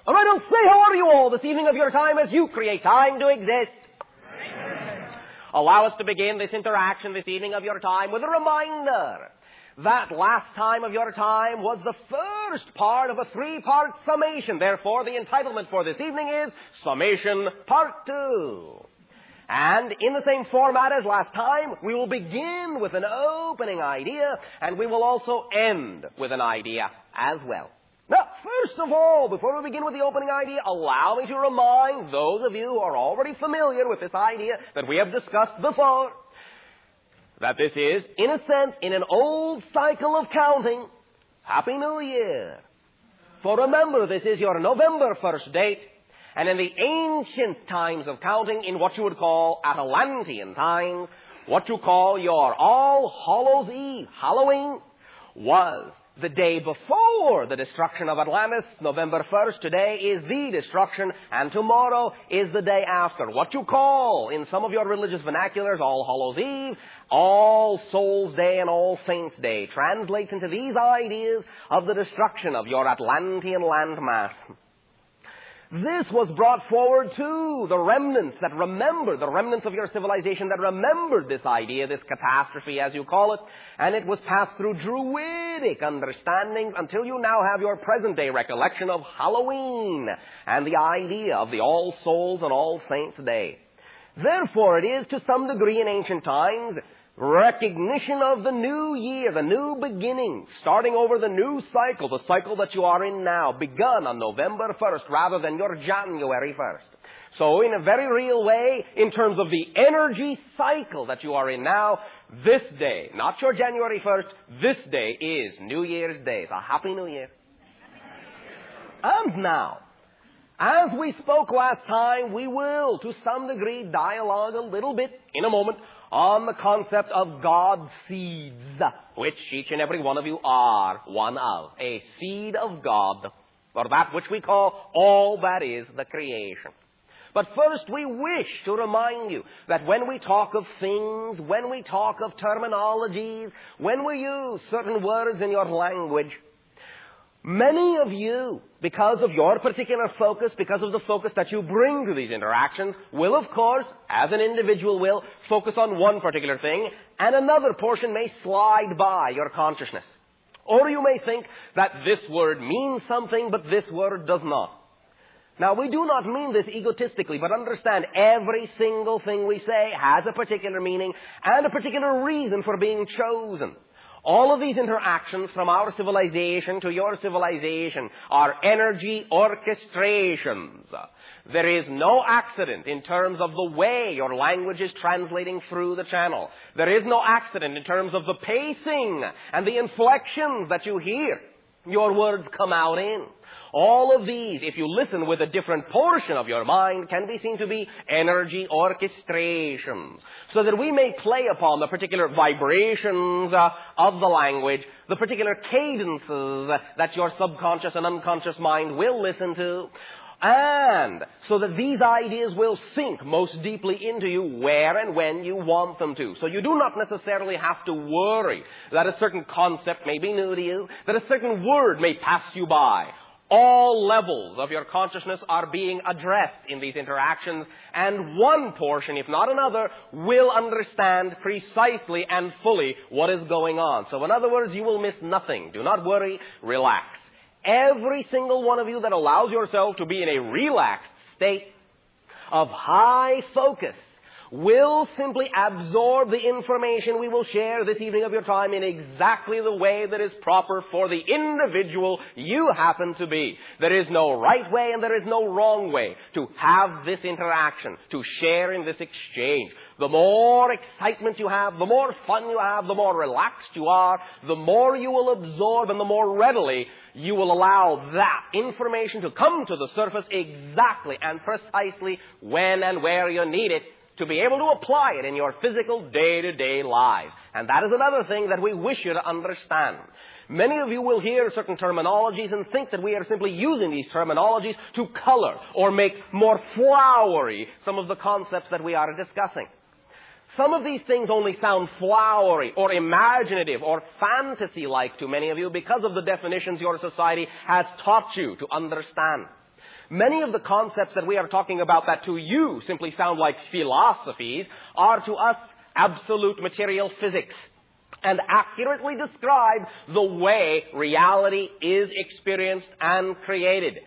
All right, I'll say how are you all this evening of your time as you create time to exist. Allow us to begin this interaction this evening of your time with a reminder that last time of your time was the first part of a three-part summation. Therefore, the entitlement for this evening is Summation Part 2. And in the same format as last time, we will begin with an opening idea, and we will also end with an idea as well. Now, first of all, before we begin with the opening idea, allow me to remind those of you who are already familiar with this idea that we have discussed before, that this is, in a sense, in an old cycle of counting, Happy New Year. For remember, this is your November 1st date, and in the ancient times of counting, in what you would call Atlantean times, what you call your All Hallows Eve, Halloween, was the day before the destruction of Atlantis, November 1st. Today is the destruction, and tomorrow is the day after. What you call, in some of your religious vernaculars, All Hallows Eve, All Souls Day, and All Saints Day, translates into these ideas of the destruction of your Atlantean landmass. This was brought forward to the remnants that remember, the remnants of your civilization that remembered this idea, this catastrophe as you call it, and it was passed through Druidic understandings until you now have your present-day recollection of Halloween and the idea of the All Souls and All Saints Day. Therefore, it is to some degree in ancient times recognition of the new year, the new beginning, starting over the new cycle, the cycle that you are in now, begun on November 1st rather than your January 1st. So in a very real way, in terms of the energy cycle that you are in now, this day, not your January 1st, this day is New Year's Day. So Happy New Year. And now, as we spoke last time, we will, to some degree, dialogue a little bit in a moment on the concept of God's seeds, which each and every one of you are one of. A seed of God, or that which we call all that is the creation. But first, we wish to remind you that when we talk of things, when we talk of terminologies, when we use certain words in your language, many of you, because of your particular focus, because of the focus that you bring to these interactions, will, of course, as an individual will, focus on one particular thing, and another portion may slide by your consciousness. Or you may think that this word means something, but this word does not. Now, we do not mean this egotistically, but understand every single thing we say has a particular meaning and a particular reason for being chosen. All of these interactions from our civilization to your civilization are energy orchestrations. There is no accident in terms of the way your language is translating through the channel. There is no accident in terms of the pacing and the inflections that you hear your words come out in. All of these, if you listen with a different portion of your mind, can be seen to be energy orchestrations, so that we may play upon the particular vibrations of the language, the particular cadences that your subconscious and unconscious mind will listen to, and so that these ideas will sink most deeply into you where and when you want them to. So you do not necessarily have to worry that a certain concept may be new to you, that a certain word may pass you by. All levels of your consciousness are being addressed in these interactions, and one portion, if not another, will understand precisely and fully what is going on. So in other words, you will miss nothing. Do not worry, relax. Every single one of you that allows yourself to be in a relaxed state of high focus will simply absorb the information we will share this evening of your time in exactly the way that is proper for the individual you happen to be. There is no right way and there is no wrong way to have this interaction, to share in this exchange. The more excitement you have, the more fun you have, the more relaxed you are, the more you will absorb and the more readily you will allow that information to come to the surface exactly and precisely when and where you need it, to be able to apply it in your physical day-to-day lives. And that is another thing that we wish you to understand. Many of you will hear certain terminologies and think that we are simply using these terminologies to color or make more flowery some of the concepts that we are discussing. Some of these things only sound flowery or imaginative or fantasy-like to many of you because of the definitions your society has taught you to understand. Many of the concepts that we are talking about that to you simply sound like philosophies are to us absolute material physics and accurately describe the way reality is experienced and created.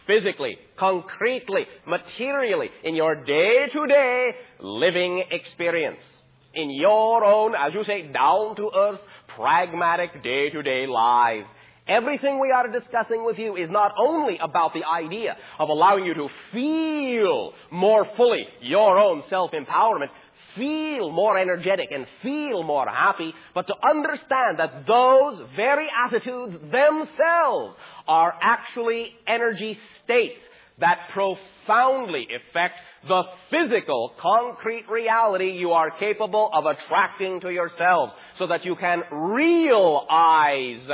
Physically, concretely, materially, in your day-to-day living experience. In your own, as you say, down-to-earth, pragmatic day-to-day lives. Everything we are discussing with you is not only about the idea of allowing you to feel more fully your own self-empowerment, feel more energetic and feel more happy, but to understand that those very attitudes themselves are actually energy states that profoundly affect the physical, concrete reality you are capable of attracting to yourselves so that you can realize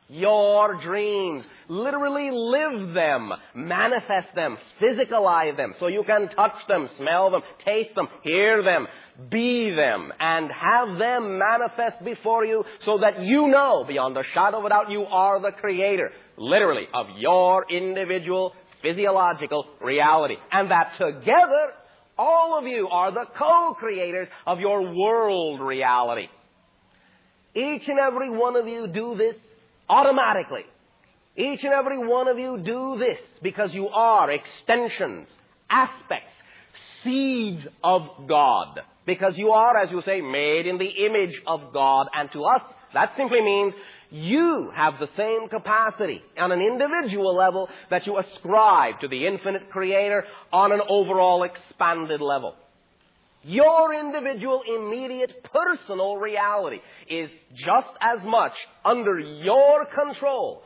your dreams, literally live them, manifest them, physicalize them, so you can touch them, smell them, taste them, hear them, be them, and have them manifest before you so that you know, beyond a shadow of a doubt, you are the creator, literally, of your individual physiological reality. And that together, all of you are the co-creators of your world reality. Each and every one of you do this automatically. Each and every one of you do this because you are extensions, aspects, seeds of God. Because you are, as you say, made in the image of God. And to us, that simply means you have the same capacity on an individual level that you ascribe to the infinite creator on an overall expanded level. Your individual, immediate, personal reality is just as much under your control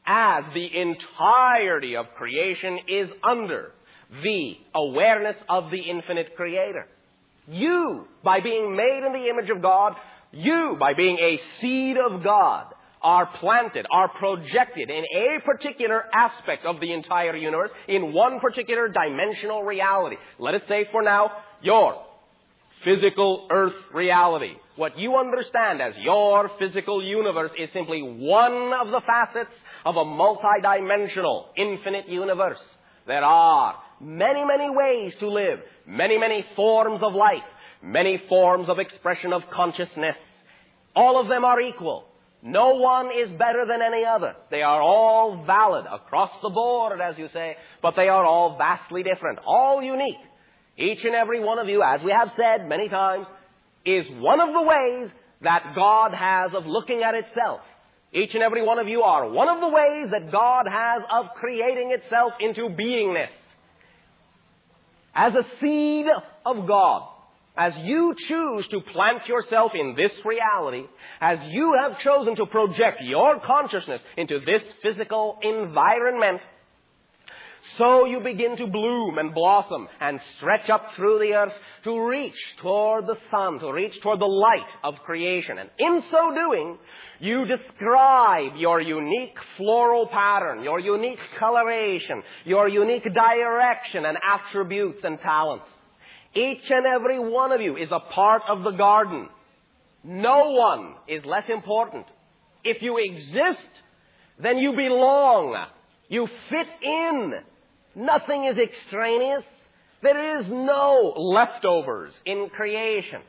as the entirety of creation is under the awareness of the infinite creator. You, by being made in the image of God, you, by being a seed of God, are planted, are projected in a particular aspect of the entire universe, in one particular dimensional reality. Let us say for now, your physical earth reality. What you understand as your physical universe is simply one of the facets of a multidimensional, infinite universe. There are many, many ways to live, many, many forms of life, many forms of expression of consciousness. All of them are equal. No one is better than any other. They are all valid across the board, as you say, but they are all vastly different, all unique. Each and every one of you, as we have said many times, is one of the ways that God has of looking at itself. Each and every one of you are one of the ways that God has of creating itself into beingness. As a seed of God, as you choose to plant yourself in this reality, as you have chosen to project your consciousness into this physical environment, so you begin to bloom and blossom and stretch up through the earth to reach toward the sun, to reach toward the light of creation. And in so doing, you describe your unique floral pattern, your unique coloration, your unique direction and attributes and talents. Each and every one of you is a part of the garden. No one is less important. If you exist, then you belong. You fit in. Nothing is extraneous. There is no leftovers in creation.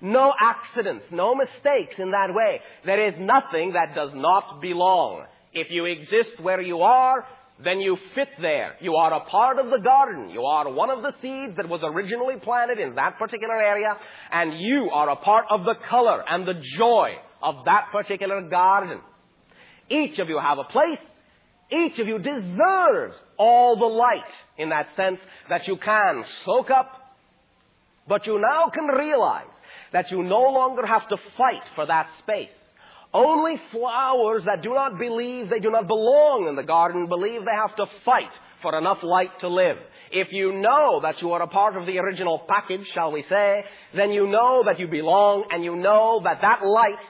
No accidents, no mistakes in that way. There is nothing that does not belong. If you exist where you are, then you fit there. You are a part of the garden. You are one of the seeds that was originally planted in that particular area, and you are a part of the color and the joy of that particular garden. Each of you have a place. Each of you deserves all the light in that sense that you can soak up, but you now can realize that you no longer have to fight for that space. Only flowers that do not believe they do not belong in the garden believe they have to fight for enough light to live. If you know that you are a part of the original package, shall we say, then you know that you belong, and you know that that light,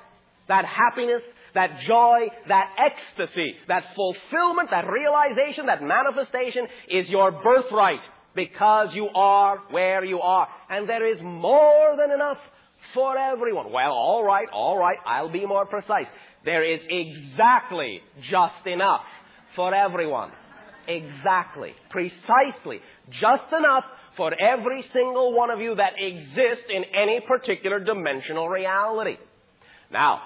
that happiness, that joy, that ecstasy, that fulfillment, that realization, that manifestation is your birthright because you are where you are. And there is more than enough for everyone. Well, all right, I'll be more precise. There is exactly just enough for everyone. Exactly. Precisely. Just enough for every single one of you that exists in any particular dimensional reality. Now,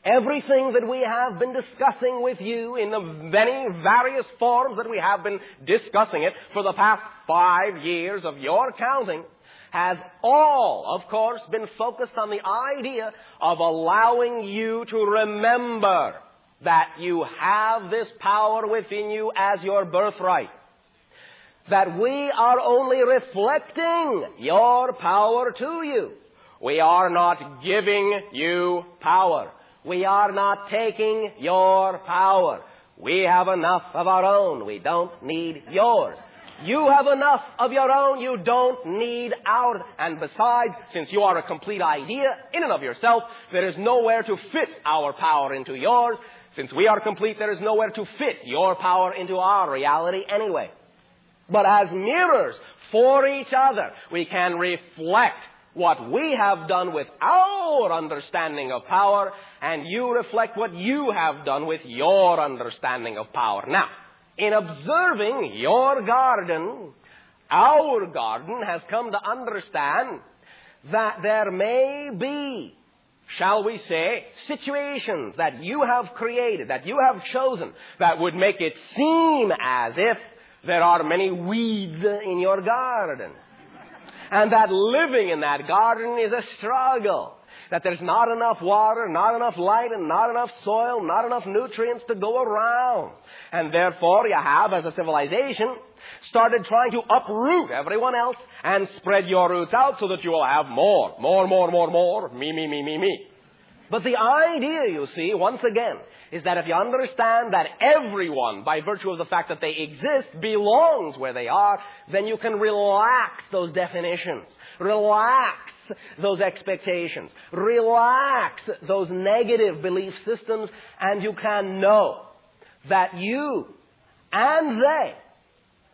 everything that we have been discussing with you in the many various forms that we have been discussing it for the past 5 years of your counting has all, of course, been focused on the idea of allowing you to remember that you have this power within you as your birthright. That we are only reflecting your power to you. We are not giving you power. We are not taking your power. We have enough of our own. We don't need yours. You have enough of your own. You don't need ours. And besides, since you are a complete idea in and of yourself, there is nowhere to fit our power into yours. Since we are complete, there is nowhere to fit your power into our reality anyway. But as mirrors for each other, we can reflect what we have done with our understanding of power, and you reflect what you have done with your understanding of power. Now, in observing your garden, our garden has come to understand that there may be, shall we say, situations that you have created, that you have chosen, that would make it seem as if there are many weeds in your garden. And that living in that garden is a struggle. That there's not enough water, not enough light, and not enough soil, not enough nutrients to go around. And therefore you have, as a civilization, started trying to uproot everyone else and spread your roots out so that you will have more, me. But the idea, you see, once again, is that if you understand that everyone, by virtue of the fact that they exist, belongs where they are, then you can relax those definitions, relax those expectations, relax those negative belief systems, and you can know that you and they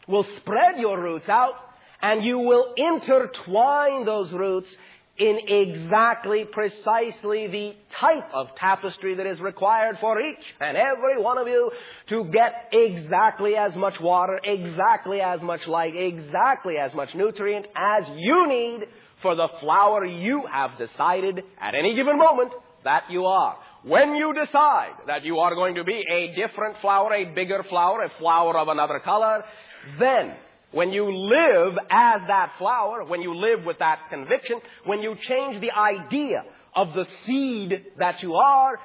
will spread your roots out, and you will intertwine those roots in exactly, precisely the type of tapestry that is required for each and every one of you to get exactly as much water, exactly as much light, exactly as much nutrient as you need for the flower you have decided at any given moment that you are. When you decide that you are going to be a different flower, a bigger flower, a flower of another color, then when you live as that flower, when you live with that conviction, when you change the idea of the seed that you are,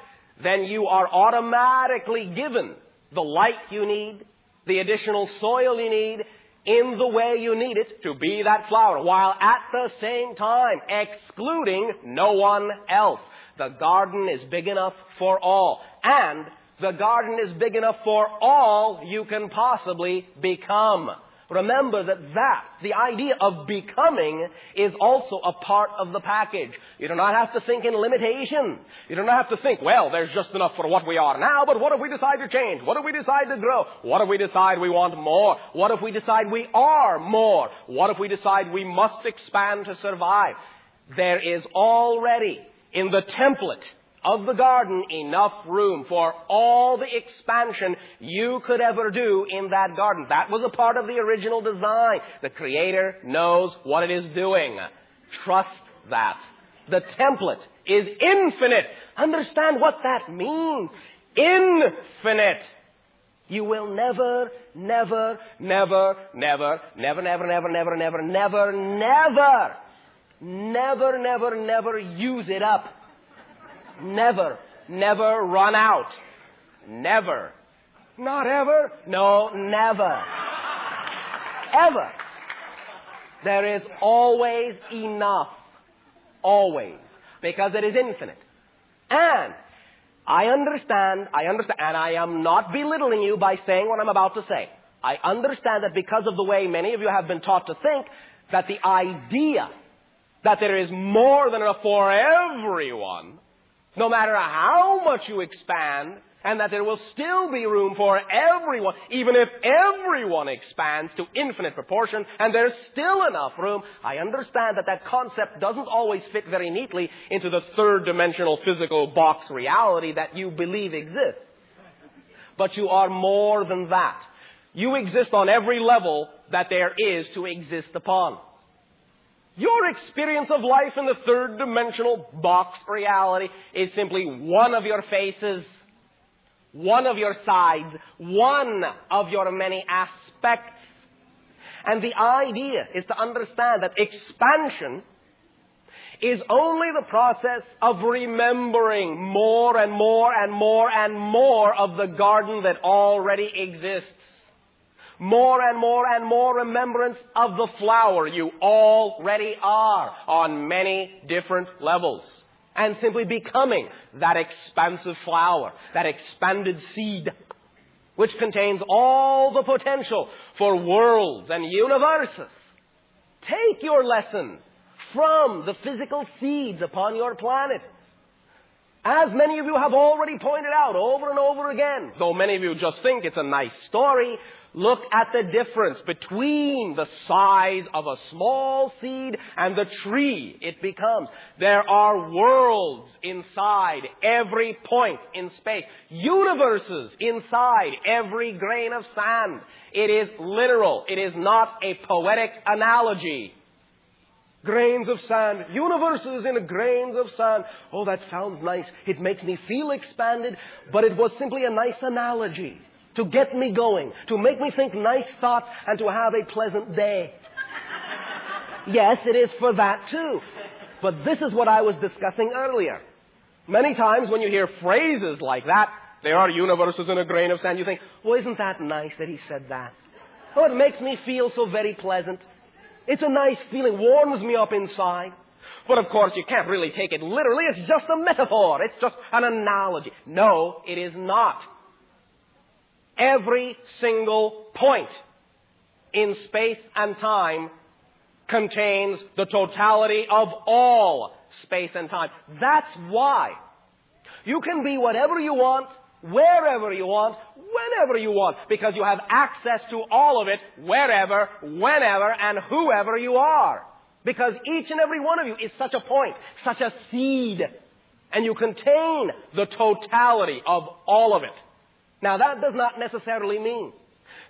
then you are automatically given the light you need, the additional soil you need, in the way you need it to be that flower, while at the same time excluding no one else. The garden is big enough for all, and the garden is big enough for all you can possibly become. Remember that the idea of becoming, is also a part of the package. You do not have to think in limitation. You do not have to think, well, there's just enough for what we are now, but what if we decide to change? What if we decide to grow? What if we decide we want more? What if we decide we are more? What if we decide we must expand to survive? There is already, in the template of the garden, enough room for all the expansion you could ever do in that garden. That was a part of the original design. The Creator knows what it is doing. Trust that. The template is infinite. Understand what that means. Infinite. You will never use it up. Never run out. Never. Not ever? No, never. Ever. There is always enough. Always. Because it is infinite. And I understand, and I am not belittling you by saying what I'm about to say. I understand that because of the way many of you have been taught to think, that the idea that there is more than enough for everyone, no matter how much you expand, and that there will still be room for everyone, even if everyone expands to infinite proportion, and there's still enough room. I understand that that concept doesn't always fit very neatly into the third-dimensional physical box reality that you believe exists. But you are more than that. You exist on every level that there is to exist upon. Your experience of life in the third-dimensional box reality is simply one of your faces, one of your sides, one of your many aspects. And the idea is to understand that expansion is only the process of remembering more and more and more and more of the garden that already exists. More and more and more remembrance of the flower you already are on many different levels. And simply becoming that expansive flower, that expanded seed, which contains all the potential for worlds and universes. Take your lesson from the physical seeds upon your planet. As many of you have already pointed out over and over again, though many of you just think it's a nice story, look at the difference between the size of a small seed and the tree it becomes. There are worlds inside every point in space, universes inside every grain of sand. It is literal. It is not a poetic analogy. Grains of sand, universes in grains of sand. Oh, that sounds nice. It makes me feel expanded, but it was simply a nice analogy to get me going, to make me think nice thoughts, and to have a pleasant day. Yes, it is for that too. But this is what I was discussing earlier. Many times when you hear phrases like that, there are universes in a grain of sand, you think, well, isn't that nice that he said that? Oh, it makes me feel so very pleasant. It's a nice feeling, warms me up inside. But of course, you can't really take it literally. It's just a metaphor. It's just an analogy. No, it is not. Every single point in space and time contains the totality of all space and time. That's why you can be whatever you want, wherever you want, whenever you want, because you have access to all of it, wherever, whenever, and whoever you are. Because each and every one of you is such a point, such a seed, and you contain the totality of all of it. Now, that does not necessarily mean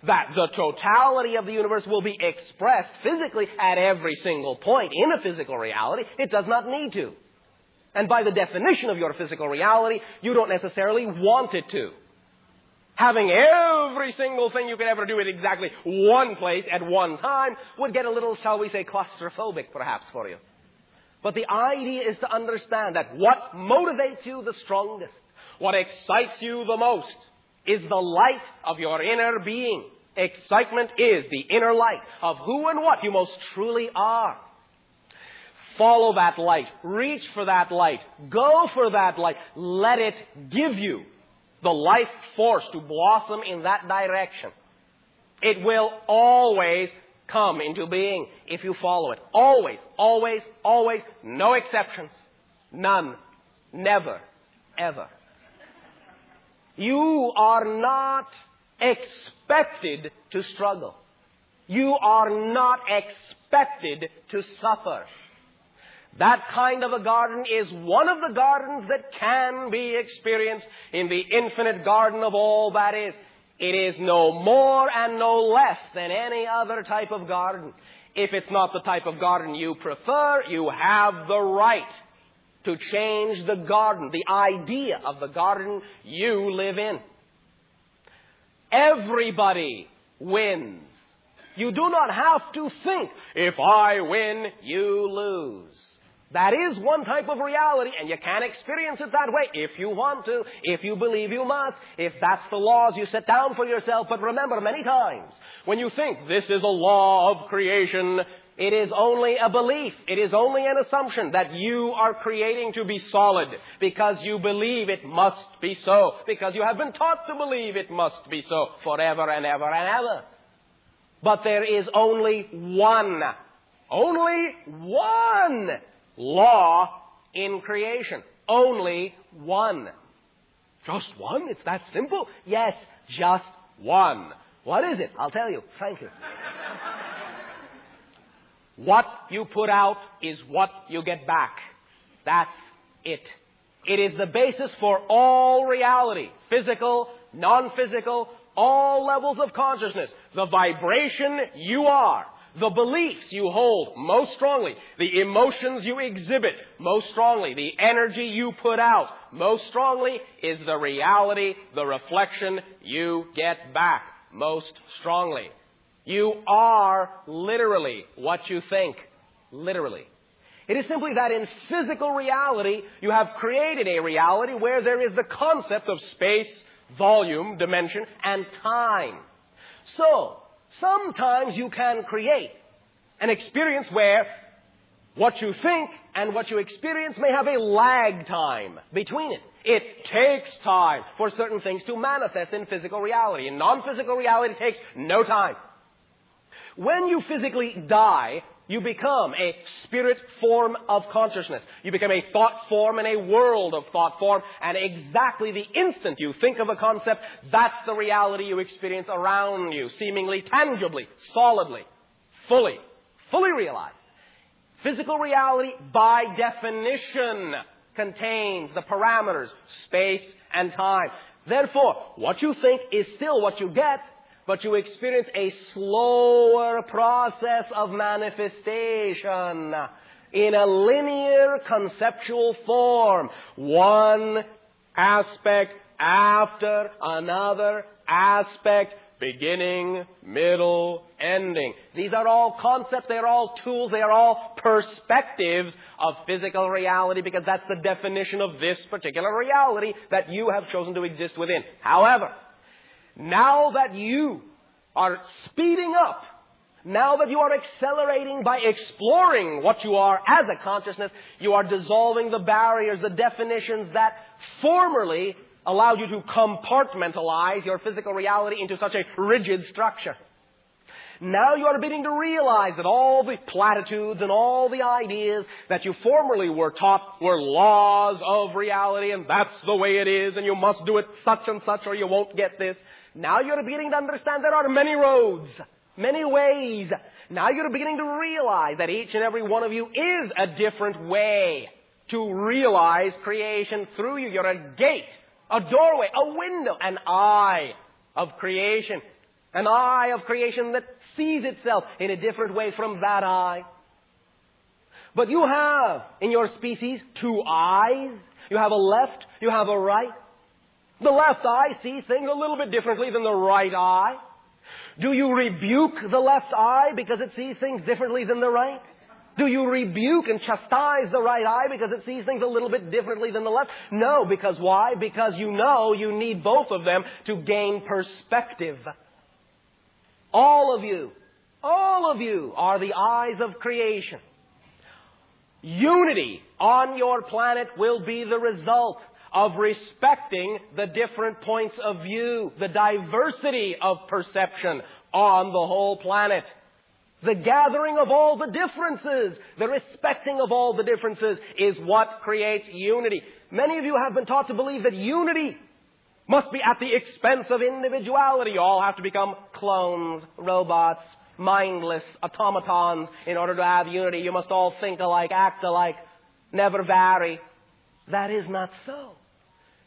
that the totality of the universe will be expressed physically at every single point in a physical reality. It does not need to. And by the definition of your physical reality, you don't necessarily want it to. Having every single thing you could ever do at exactly one place at one time would get a little, shall we say, claustrophobic perhaps for you. But the idea is to understand that what motivates you the strongest, what excites you the most, is the light of your inner being. Excitement is the inner light of who and what you most truly are. Follow that light. Reach for that light. Go for that light. Let it give you the life force to blossom in that direction. It will always come into being if you follow it. Always, always, always. No exceptions. None. Never. Ever. You are not expected to struggle. You are not expected to suffer. That kind of a garden is one of the gardens that can be experienced in the infinite garden of all that is. It is no more and no less than any other type of garden. If it's not the type of garden you prefer, you have the right to change the garden, the idea of the garden you live in. Everybody wins. You do not have to think, if I win, you lose. That is one type of reality, and you can experience it that way if you want to, if you believe you must, if that's the laws you set down for yourself. But remember, many times, when you think this is a law of creation, it is only a belief. It is only an assumption that you are creating to be solid because you believe it must be so, because you have been taught to believe it must be so forever and ever and ever. But there is only one law in creation. Only one. Just one? It's that simple? Yes, just one. What is it? I'll tell you. Thank you. What you put out is what you get back. That's it. It is the basis for all reality. Physical, non-physical, all levels of consciousness, the vibration you are, the beliefs you hold most strongly, the emotions you exhibit most strongly, the energy you put out most strongly is the reality, the reflection you get back most strongly. You are literally what you think. Literally. It is simply that in physical reality, you have created a reality where there is the concept of space, volume, dimension, and time. So, sometimes you can create an experience where what you think and what you experience may have a lag time between it. It takes time for certain things to manifest in physical reality. In non-physical reality, it takes no time. When you physically die, you become a spirit form of consciousness. You become a thought form in a world of thought form. And exactly the instant you think of a concept, that's the reality you experience around you, seemingly tangibly, solidly, fully realized. Physical reality, by definition, contains the parameters, space and time. Therefore, what you think is still what you get, but you experience a slower process of manifestation in a linear conceptual form. One aspect after another aspect, beginning, middle, ending. These are all concepts, they are all tools, they are all perspectives of physical reality because that's the definition of this particular reality that you have chosen to exist within. However, now that you are speeding up, now that you are accelerating by exploring what you are as a consciousness, you are dissolving the barriers, the definitions that formerly allowed you to compartmentalize your physical reality into such a rigid structure. Now you are beginning to realize that all the platitudes and all the ideas that you formerly were taught were laws of reality, and that's the way it is, and you must do it such and such or you won't get this. Now you're beginning to understand there are many roads, many ways. Now you're beginning to realize that each and every one of you is a different way to realize creation through you. You're a gate, a doorway, a window, an eye of creation. An eye of creation that sees itself in a different way from that eye. But you have, in your species, two eyes. You have a left, you have a right. The left eye sees things a little bit differently than the right eye. Do you rebuke the left eye because it sees things differently than the right? Do you rebuke and chastise the right eye because it sees things a little bit differently than the left? No, because why? Because you know you need both of them to gain perspective. All of you are the eyes of creation. Unity on your planet will be the result of respecting the different points of view, the diversity of perception on the whole planet. The gathering of all the differences, the respecting of all the differences is what creates unity. Many of you have been taught to believe that unity must be at the expense of individuality. You all have to become clones, robots, mindless automatons in order to have unity. You must all think alike, act alike, never vary. That is not so.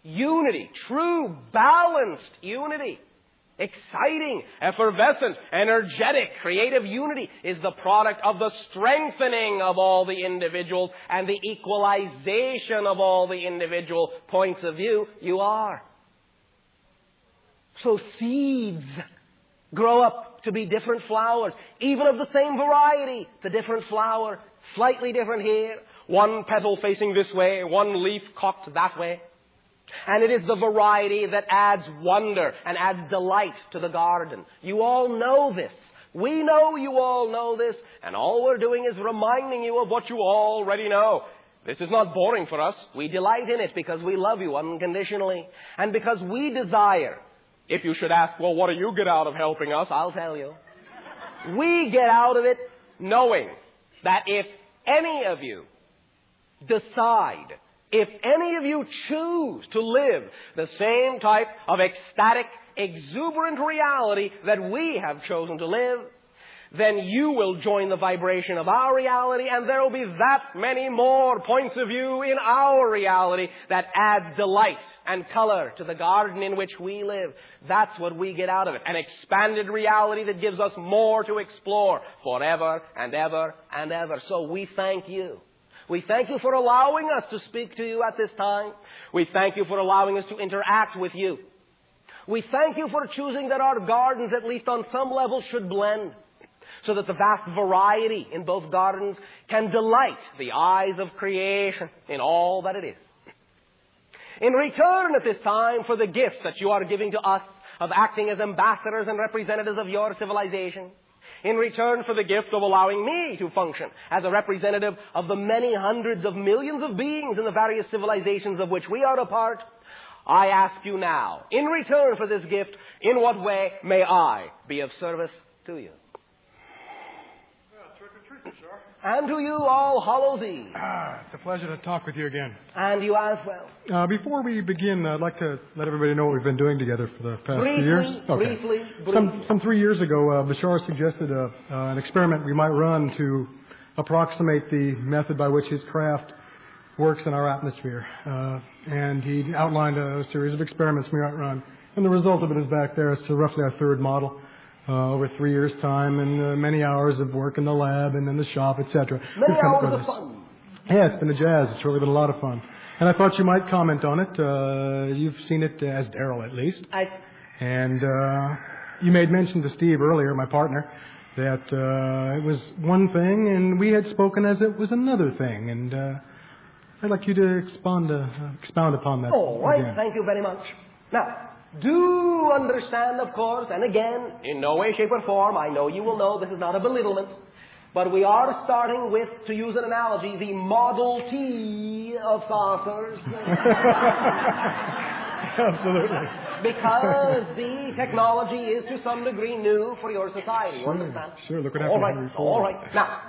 Unity, true, balanced unity, exciting, effervescent, energetic, creative unity is the product of the strengthening of all the individuals and the equalization of all the individual points of view you are. So seeds grow up to be different flowers, even of the same variety. It's a different flower, slightly different here. One petal facing this way, one leaf cocked that way. And it is the variety that adds wonder and adds delight to the garden. You all know this. We know you all know this. And all we're doing is reminding you of what you already know. This is not boring for us. We delight in it because we love you unconditionally. And because we desire. If you should ask, well, what do you get out of helping us? I'll tell you. We get out of it knowing that if any of you decide, if any of you choose to live the same type of ecstatic, exuberant reality that we have chosen to live, then you will join the vibration of our reality, and there will be that many more points of view in our reality that add delight and color to the garden in which we live. That's what we get out of it. An expanded reality that gives us more to explore forever and ever and ever. So we thank you. We thank you for allowing us to speak to you at this time. We thank you for allowing us to interact with you. We thank you for choosing that our gardens, at least on some level, should blend, so that the vast variety in both gardens can delight the eyes of creation in all that it is. In return at this time for the gifts that you are giving to us of acting as ambassadors and representatives of your civilization, in return for the gift of allowing me to function as a representative of the many hundreds of millions of beings in the various civilizations of which we are a part, I ask you now, in return for this gift, in what way may I be of service to you? Trick or treat, Bashar. And to you, All Hallows Eve. It's a pleasure to talk with you again. And you as well. Before we begin, I'd like to let everybody know what we've been doing together for the past few years. Briefly. Some 3 years ago, Bashar suggested an experiment we might run to approximate the method by which his craft works in our atmosphere. And he outlined a series of experiments we might run. And the result of it is back there. It's roughly our third model. Over 3 years' time, and many hours of work in the lab and in the shop, etc. Many hours of fun. Yeah, it's been a jazz. It's really been a lot of fun. And I thought you might comment on it. You've seen it as Daryl, at least. And you made mention to Steve earlier, my partner, that it was one thing, and we had spoken as it was another thing. And I'd like you to expound upon that. All right, again. Thank you very much. Now, do understand, of course, and again, in no way, shape, or form, I know you will know this is not a belittlement, but we are starting with, to use an analogy, the Model T of saucers. Absolutely. Because the technology is to some degree new for your society. You understand? Sure, look at that. All right. Now,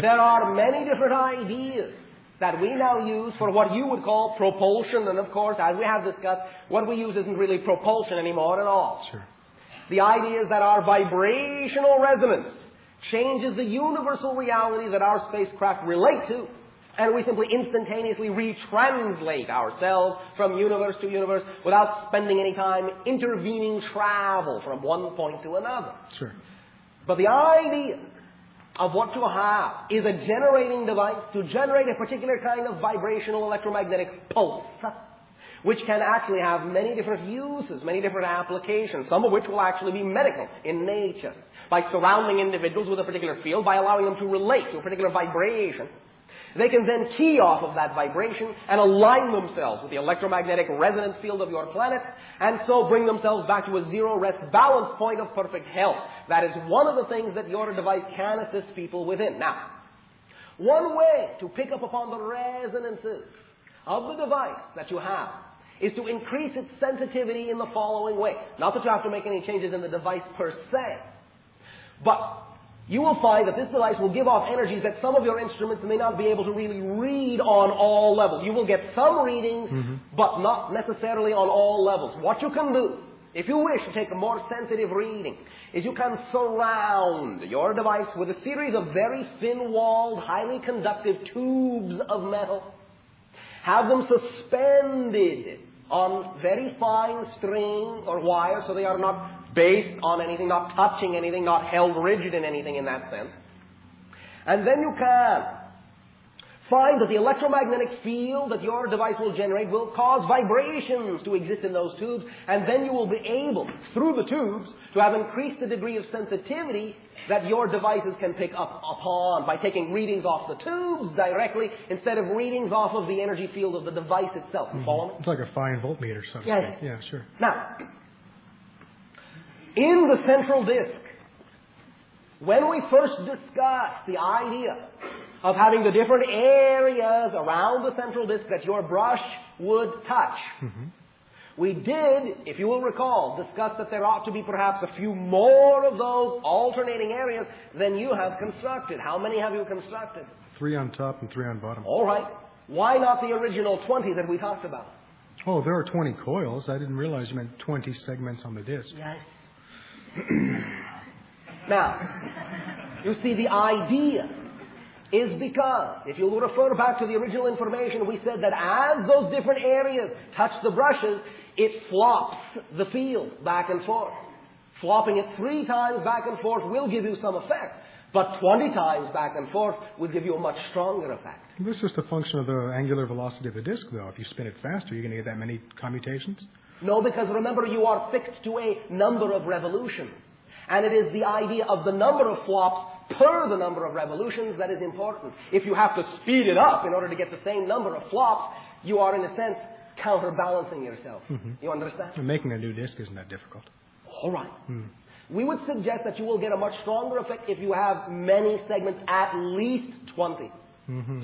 there are many different ideas that we now use for what you would call propulsion. And of course, as we have discussed, what we use isn't really propulsion anymore at all. Sure. The idea is that our vibrational resonance changes the universal reality that our spacecraft relate to, and we simply instantaneously retranslate ourselves from universe to universe without spending any time intervening travel from one point to another. Sure. But the idea of what to have is a generating device to generate a particular kind of vibrational electromagnetic pulse, which can actually have many different uses, many different applications, some of which will actually be medical in nature, by surrounding individuals with a particular field, by allowing them to relate to a particular vibration. They can then key off of that vibration and align themselves with the electromagnetic resonance field of your planet, and so bring themselves back to a zero-rest balance point of perfect health. That is one of the things that your device can assist people within. Now, one way to pick up upon the resonances of the device that you have is to increase its sensitivity in the following way. Not that you have to make any changes in the device per se, but you will find that this device will give off energies that some of your instruments may not be able to really read on all levels. You will get some readings, but not necessarily on all levels. What you can do, if you wish to take a more sensitive reading, is you can surround your device with a series of very thin-walled, highly conductive tubes of metal. Have them suspended on very fine string or wire so they are not based on anything, not touching anything, not held rigid in anything in that sense. And then you can find that the electromagnetic field that your device will generate will cause vibrations to exist in those tubes, and then you will be able, through the tubes, to have increased the degree of sensitivity that your devices can pick up upon by taking readings off the tubes directly instead of readings off of the energy field of the device itself. You follow me? It's like a fine voltmeter, so to Yes. speak. Yeah, sure. Now, in the central disk, when we first discussed the idea of having the different areas around the central disk that your brush would touch, we did, if you will recall, discuss that there ought to be perhaps a few more of those alternating areas than you have constructed. How many have you constructed? 3 on top and 3 on bottom. All right. Why not the original 20 that we talked about? Oh, there are 20 coils. I didn't realize you meant 20 segments on the disc. Yes. Now, You see, the idea is because, if you refer back to the original information, we said that as those different areas touch the brushes, it flops the field back and forth. Flopping it 3 times back and forth will give you some effect, but 20 times back and forth will give you a much stronger effect. This is just a function of the angular velocity of the disk, though. If you spin it faster, you're going to get that many commutations? No, because remember, you are fixed to a number of revolutions. And it is the idea of the number of flops per the number of revolutions that is important. If you have to speed it up in order to get the same number of flops, you are, in a sense, counterbalancing yourself. You understand? And making a new disk isn't that difficult. All right. We would suggest that you will get a much stronger effect if you have many segments, at least 20.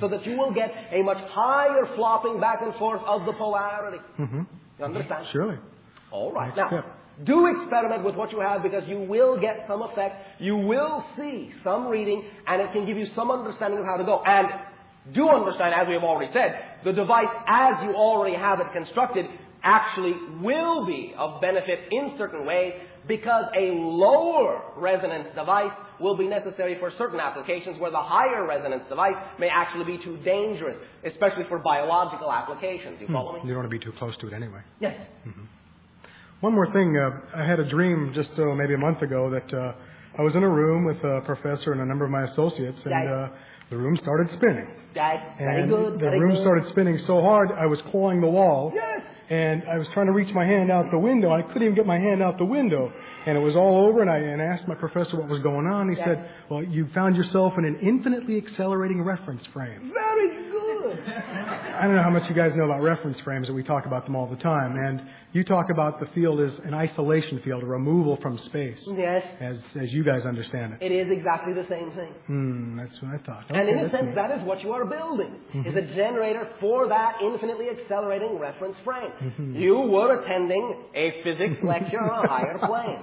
So that you will get a much higher flopping back and forth of the polarity. You understand? Surely. All right. Next Now, step. do experiment with what you have, because you will get some effect. You will see some reading, and it can give you some understanding of how to go. And do understand, as we have already said, the device, as you already have it constructed, actually will be of benefit in certain ways, because a lower resonance device will be necessary for certain applications where the higher resonance device may actually be too dangerous, especially for biological applications. You follow me? You don't want to be too close to it anyway. Yes. One more thing. I had a dream just maybe a month ago that I was in a room with a professor and a number of my associates, and the room started spinning. Very good. The room started spinning so hard, I was clawing the wall. Yes. And I was trying to reach my hand out the window. I couldn't even get my hand out the window. And it was all over, and I asked my professor what was going on. He said, well, you found yourself in an infinitely accelerating reference frame. Very good. I don't know how much you guys know about reference frames, but we talk about them all the time. And you talk about the field as an isolation field, a removal from space. Yes. As you guys understand it. It is exactly the same thing. That's what I thought. And Okay, in a that's sense, neat. that is what you are building, is a generator for that infinitely accelerating reference frame. You were attending a physics lecture on a higher plane.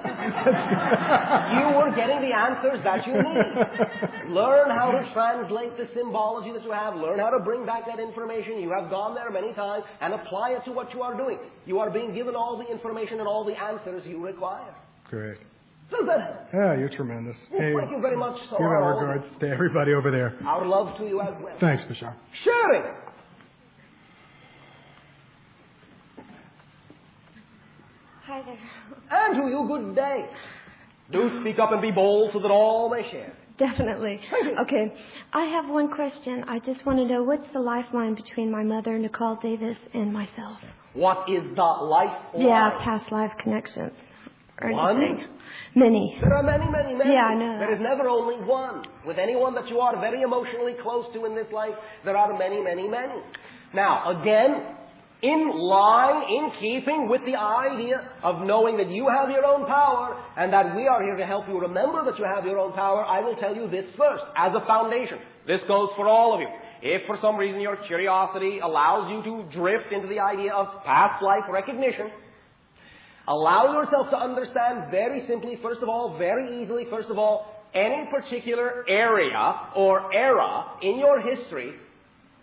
You were getting the answers that you need. Learn how to translate the symbology that you have. Learn how to bring back that information. You have gone there many times, and apply it to what you are doing. You are being given all the information and all the answers you require. Great. So that. Yeah, you're tremendous. Well, Hey, thank you very much. So give our regards to everybody over there. Our love to you as well. Thanks, Bashar. Sharing. Hi there. And to you, good day. Do speak up and be bold so that all may share. Definitely. Okay. I have one question. I just want to know, what's the lifeline between my mother, Nicole Davis, and myself? What is the lifeline? Yeah, past life connections. Or One? anything. Many. There are many, many, many. Yeah, I know. There is never only one. With anyone that you are very emotionally close to in this life, there are many, many, many. Now, again, in line, in keeping with the idea of knowing that you have your own power and that we are here to help you remember that you have your own power, I will tell you this first, as a foundation. This goes for all of you. If for some reason your curiosity allows you to drift into the idea of past life recognition, allow yourself to understand very simply, first of all, very easily, first of all, any particular area or era in your history,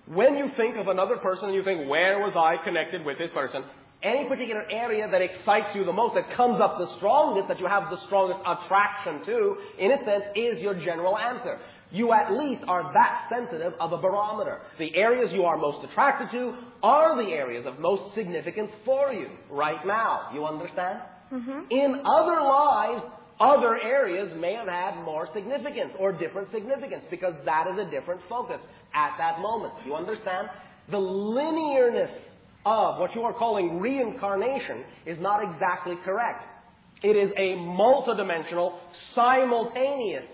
when you think of another person and you think, where was I connected with this person, any particular area that excites you the most, that comes up the strongest, that you have the strongest attraction to, in a sense, is your general answer. You at least are that sensitive of a barometer. The areas you are most attracted to are the areas of most significance for you right now. You understand? In other lives, other areas may have had more significance or different significance because that is a different focus at that moment. You understand? The linearness of what you are calling reincarnation is not exactly correct. It is a multidimensional, simultaneous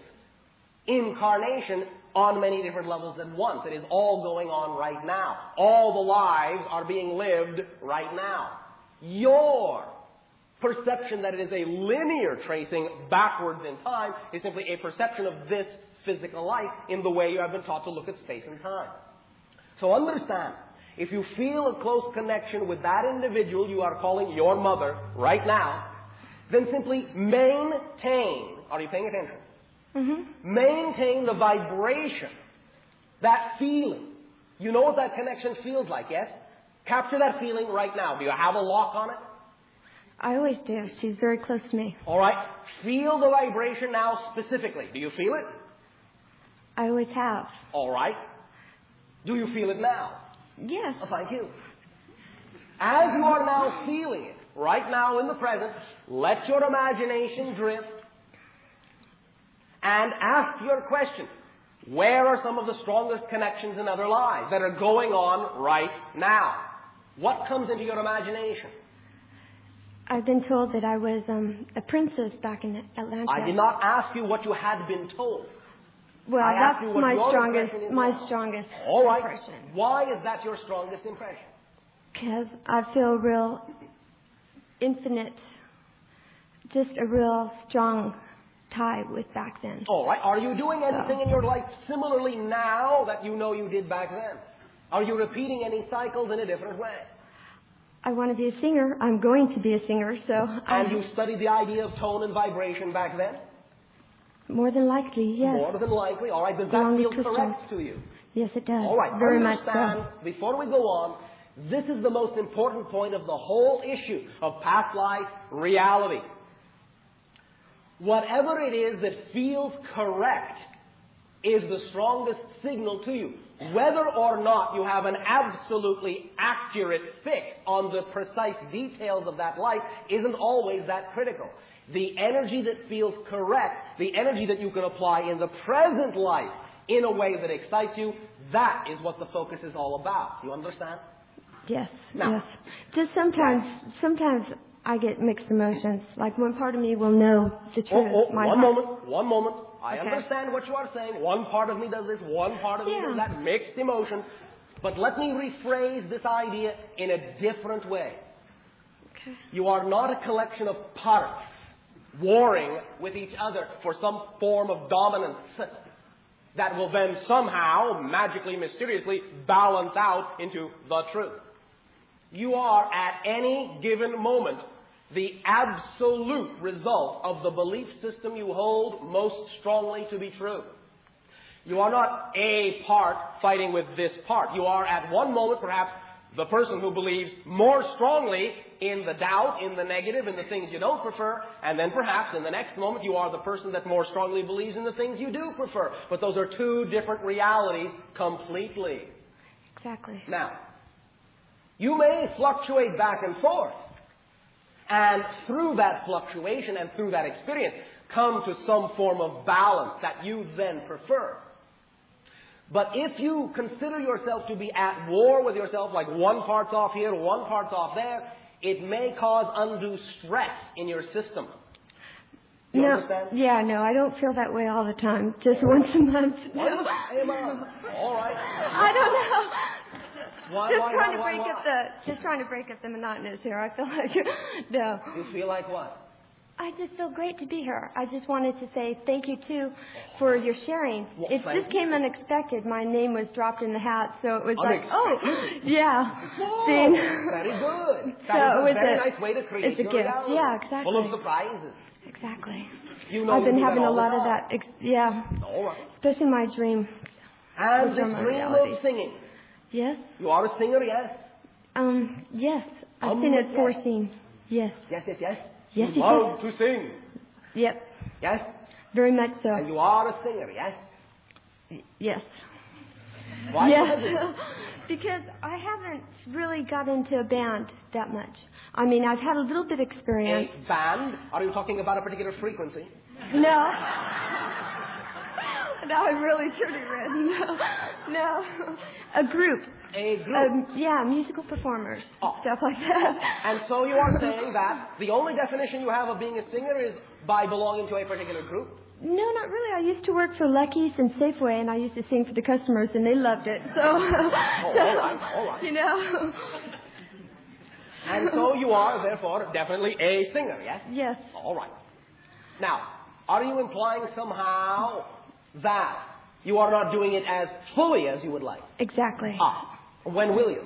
incarnation on many different levels at once. It is all going on right now. All the lives are being lived right now. Your perception that it is a linear tracing backwards in time is simply a perception of this physical life in the way you have been taught to look at space and time. So understand, if you feel a close connection with that individual you are calling your mother right now, then simply maintain, are you paying attention? Maintain the vibration, that feeling. You know what that connection feels like, yes? Capture that feeling right now. Do you have a lock on it? I always do. She's very close to me. All right. Feel the vibration now specifically. Do you feel it? I always have. All right. Do you feel it now? Yes. Oh, thank you. As you are now feeling it, right now in the present, let your imagination drift and ask your question. Where are some of the strongest connections in other lives that are going on right now? What comes into your imagination? I've been told that I was a princess back in Atlanta. I did not ask you what you had been told. Well, I asked you that's what my your strongest, impression is my now. strongest All right. impression. Why is that your strongest impression? Because I feel real infinite, just a real strong tie with back then. All right. Are you doing anything in your life similarly now that you know you did back then? Are you repeating any cycles in a different way? I want to be a singer. I'm going to be a singer, so... And you studied the idea of tone and vibration back then? More than likely, yes. More than likely. All right. Does that Along with feel crystals. correct to you? Yes, it does. All right. Very much Understand, so. before we go on, this is the most important point of the whole issue of past life reality. Whatever it is that feels correct is the strongest signal to you. Whether or not you have an absolutely accurate fix on the precise details of that life isn't always that critical. The energy that feels correct, the energy that you can apply in the present life in a way that excites you, that is what the focus is all about. You understand? Yes, Now, yes. Just sometimes I get mixed emotions. Like one part of me will know the truth. One moment. I Okay. understand what you are saying. One part of me does this, one part of me does that, mixed emotion. But let me rephrase this idea in a different way. Okay. You are not a collection of parts warring with each other for some form of dominance that will then somehow, magically, mysteriously, balance out into the truth. You are, at any given moment, the absolute result of the belief system you hold most strongly to be true. You are not a part fighting with this part. You are, at one moment, perhaps, the person who believes more strongly in the doubt, in the negative, in the things you don't prefer, and then perhaps in the next moment you are the person that more strongly believes in the things you do prefer. But those are two different realities completely. Exactly. Now, you may fluctuate back and forth, and through that fluctuation and through that experience come to some form of balance that you then prefer. But if you consider yourself to be at war with yourself, like one part's off here, one part's off there, it may cause undue stress in your system. You understand? Yeah, no, I don't feel that way all the time. Just once a month. All right. I don't know. Why, Just trying to break up the monotonous here. I feel like no. You feel like what? I just feel great to be here. I just wanted to say thank you too for your sharing. Well, It just came unexpected. My name was dropped in the hat, so it was like, yeah. Whoa, See? very good. So That is it was a very nice way to create it's a your gift. reality. Yeah, exactly. Full of surprises. Exactly. You know I've been you do having that a all the lot of time. that. Yeah. All right. Especially my dream. And Those this are my dream realities. of singing. Yes. You are a singer, yes? Yes. I've seen it four yes. scenes. Yes. Yes. Yes, You love to sing. Yep. Yes? Very much so. And you are a singer, yes? Yes. Why Yes. is it? Because I haven't really got into a band that much. I mean, I've had a little bit of experience. A band? Are you talking about a particular frequency? No. No, I'm really turning red. No. A group. A group? Yeah, musical performers. Stuff like that. And so you are saying that the only definition you have of being a singer is by belonging to a particular group? No, not really. I used to work for Lucky's and Safeway, and I used to sing for the customers, and they loved it. So, all right. You know. And so you are, therefore, definitely a singer, yes? Yes. All right. Now, are you implying somehow that you are not doing it as fully as you would like? Exactly. When will you?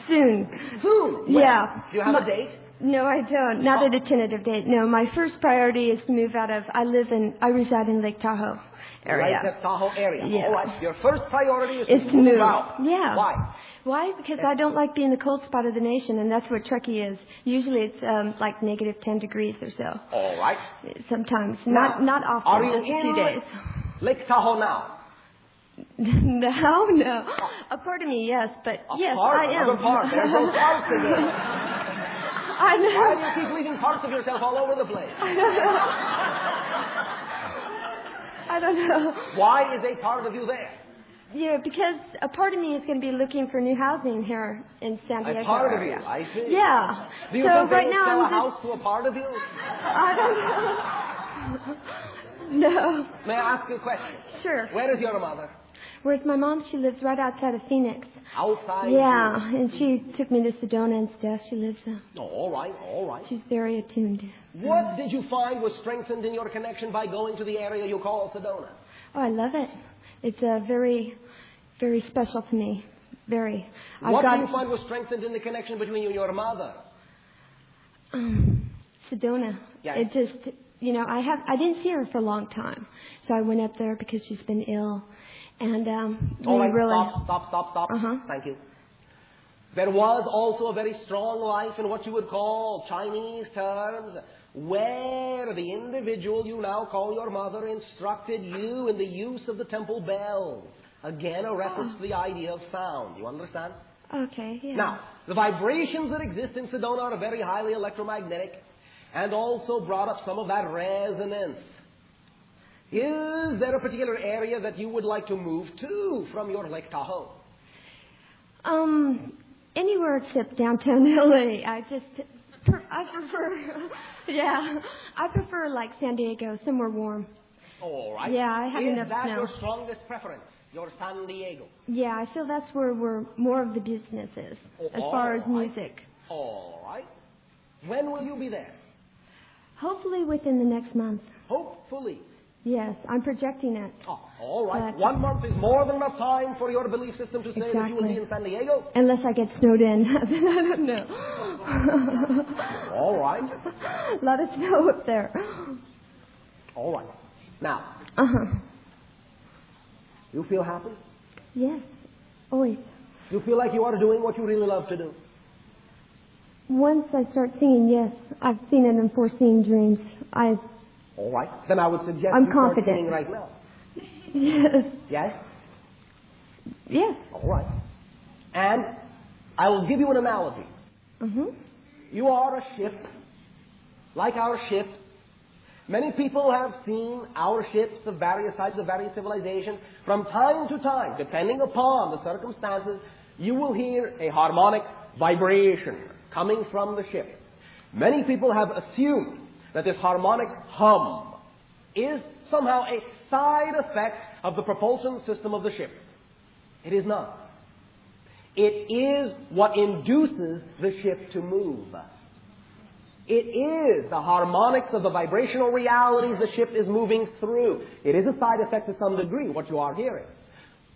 Soon. Soon? When? Yeah. Do you have a date? No, I don't. Not at a tentative date. No, my first priority is to move out of. I reside in Lake Tahoe area. Lake Tahoe area. Yeah. All right. Your first priority is to move out. Yeah. Why? Why? Because I don't like being the cold spot of the nation, and that's where Truckee is. Usually it's like negative 10 degrees or so. All right. Sometimes. Now, Not often. are you Just a few in days. Lake Tahoe now. No. A part of me, yes, but yes, I am. Another part. There's those parts again. I know. Why do you keep leaving parts of yourself all over the place? I don't know. Why is a part of you there? Yeah, because a part of me is going to be looking for new housing here in San Diego. A part of area. you, I see. Yeah. Do you so think they right will now sell a I'm house to a part of you? I don't know. No. May I ask you a question? Sure. Where is your mother? Where's my mom? She lives right outside of Phoenix. Outside? Yeah, and she took me to Sedona and stuff. She lives there. Oh, all right. She's very attuned. What did you find was strengthened in your connection by going to the area you call Sedona? Oh, I love it. It's very, very special to me. Very. What do you find was strengthened in the connection between you and your mother? Sedona. Yes. It just, I didn't see her for a long time. So I went up there because she's been ill. And all right, really... Stop. Uh-huh. Thank you. There was also a very strong life in what you would call Chinese terms, where the individual you now call your mother instructed you in the use of the temple bells. Again, a reference to the idea of sound. You understand? Okay, yeah. Now, the vibrations that exist in Sedona are very highly electromagnetic and also brought up some of that resonance. Is there a particular area that you would like to move to from your Lake Tahoe? Anywhere except downtown LA. I prefer like San Diego, somewhere warm. All right. Yeah, I have enough snow. Is that your strongest preference, your San Diego? Yeah, I feel that's where more of the business is, as far as music. All right. When will you be there? Hopefully within the next month. Hopefully. Yes, I'm projecting it. Oh, all right. But 1 month is more than enough time for your belief system to say that you will be in San Diego. Unless I get snowed in. Then I don't know. All right. A lot of snow up there. All right. Now, Uh-huh. you feel happy? Yes, always. You feel like you are doing what you really love to do? Once I start singing, yes. I've seen it in foreseeing dreams. All right. Then I would suggest I'm you confident. start singing right now. Yes. Yes? Yes. All right. And I will give you an analogy. Mm-hmm. You are a ship, like our ship. Many people have seen our ships of various types, of various civilizations. From time to time, depending upon the circumstances, you will hear a harmonic vibration coming from the ship. Many people have assumed that this harmonic hum is somehow a side effect of the propulsion system of the ship. It is not. It is what induces the ship to move. It is the harmonics of the vibrational realities the ship is moving through. It is a side effect to some degree, what you are hearing.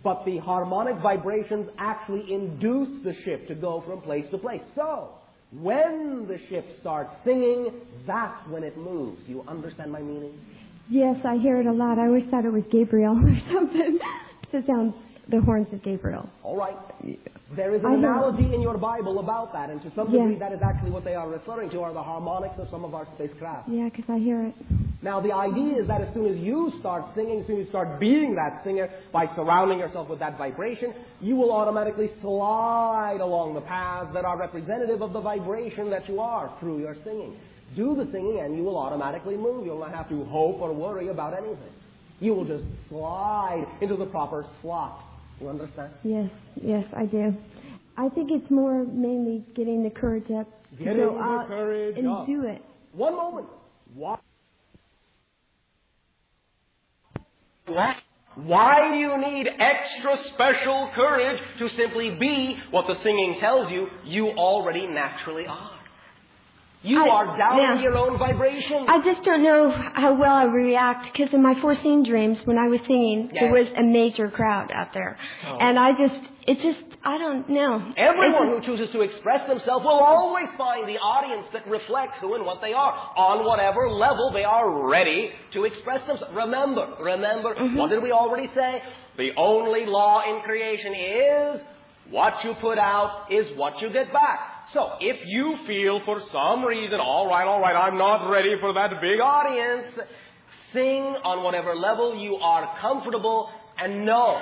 But the harmonic vibrations actually induce the ship to go from place to place. So, when the ship starts singing, that's when it moves. You understand my meaning? Yes, I hear it a lot. I always thought it was Gabriel or something. It sounds the horns of Gabriel. All right. There is an analogy in your Bible about that, and to some degree that is actually what they are referring to, are the harmonics of some of our spacecraft. Yeah, because I hear it. Now, the idea is that as soon as you start singing, as soon as you start being that singer, by surrounding yourself with that vibration, you will automatically slide along the paths that are representative of the vibration that you are through your singing. Do the singing and you will automatically move. You'll not have to hope or worry about anything. You will just slide into the proper slot. You understand? Yes, I do. I think it's more mainly getting the courage up to go out and do it. One moment. Why do you need extra special courage to simply be what the singing tells you you already naturally are? You are down your own vibration. I just don't know how well I react, because in my foreseen dreams, when I was singing, there was a major crowd out there. Oh. And I don't know. Everyone who chooses to express themselves will always find the audience that reflects who and what they are, on whatever level they are ready to express themselves. Remember, what did we already say? The only law in creation is what you put out is what you get back. So, if you feel for some reason, all right, I'm not ready for that big audience, Sing on whatever level you are comfortable, and know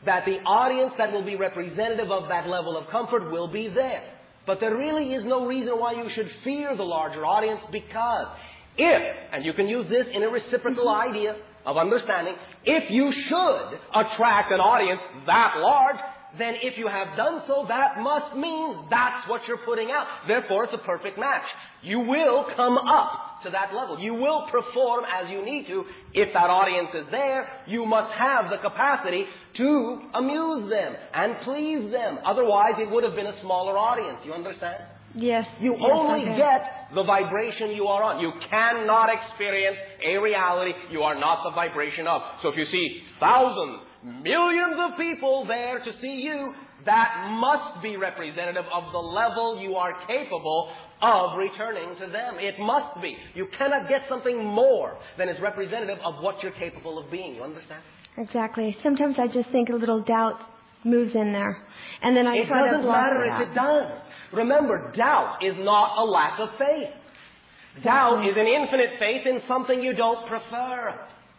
that the audience that will be representative of that level of comfort will be there. But there really is no reason why you should fear the larger audience, because if, and you can use this in a reciprocal idea of understanding, if you should attract an audience that large, then if you have done so, that must mean that's what you're putting out. Therefore, it's a perfect match. You will come up to that level. You will perform as you need to. If that audience is there, you must have the capacity to amuse them and please them. Otherwise, it would have been a smaller audience. You understand? Yes. You only get the vibration you are on. You cannot experience a reality you are not the vibration of. So if you see thousands, millions of people there to see you, that must be representative of the level you are capable of returning to them. It must be. You cannot get something more than is representative of what you're capable of being. You understand? Exactly. Sometimes I just think a little doubt moves in there. And then I try to block it out. It doesn't matter if it does. Remember, doubt is not a lack of faith. Doubt is an infinite faith in something you don't prefer.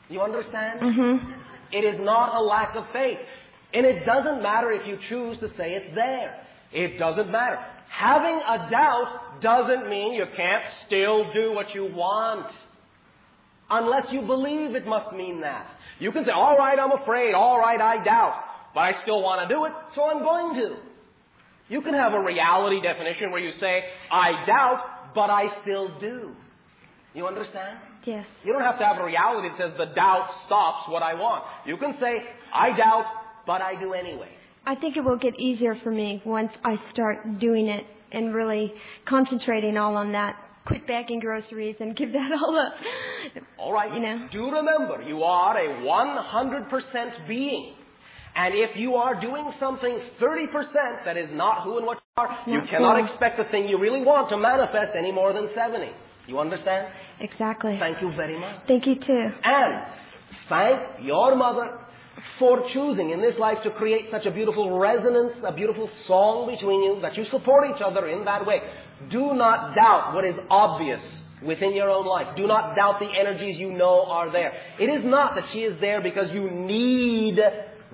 You understand? Mm-hmm. It is not a lack of faith. And it doesn't matter if you choose to say it's there. It doesn't matter. Having a doubt doesn't mean you can't still do what you want. Unless you believe it must mean that. You can say, all right, I'm afraid. All right, I doubt. But I still want to do it, so I'm going to. You can have a reality definition where you say, I doubt, but I still do. You understand? Yes. You don't have to have a reality that says the doubt stops what I want. You can say, I doubt, but I do anyway. I think it will get easier for me once I start doing it and really concentrating all on that. Quit bagging groceries and give that all up. All right. You know. Do remember, you are a 100% being. And if you are doing something 30% that is not who and what you are, you cannot expect the thing you really want to manifest any more than 70. You understand? Exactly. Thank you very much. Thank you too. And thank your mother for choosing in this life to create such a beautiful resonance, a beautiful song between you, that you support each other in that way. Do not doubt what is obvious within your own life. Do not doubt the energies you know are there. It is not that she is there because you need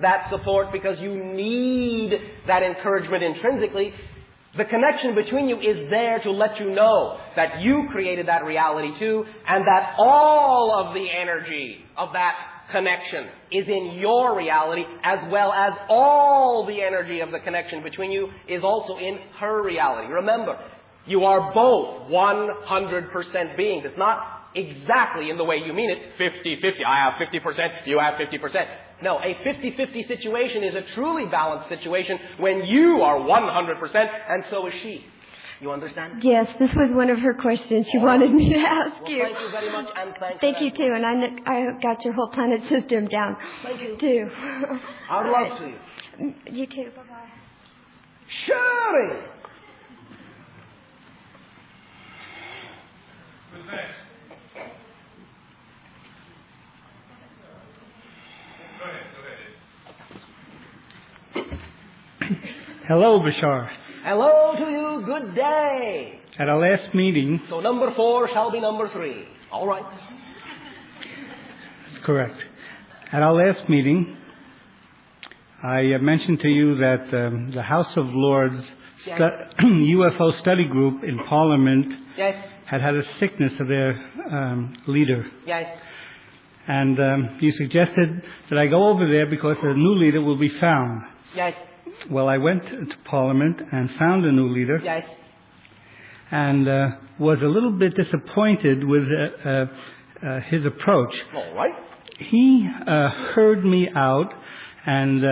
that support, because you need that encouragement intrinsically. The connection between you is there to let you know that you created that reality too, and that all of the energy of that connection is in your reality, as well as all the energy of the connection between you is also in her reality. Remember, you are both 100% beings. It's not exactly in the way you mean it, 50-50. I have 50%, you have 50%. No, a 50-50 situation is a truly balanced situation when you are 100% and so is she. You understand? Yes, this was one of her questions she wanted me to ask you. Thank you very much, and thank you too, and I got your whole planet system down. Thank you. Too. I would love to. You too. Bye-bye. Sherry! Who's next? Hello, Bashar. Hello to you. Good day. At our last meeting... So number 4 shall be number 3. All right. That's correct. At our last meeting, I mentioned to you that the House of Lords UFO study group in Parliament had a sickness of their leader. Yes. And you suggested that I go over there because a new leader will be found. Yes. Well, I went to Parliament and found a new leader. Yes. And was a little bit disappointed with his approach. All right. He heard me out, and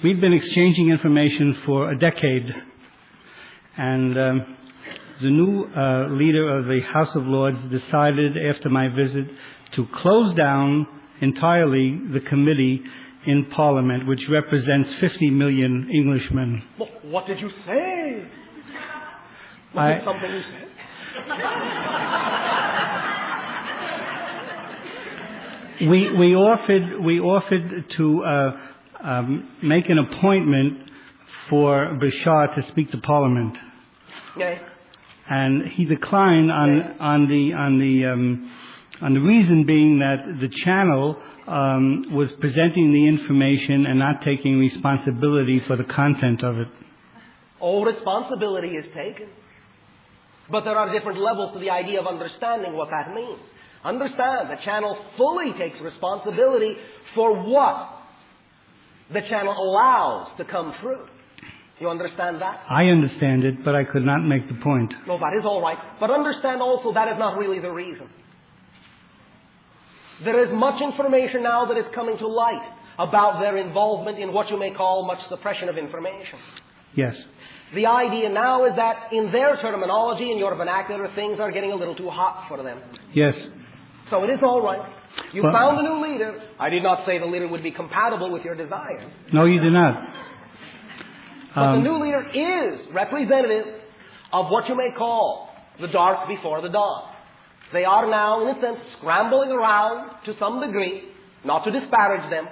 we've been exchanging information for a decade. And the new leader of the House of Lords decided after my visit to close down entirely the committee in Parliament, which represents 50 million Englishmen. Well, what did you say? Was it something you said? We offered to make an appointment for Bashar to speak to Parliament. Yes. And he declined on the And the reason being that the channel was presenting the information and not taking responsibility for the content of it. All responsibility is taken. But there are different levels to the idea of understanding what that means. Understand, the channel fully takes responsibility for what the channel allows to come through. You understand that? I understand it, but I could not make the point. No, that is all right. But understand also that is not really the reason. There is much information now that is coming to light about their involvement in what you may call much suppression of information. Yes. The idea now is that in their terminology, in your vernacular, things are getting a little too hot for them. Yes. So it is all right. You found a new leader. I did not say the leader would be compatible with your desires. No, you did not. But the new leader is representative of what you may call the dark before the dawn. They are now, in a sense, scrambling around to some degree, not to disparage them.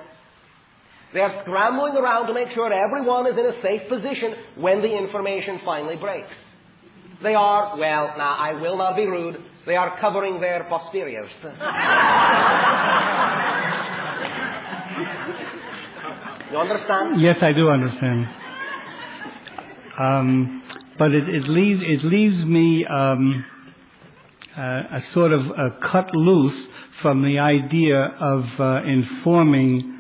They are scrambling around to make sure everyone is in a safe position when the information finally breaks. They are, well, now I will not be rude, they are covering their posteriors. You understand? Yes, I do understand. But it leaves me a sort of cut loose from the idea of informing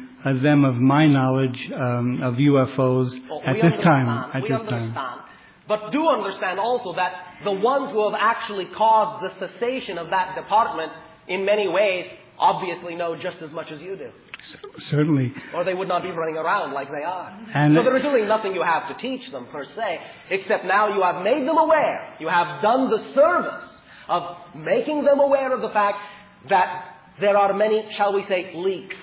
them of my knowledge of UFOs at this time. But do understand also that the ones who have actually caused the cessation of that department in many ways obviously know just as much as you do. Certainly. Or they would not be running around like they are. And so there is really nothing you have to teach them per se, except now you have made them aware. You have done the service of making them aware of the fact that there are many, shall we say, leaks,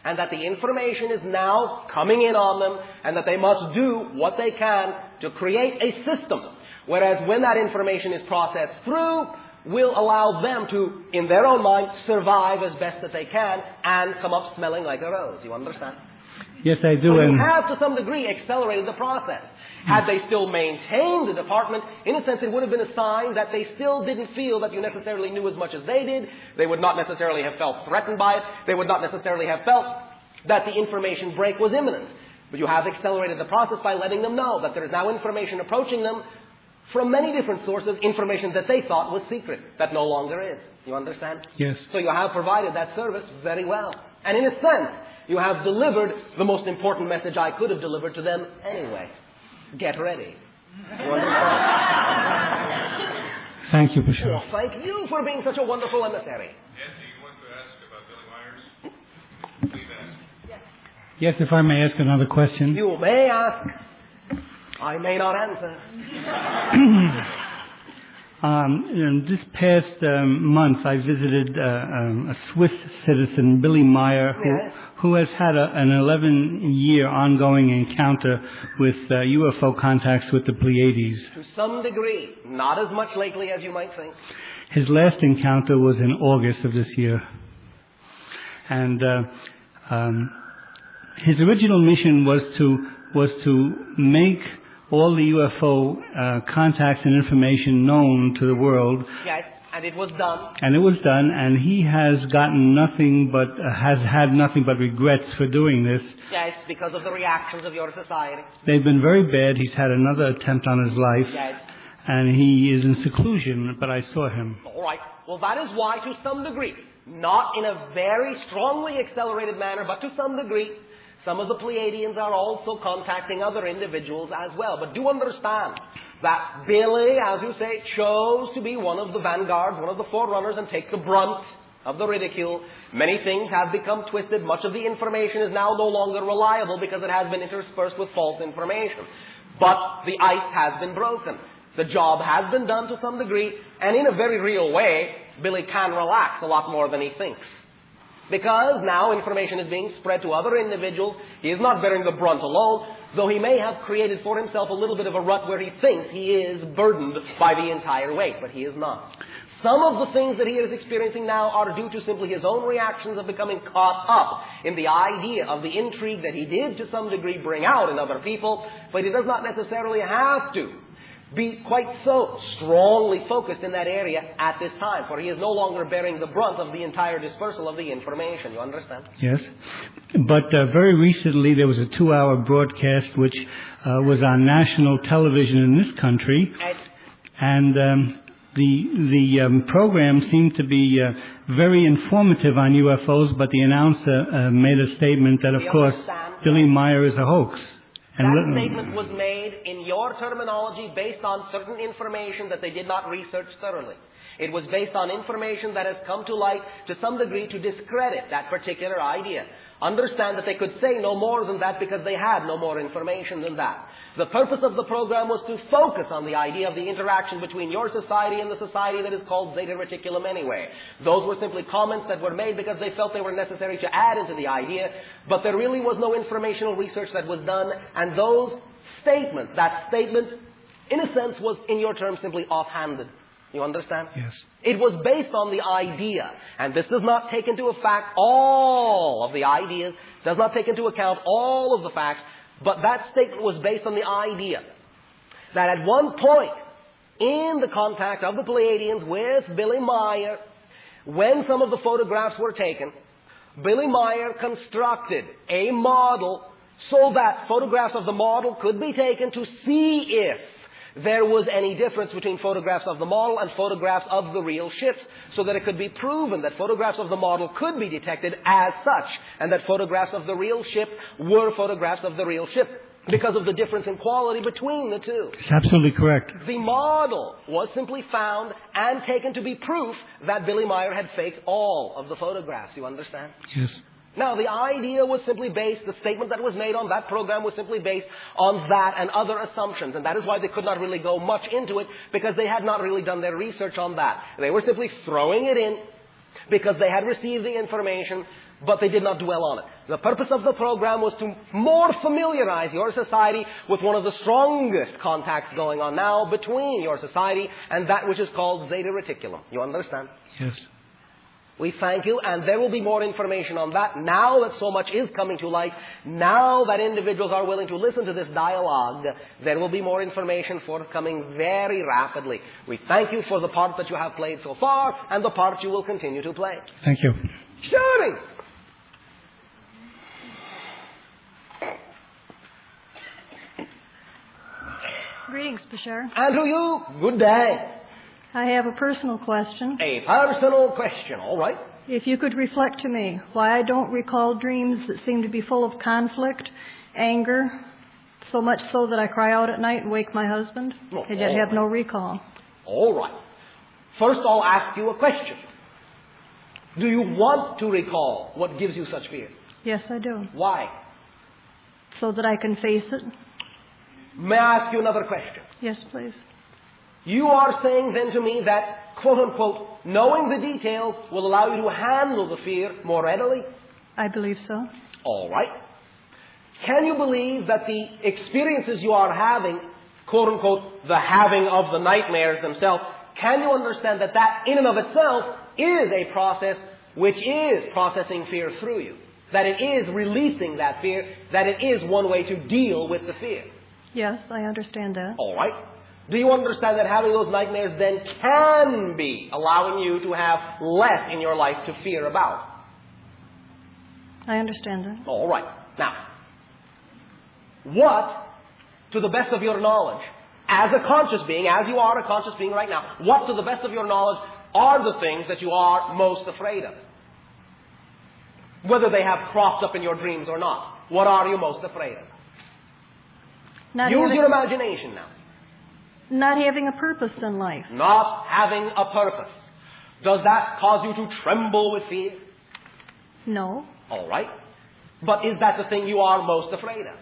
and that the information is now coming in on them, and that they must do what they can to create a system. Whereas when that information is processed through, will allow them to, in their own mind, survive as best that they can and come up smelling like a rose. You understand? Yes, I do. So you have, to some degree, accelerated the process. Had they still maintained the department, in a sense it would have been a sign that they still didn't feel that you necessarily knew as much as they did. They would not necessarily have felt threatened by it. They would not necessarily have felt that the information break was imminent. But you have accelerated the process by letting them know that there is now information approaching them from many different sources, information that they thought was secret, that no longer is. You understand? Yes. So you have provided that service very well. And in a sense, you have delivered the most important message I could have delivered to them anyway. Get ready. You understand? Thank you, Bashar. Well, thank you for being such a wonderful emissary. Anthony, you want to ask about Billy Myers? Please ask. Yes, if I may ask another question. You may ask. I may not answer. This past month, I visited a Swiss citizen, Billy Meyer, who has had an 11-year ongoing encounter with UFO contacts with the Pleiades. To some degree, not as much lately as you might think. His last encounter was in August of this year. And his original mission was to make all the UFO contacts and information known to the world. Yes, and it was done. And it was done, and he has gotten nothing but, has had nothing but regrets for doing this. Yes, because of the reactions of your society. They've been very bad. He's had another attempt on his life. Yes. And he is in seclusion, but I saw him. All right. Well, that is why, to some degree, not in a very strongly accelerated manner, but to some degree, some of the Pleiadians are also contacting other individuals as well. But do understand that Billy, as you say, chose to be one of the vanguards, one of the forerunners, and take the brunt of the ridicule. Many things have become twisted. Much of the information is now no longer reliable because it has been interspersed with false information. But the ice has been broken. The job has been done to some degree, and in a very real way, Billy can relax a lot more than he thinks. Because now information is being spread to other individuals. He is not bearing the brunt alone, though he may have created for himself a little bit of a rut where he thinks he is burdened by the entire weight, but he is not. Some of the things that he is experiencing now are due to simply his own reactions of becoming caught up in the idea of the intrigue that he did to some degree bring out in other people, but he does not necessarily have to be quite so strongly focused in that area at this time, for he is no longer bearing the brunt of the entire dispersal of the information. You understand? Yes. But very recently there was a 2-hour broadcast which was on national television in this country, and the program seemed to be very informative on UFOs, but the announcer made a statement that, of course, Billy Meyer is a hoax. That statement was made, in your terminology, based on certain information that they did not research thoroughly. It was based on information that has come to light to some degree to discredit that particular idea. Understand that they could say no more than that because they had no more information than that. The purpose of the program was to focus on the idea of the interaction between your society and the society that is called Zeta Reticulum anyway. Those were simply comments that were made because they felt they were necessary to add into the idea, but there really was no informational research that was done, and those statements, that statement, in a sense, was, in your terms, simply offhanded. You understand? Yes. It was based on the idea, and this does not take into effect all of the ideas, does not take into account all of the facts, but that statement was based on the idea that at one point in the contact of the Pleiadians with Billy Meyer, when some of the photographs were taken, Billy Meyer constructed a model so that photographs of the model could be taken to see if there was any difference between photographs of the model and photographs of the real ships, so that it could be proven that photographs of the model could be detected as such, and that photographs of the real ship were photographs of the real ship, because of the difference in quality between the two. It's absolutely correct. The model was simply found and taken to be proof that Billy Meyer had faked all of the photographs. You understand? Yes. Now, the idea was simply based, the statement that was made on that program was simply based on that and other assumptions. And that is why they could not really go much into it, because they had not really done their research on that. They were simply throwing it in because they had received the information, but they did not dwell on it. The purpose of the program was to more familiarize your society with one of the strongest contacts going on now between your society and that which is called Zeta Reticulum. You understand? Yes. We thank you, and there will be more information on that now that so much is coming to light. Now that individuals are willing to listen to this dialogue, there will be more information forthcoming very rapidly. We thank you for the part that you have played so far and the part you will continue to play. Thank you. Shooting! Greetings, Bashar. And to you, good day. I have a personal question. A personal question, all right. If you could reflect to me why I don't recall dreams that seem to be full of conflict, anger, so much so that I cry out at night and wake my husband, and yet have no recall. All right. First, I'll ask you a question. Do you want to recall what gives you such fear? Yes, I do. Why? So that I can face it. May I ask you another question? Yes, please. You are saying then to me that, quote unquote, knowing the details will allow you to handle the fear more readily? I believe so. All right. Can you believe that the experiences you are having, quote unquote, the having of the nightmares themselves, can you understand that that in and of itself is a process which is processing fear through you? That it is releasing that fear, that it is one way to deal with the fear? Yes, I understand that. All right. Do you understand that having those nightmares then can be allowing you to have less in your life to fear about? I understand that. All right. Now, what, to the best of your knowledge, as a conscious being, as you are a conscious being right now, what, to the best of your knowledge, are the things that you are most afraid of? Whether they have cropped up in your dreams or not. What are you most afraid of? Use your imagination now. Not having a purpose in life. Not having a purpose. Does that cause you to tremble with fear? No. All right. But is that the thing you are most afraid of?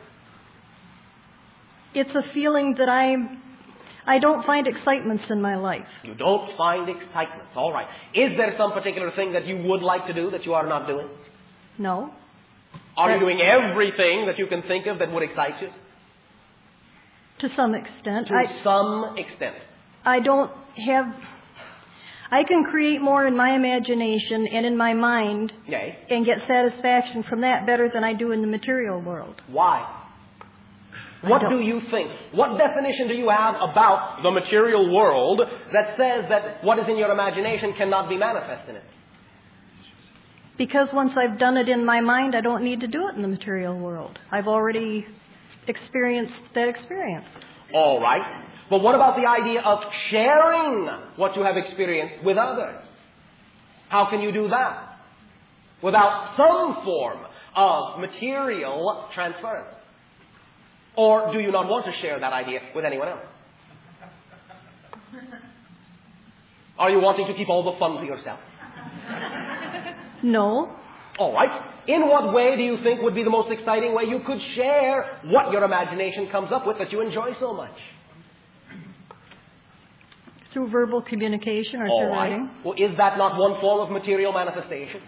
It's a feeling that I don't find excitements in my life. You don't find excitement. All right. Is there some particular thing that you would like to do that you are not doing? No. Are you doing everything that you can think of that would excite you? To some extent. To some extent. I can create more in my imagination and in my mind. Yay. And get satisfaction from that better than I do in the material world. Why? What do you think? What definition do you have about the material world that says that what is in your imagination cannot be manifest in it? Because once I've done it in my mind, I don't need to do it in the material world. I've already experienced that experience. All right. But what about the idea of sharing what you have experienced with others? How can you do that without some form of material transference? Or do you not want to share that idea with anyone else? Are you wanting to keep all the fun to yourself? No. All right. In what way do you think would be the most exciting way you could share what your imagination comes up with that you enjoy so much? Through verbal communication or All through right. writing. Well, is that not one form of material manifestation?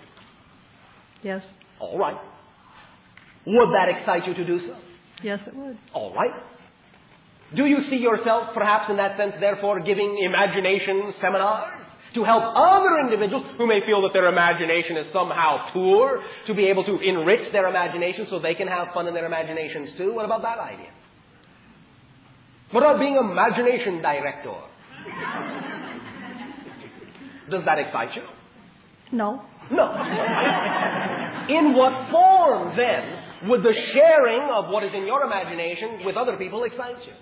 Yes. All right. Would that excite you to do so? Yes, it would. All right. Do you see yourself, perhaps in that sense, therefore, giving imagination seminars to help other individuals who may feel that their imagination is somehow poor, to be able to enrich their imagination so they can have fun in their imaginations too? What about that idea? What about being an imagination director? Does that excite you? No. No. In what form, then, would the sharing of what is in your imagination with other people excite you?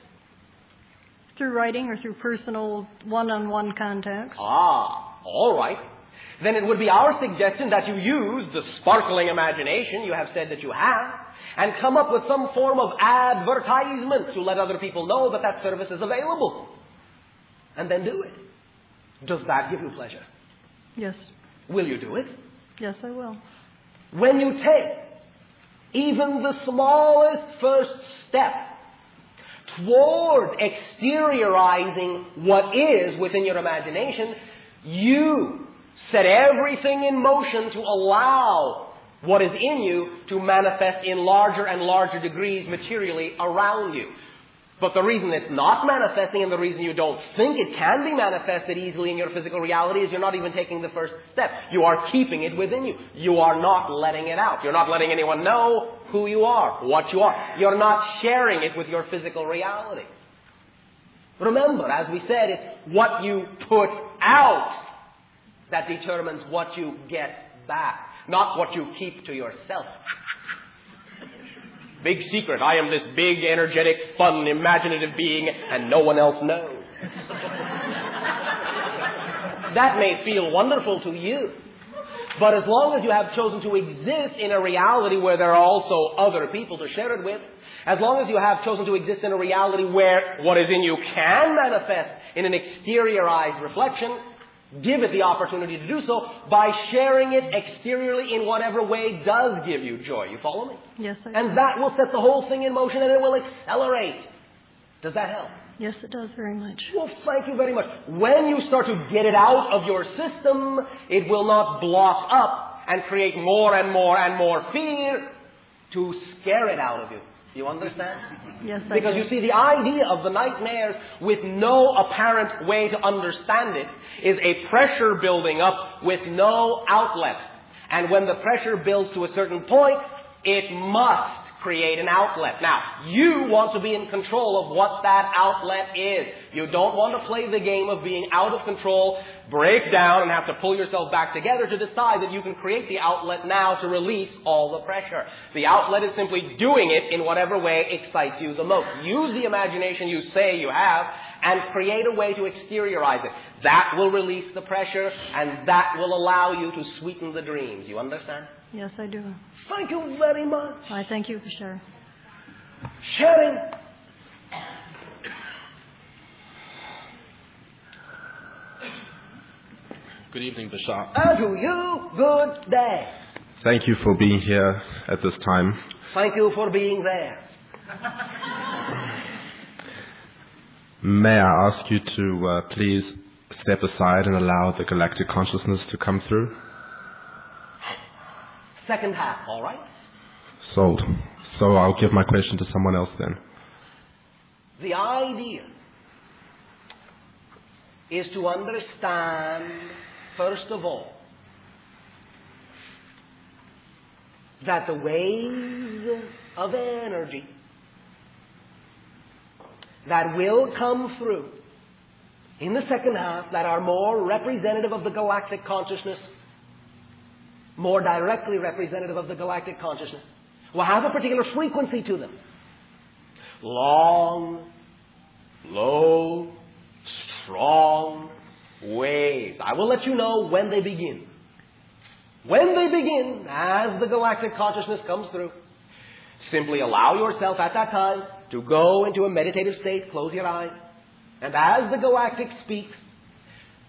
Through writing or through personal one-on-one contacts. Ah, all right. Then it would be our suggestion that you use the sparkling imagination you have said that you have and come up with some form of advertisement to let other people know that that service is available. And then do it. Does that give you pleasure? Yes. Will you do it? Yes, I will. When you take even the smallest first step toward exteriorizing what is within your imagination, you set everything in motion to allow what is in you to manifest in larger and larger degrees materially around you. But the reason it's not manifesting and the reason you don't think it can be manifested easily in your physical reality is you're not even taking the first step. You are keeping it within you. You are not letting it out. You're not letting anyone know who you are, what you are. You're not sharing it with your physical reality. Remember, as we said, it's what you put out that determines what you get back, not what you keep to yourself. Big secret, I am this big, energetic, fun, imaginative being, and no one else knows. That may feel wonderful to you, but as long as you have chosen to exist in a reality where there are also other people to share it with, as long as you have chosen to exist in a reality where what is in you can manifest in an exteriorized reflection, give it the opportunity to do so by sharing it exteriorly in whatever way does give you joy. You follow me? Yes, I do. And that will set the whole thing in motion and it will accelerate. Does that help? Yes, it does very much. Well, thank you very much. When you start to get it out of your system, it will not block up and create more and more and more fear to scare it out of you. You understand? Yes, I Because do. you see, the idea of the nightmares with no apparent way to understand it is a pressure building up with no outlet. And when the pressure builds to a certain point, it must create an outlet. Now, you want to be in control of what that outlet is. You don't want to play the game of being out of control, break down, and have to pull yourself back together to decide that you can create the outlet now to release all the pressure. The outlet is simply doing it in whatever way excites you the most. Use the imagination you say you have and create a way to exteriorize it. That will release the pressure and that will allow you to sweeten the dreams. You understand? Yes, I do. Thank you very much. I thank you, Bashar. Sharing. Good evening, Bashar. And to you, good day. Thank you for being here at this time. Thank you for being there. May I ask you to please step aside and allow the galactic consciousness to come through? Second half, all right? Sold. So I'll give my question to someone else then. The idea is to understand, first of all, that the waves of energy that will come through in the second half that are more representative of the galactic consciousness, more directly representative of the galactic consciousness, will have a particular frequency to them. Long, low, strong waves. I will let you know when they begin. When they begin, as the galactic consciousness comes through, simply allow yourself at that time to go into a meditative state, close your eyes, and as the galactic speaks,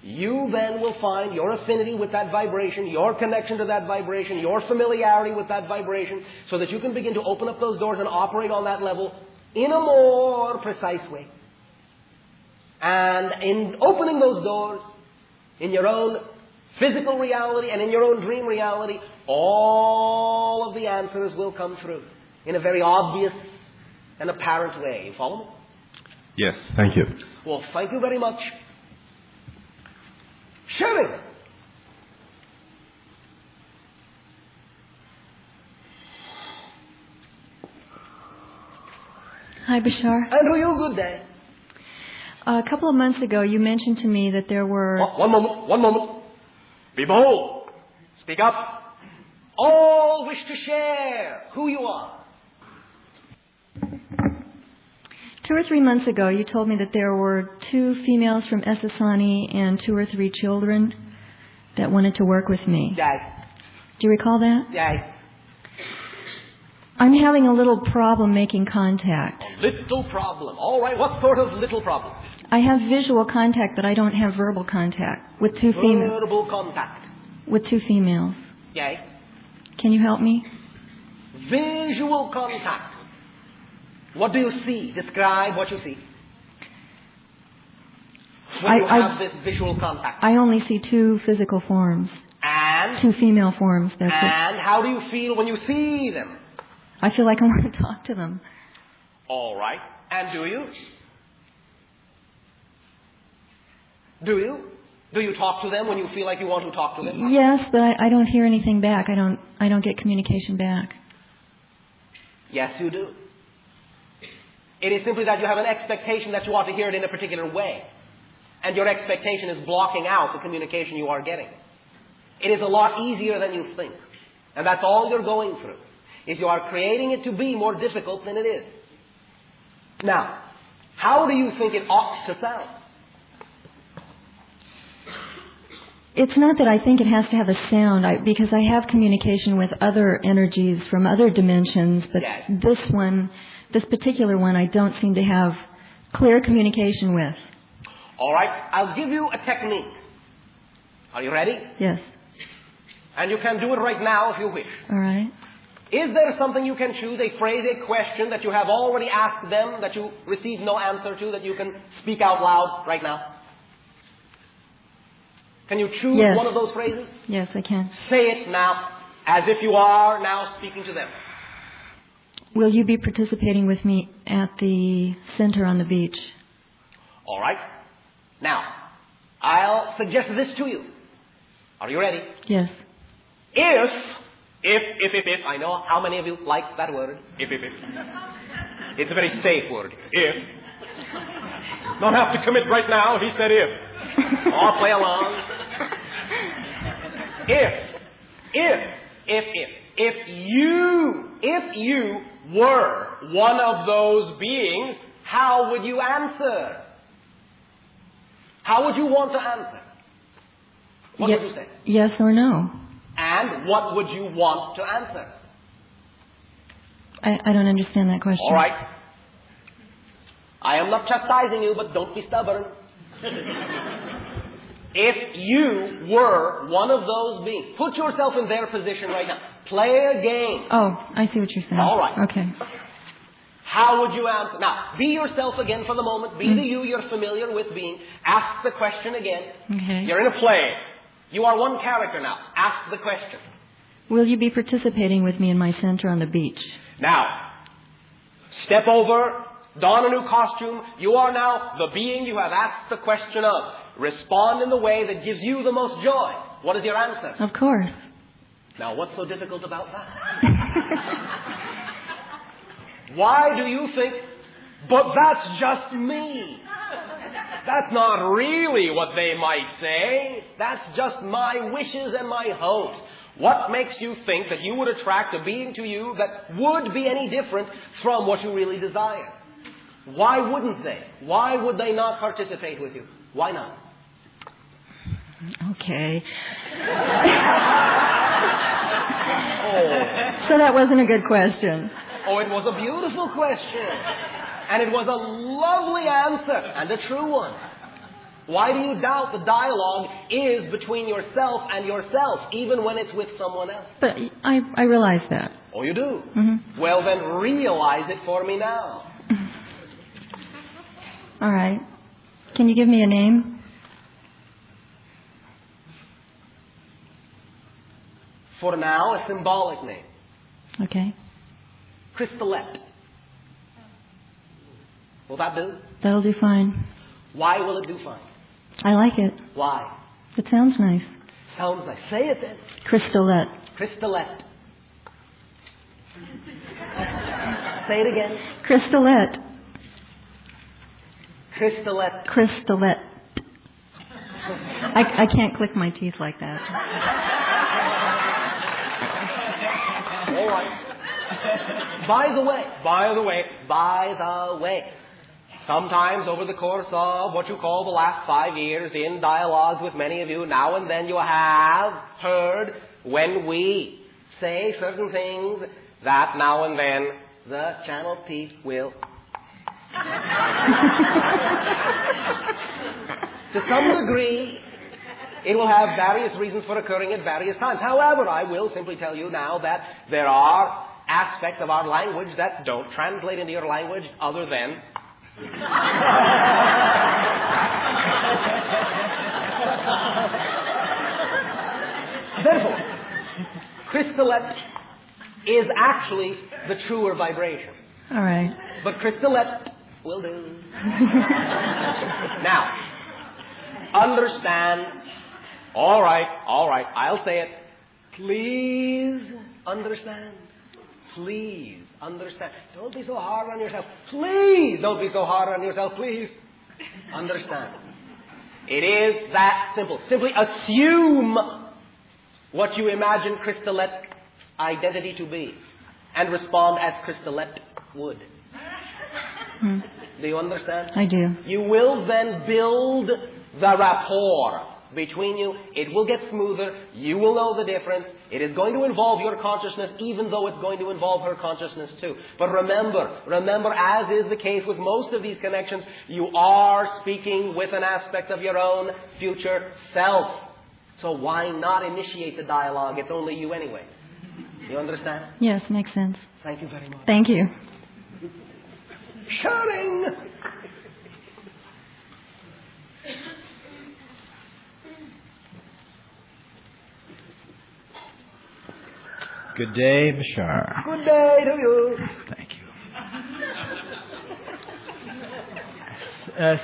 you then will find your affinity with that vibration, your connection to that vibration, your familiarity with that vibration, so that you can begin to open up those doors and operate on that level in a more precise way. And in opening those doors, in your own physical reality and in your own dream reality, all of the answers will come through in a very obvious and apparent way. You follow me? Yes, thank you. Well, thank you very much. Sharing. Hi, Bashar. And to you, good day. A couple of months ago, you mentioned to me that there were... One moment. Be bold. Speak up. All wish to share who you are. 2 or 3 months ago, you told me that there were 2 females from Esasani and 2 or 3 children that wanted to work with me. Yes. Do you recall that? Yes. I'm having a little problem making contact. A little problem. All right. What sort of little problem? I have visual contact, but I don't have verbal contact with 2 females. Verbal contact. With 2 females. Yes. Can you help me? Visual contact. What do you see? Describe what you see. When you have this visual contact. I only see 2 physical forms. And? 2 female forms, that's it. And how do you feel when you see them? I feel like I want to talk to them. All right. And do you? Do you? Do you talk to them when you feel like you want to talk to them? Yes, but I don't hear anything back. I don't get communication back. Yes, you do. It is simply that you have an expectation that you ought to hear it in a particular way. And your expectation is blocking out the communication you are getting. It is a lot easier than you think. And that's all you're going through, is you are creating it to be more difficult than it is. Now, how do you think it ought to sound? It's not that I think it has to have a sound, because I have communication with other energies from other dimensions, but yes. This particular one, I don't seem to have clear communication with. All right, I'll give you a technique. Are you ready? Yes. And you can do it right now if you wish. All right. Is there something you can choose, a phrase, a question that you have already asked them, that you received no answer to, that you can speak out loud right now? Can you choose one of those phrases? Yes, I can. Say it now, as if you are now speaking to them. Will you be participating with me at the center on the beach? All right. Now, I'll suggest this to you. Are you ready? Yes. If, I know how many of you like that word. If. It's a very safe word. If. Don't have to commit right now. He said if. I'll play along. If you were one of those beings, how would you answer? How would you want to answer? What would you say? Yes or no. And what would you want to answer? I don't understand that question. All right. I am not chastising you, but don't be stubborn. If you were one of those beings, put yourself in their position right now. Play a game. Oh, I see what you're saying. All right. Okay. How would you answer? Now, be yourself again for the moment. Be the you you're familiar with being. Ask the question again. Okay. You're in a play. You are one character now. Ask the question. Will you be participating with me in my center on the beach? Now, step over, don a new costume. You are now the being you have asked the question of. Respond in the way that gives you the most joy. What is your answer? Of course. Now, what's so difficult about that? Why do you think But that's just me. That's not really what they might say. That's just my wishes and my hopes. What makes you think that you would attract a being to you that would be any different from what you really desire? Why wouldn't they? Why would they not participate with you? Why not? Okay. Oh. So that wasn't a good question. Oh, it was a beautiful question. And it was a lovely answer and a true one. Why do you doubt the dialogue is between yourself and yourself, even when it's with someone else? But I realize that. Oh, you do? Mm-hmm. Well, then realize it for me now. All right. Can you give me a name? For now, a symbolic name. Okay. Crystallette. Will that do? That'll do fine. Why will it do fine? I like it. Why? It sounds nice. Sounds like. Say it then. Crystallette. Crystallette. Say it again. Crystallette. Crystallette. Crystallette. I can't click my teeth like that. All right. By the way, sometimes over the course of what you call the last 5 years in dialogues with many of you, now and then you have heard when we say certain things that now and then the channel teeth will to some degree, it will have various reasons for occurring at various times. However, I will simply tell you now that there are aspects of our language that don't translate into your language other than therefore, crystallette is actually the truer vibration. All right. But crystallette will do. Now, understand. All right, I'll say it. Please understand. Please understand. Don't be so hard on yourself. Please don't be so hard on yourself. Please understand. It is that simple. Simply assume what you imagine crystallette's identity to be and respond as crystallette would. Do you understand? I do. You will then build the rapport between you. It will get smoother. You will know the difference. It is going to involve your consciousness, even though it's going to involve her consciousness too. But remember, as is the case with most of these connections, you are speaking with an aspect of your own future self. So why not initiate the dialogue? It's only you anyway. You understand? Yes, makes sense. Thank you very much. Thank you. Sharing! Good day, Bashar. Good day to you. Thank you.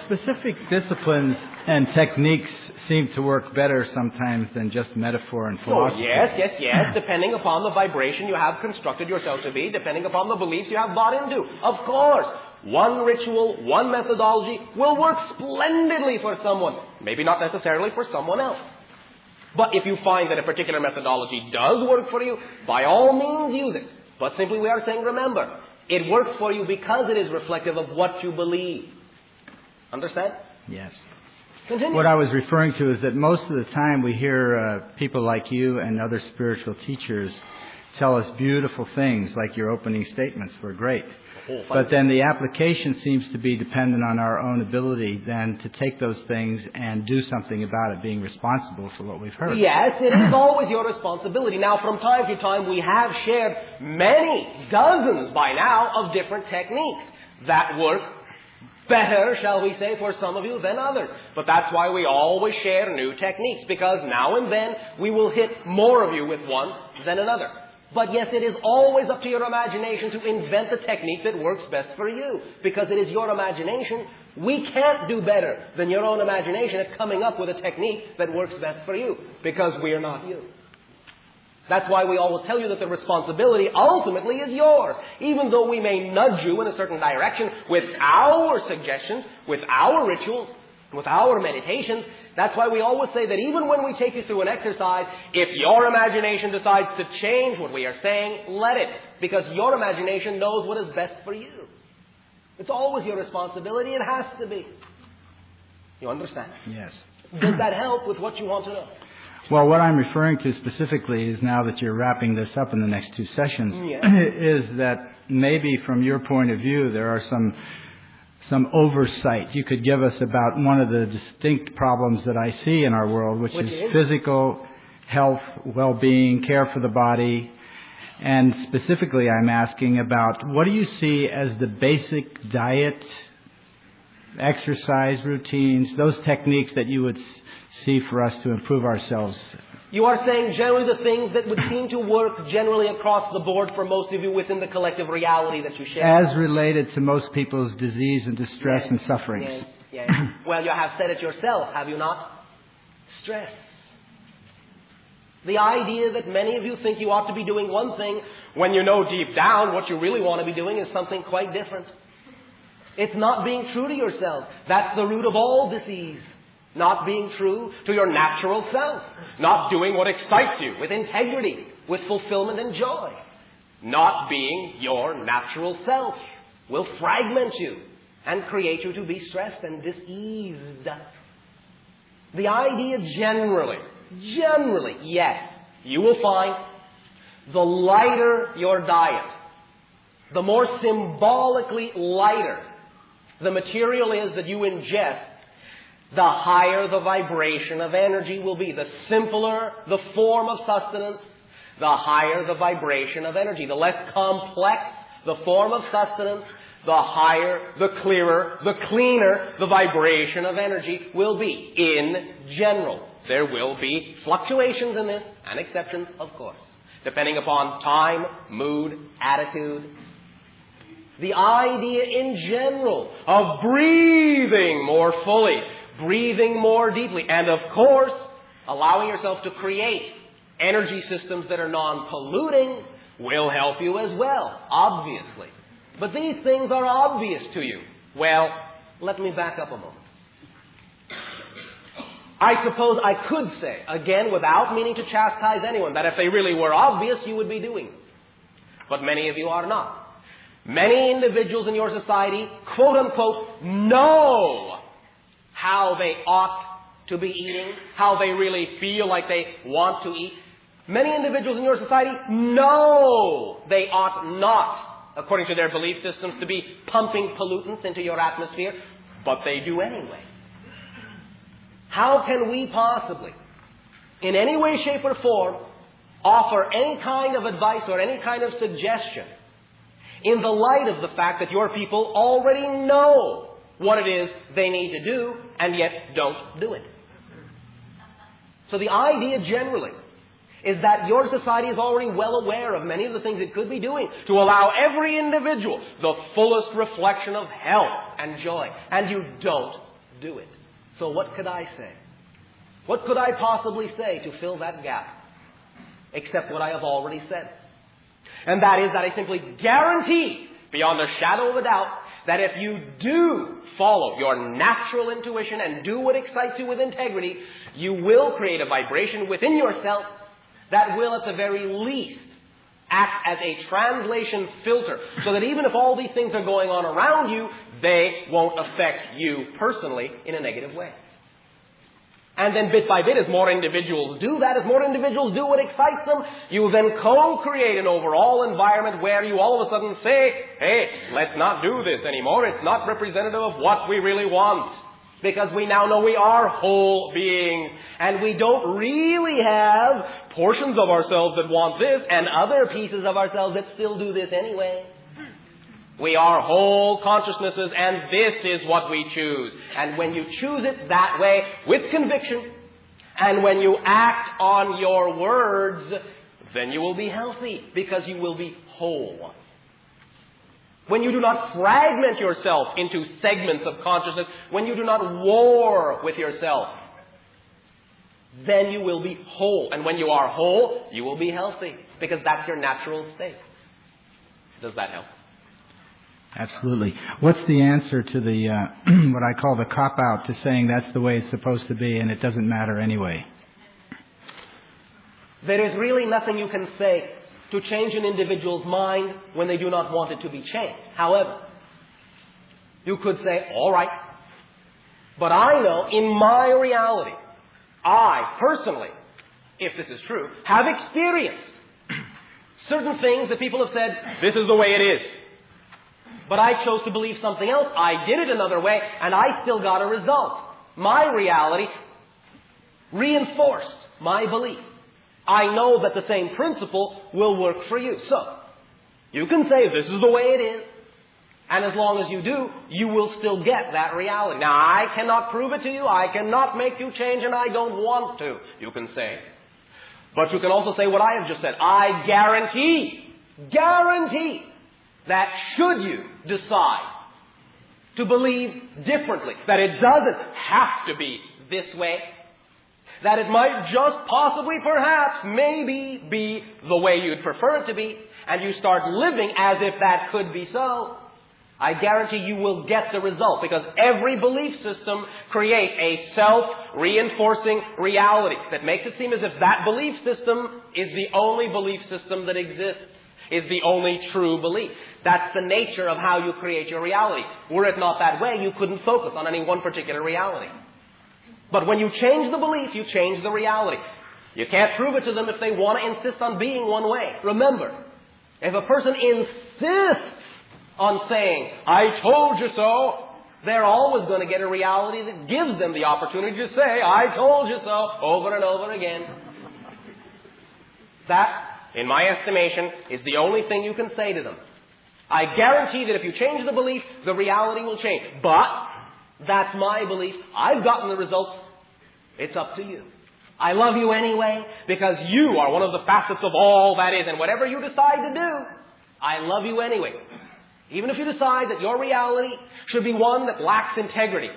Specific disciplines and techniques seem to work better sometimes than just metaphor and philosophy. Oh, yes. Depending upon the vibration you have constructed yourself to be, depending upon the beliefs you have bought into. Of course, one ritual, one methodology will work splendidly for someone. Maybe not necessarily for someone else. But if you find that a particular methodology does work for you, by all means use it. But simply we are saying, remember, it works for you because it is reflective of what you believe. Understand? Yes. Continue. What I was referring to is that most of the time we hear people like you and other spiritual teachers tell us beautiful things, like your opening statements were great. But then the application seems to be dependent on our own ability then to take those things and do something about it, being responsible for what we've heard. Yes, it is always your responsibility. Now, from time to time, we have shared many, dozens by now, of different techniques that work better, shall we say, for some of you than others. But that's why we always share new techniques, because now and then we will hit more of you with one than another. But yes, it is always up to your imagination to invent the technique that works best for you, because it is your imagination. We can't do better than your own imagination at coming up with a technique that works best for you, because we are not you. That's why we always tell you that the responsibility ultimately is yours. Even though we may nudge you in a certain direction with our suggestions, with our rituals, with our meditations, that's why we always say that even when we take you through an exercise, if your imagination decides to change what we are saying, let it. Because your imagination knows what is best for you. It's always your responsibility. It has to be. You understand? Yes. Does that help with what you want to know? Well, what I'm referring to specifically is, now that you're wrapping this up in the next two sessions, is that maybe from your point of view there are some oversight you could give us about one of the distinct problems that I see in our world, which is physical health, well-being, care for the body. And specifically I'm asking about, what do you see as the basic diet, exercise routines, those techniques that you would see for us to improve ourselves? You are saying generally the things that would seem to work generally across the board for most of you within the collective reality that you share. As related to most people's disease and distress and sufferings. Yes. Well, you have said it yourself, have you not? Stress. The idea that many of you think you ought to be doing one thing when you know deep down what you really want to be doing is something quite different. It's not being true to yourself. That's the root of all disease. Not being true to your natural self. Not doing what excites you with integrity, with fulfillment and joy. Not being your natural self will fragment you and create you to be stressed and diseased. The idea generally, yes, you will find the lighter your diet, the more symbolically lighter the material is that you ingest, the higher the vibration of energy will be. The simpler the form of sustenance, the higher the vibration of energy. The less complex the form of sustenance, the higher, the clearer, the cleaner the vibration of energy will be. In general, there will be fluctuations in this, and exceptions, of course, depending upon time, mood, attitude. The idea in general of breathing more fully, breathing more deeply, and of course, allowing yourself to create energy systems that are non-polluting will help you as well, obviously. But these things are obvious to you. Well, let me back up a moment. I suppose I could say, again, without meaning to chastise anyone, that if they really were obvious, you would be doing them. But many of you are not. Many individuals in your society, quote unquote, know how they ought to be eating, how they really feel like they want to eat. Many individuals in your society know they ought not, according to their belief systems, to be pumping pollutants into your atmosphere, but they do anyway. How can we possibly, in any way, shape, or form, offer any kind of advice or any kind of suggestion in the light of the fact that your people already know what it is they need to do and yet don't do it? So the idea generally is that your society is already well aware of many of the things it could be doing to allow every individual the fullest reflection of health and joy, and you don't do it. So what could I say? What could I possibly say to fill that gap? Except what I have already said. And that is that I simply guarantee, beyond a shadow of a doubt, that if you do follow your natural intuition and do what excites you with integrity, you will create a vibration within yourself that will, at the very least, act as a translation filter, so that even if all these things are going on around you, they won't affect you personally in a negative way. And then bit by bit, as more individuals do that, as more individuals do what excites them, you then co-create an overall environment where you all of a sudden say, hey, let's not do this anymore. It's not representative of what we really want. Because we now know we are whole beings, and we don't really have portions of ourselves that want this and other pieces of ourselves that still do this anyway. We are whole consciousnesses, and this is what we choose. And when you choose it that way, with conviction, and when you act on your words, then you will be healthy, because you will be whole. When you do not fragment yourself into segments of consciousness, when you do not war with yourself, then you will be whole. And when you are whole, you will be healthy, because that's your natural state. Does that help? Absolutely. What's the answer to the what I call the cop-out to saying that's the way it's supposed to be and it doesn't matter anyway? There is really nothing you can say to change an individual's mind when they do not want it to be changed. However, you could say, all right, but I know in my reality, I personally, if this is true, have experienced certain things that people have said, this is the way it is. But I chose to believe something else. I did it another way, and I still got a result. My reality reinforced my belief. I know that the same principle will work for you. So, you can say this is the way it is, and as long as you do, you will still get that reality. Now, I cannot prove it to you. I cannot make you change, and I don't want to, you can say. But you can also say what I have just said. I guarantee that should you decide to believe differently, that it doesn't have to be this way, that it might just possibly, perhaps, maybe be the way you'd prefer it to be, and you start living as if that could be so, I guarantee you will get the result, because every belief system creates a self-reinforcing reality that makes it seem as if that belief system is the only belief system that exists, is the only true belief. That's the nature of how you create your reality. Were it not that way, you couldn't focus on any one particular reality. But when you change the belief, you change the reality. You can't prove it to them if they want to insist on being one way. Remember, if a person insists on saying, I told you so, they're always going to get a reality that gives them the opportunity to say, I told you so, over and over again. That, in my estimation, is the only thing you can say to them. I guarantee that if you change the belief, the reality will change. But that's my belief. I've gotten the results. It's up to you. I love you anyway, because you are one of the facets of all that is. And whatever you decide to do, I love you anyway. Even if you decide that your reality should be one that lacks integrity,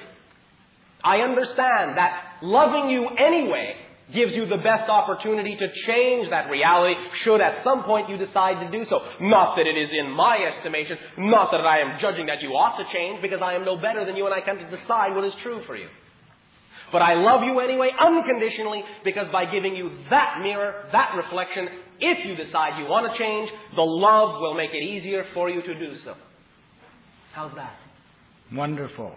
I understand that loving you anyway gives you the best opportunity to change that reality should at some point you decide to do so. Not that it is in my estimation, not that I am judging that you ought to change, because I am no better than you and I can't decide what is true for you. But I love you anyway, unconditionally, because by giving you that mirror, that reflection, if you decide you want to change, the love will make it easier for you to do so. How's that? Wonderful.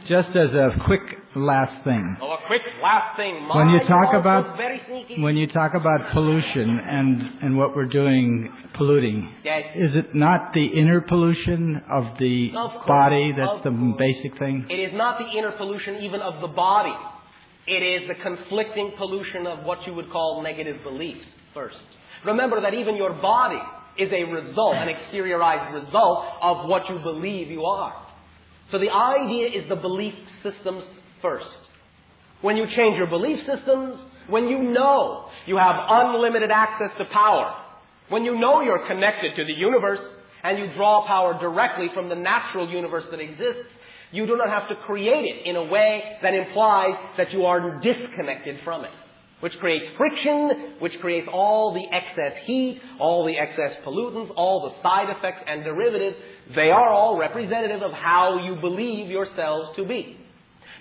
Just as a quick last thing. Oh, a quick last thing. When you talk about pollution and what we're doing polluting, yes, is it not the inner pollution of the body that's the basic thing? It is not the inner pollution even of the body. It is the conflicting pollution of what you would call negative beliefs first. Remember that even your body is a result, an exteriorized result of what you believe you are. So the idea is the belief systems first. When you change your belief systems, when you know you have unlimited access to power, when you know you're connected to the universe and you draw power directly from the natural universe that exists, you do not have to create it in a way that implies that you are disconnected from it, which creates friction, which creates all the excess heat, all the excess pollutants, all the side effects and derivatives. They are all representative of how you believe yourselves to be.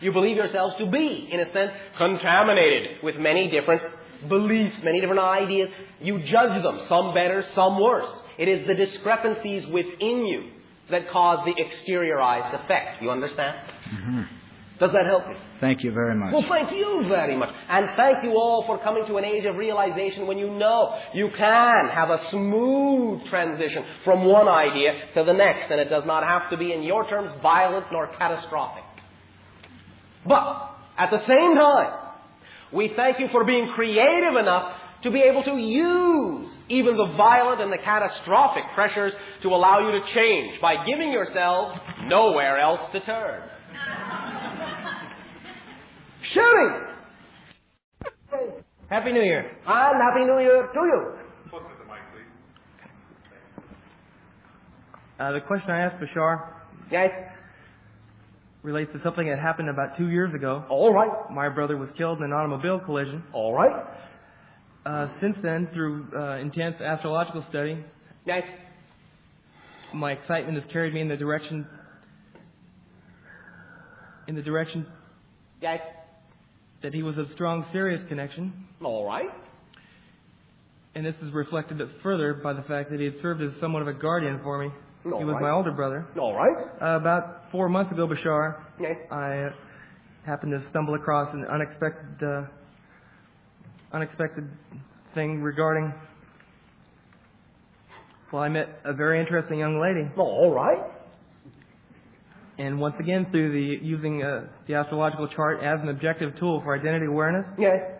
You believe yourselves to be, in a sense, contaminated with many different beliefs, many different ideas. You judge them, some better, some worse. It is the discrepancies within you that cause the exteriorized effect. You understand? Mm-hmm. Does that help you? Thank you very much. Well, thank you very much. And thank you all for coming to an age of realization when you know you can have a smooth transition from one idea to the next, and it does not have to be, in your terms, violent nor catastrophic. But, at the same time, we thank you for being creative enough to be able to use even the violent and the catastrophic pressures to allow you to change by giving yourselves nowhere else to turn. Shooting! Happy New Year. And Happy New Year to you. Close to the mic, please. The question I asked Bashar. Yes? relates to something that happened about 2 years ago. All right. My brother was killed in an automobile collision. All right. Since then, through intense astrological study, Yes. my excitement has carried me in the direction Yes. that he was of strong, serious connection. All right. And this is reflected further by the fact that he had served as somewhat of a guardian for me. All He was right. my older brother. All right. About 4 months ago, Bashar, Yes. I happened to stumble across an unexpected thing regarding. Well, I met a very interesting young lady, All right. and once again, through using the astrological chart as an objective tool for identity awareness, Yes.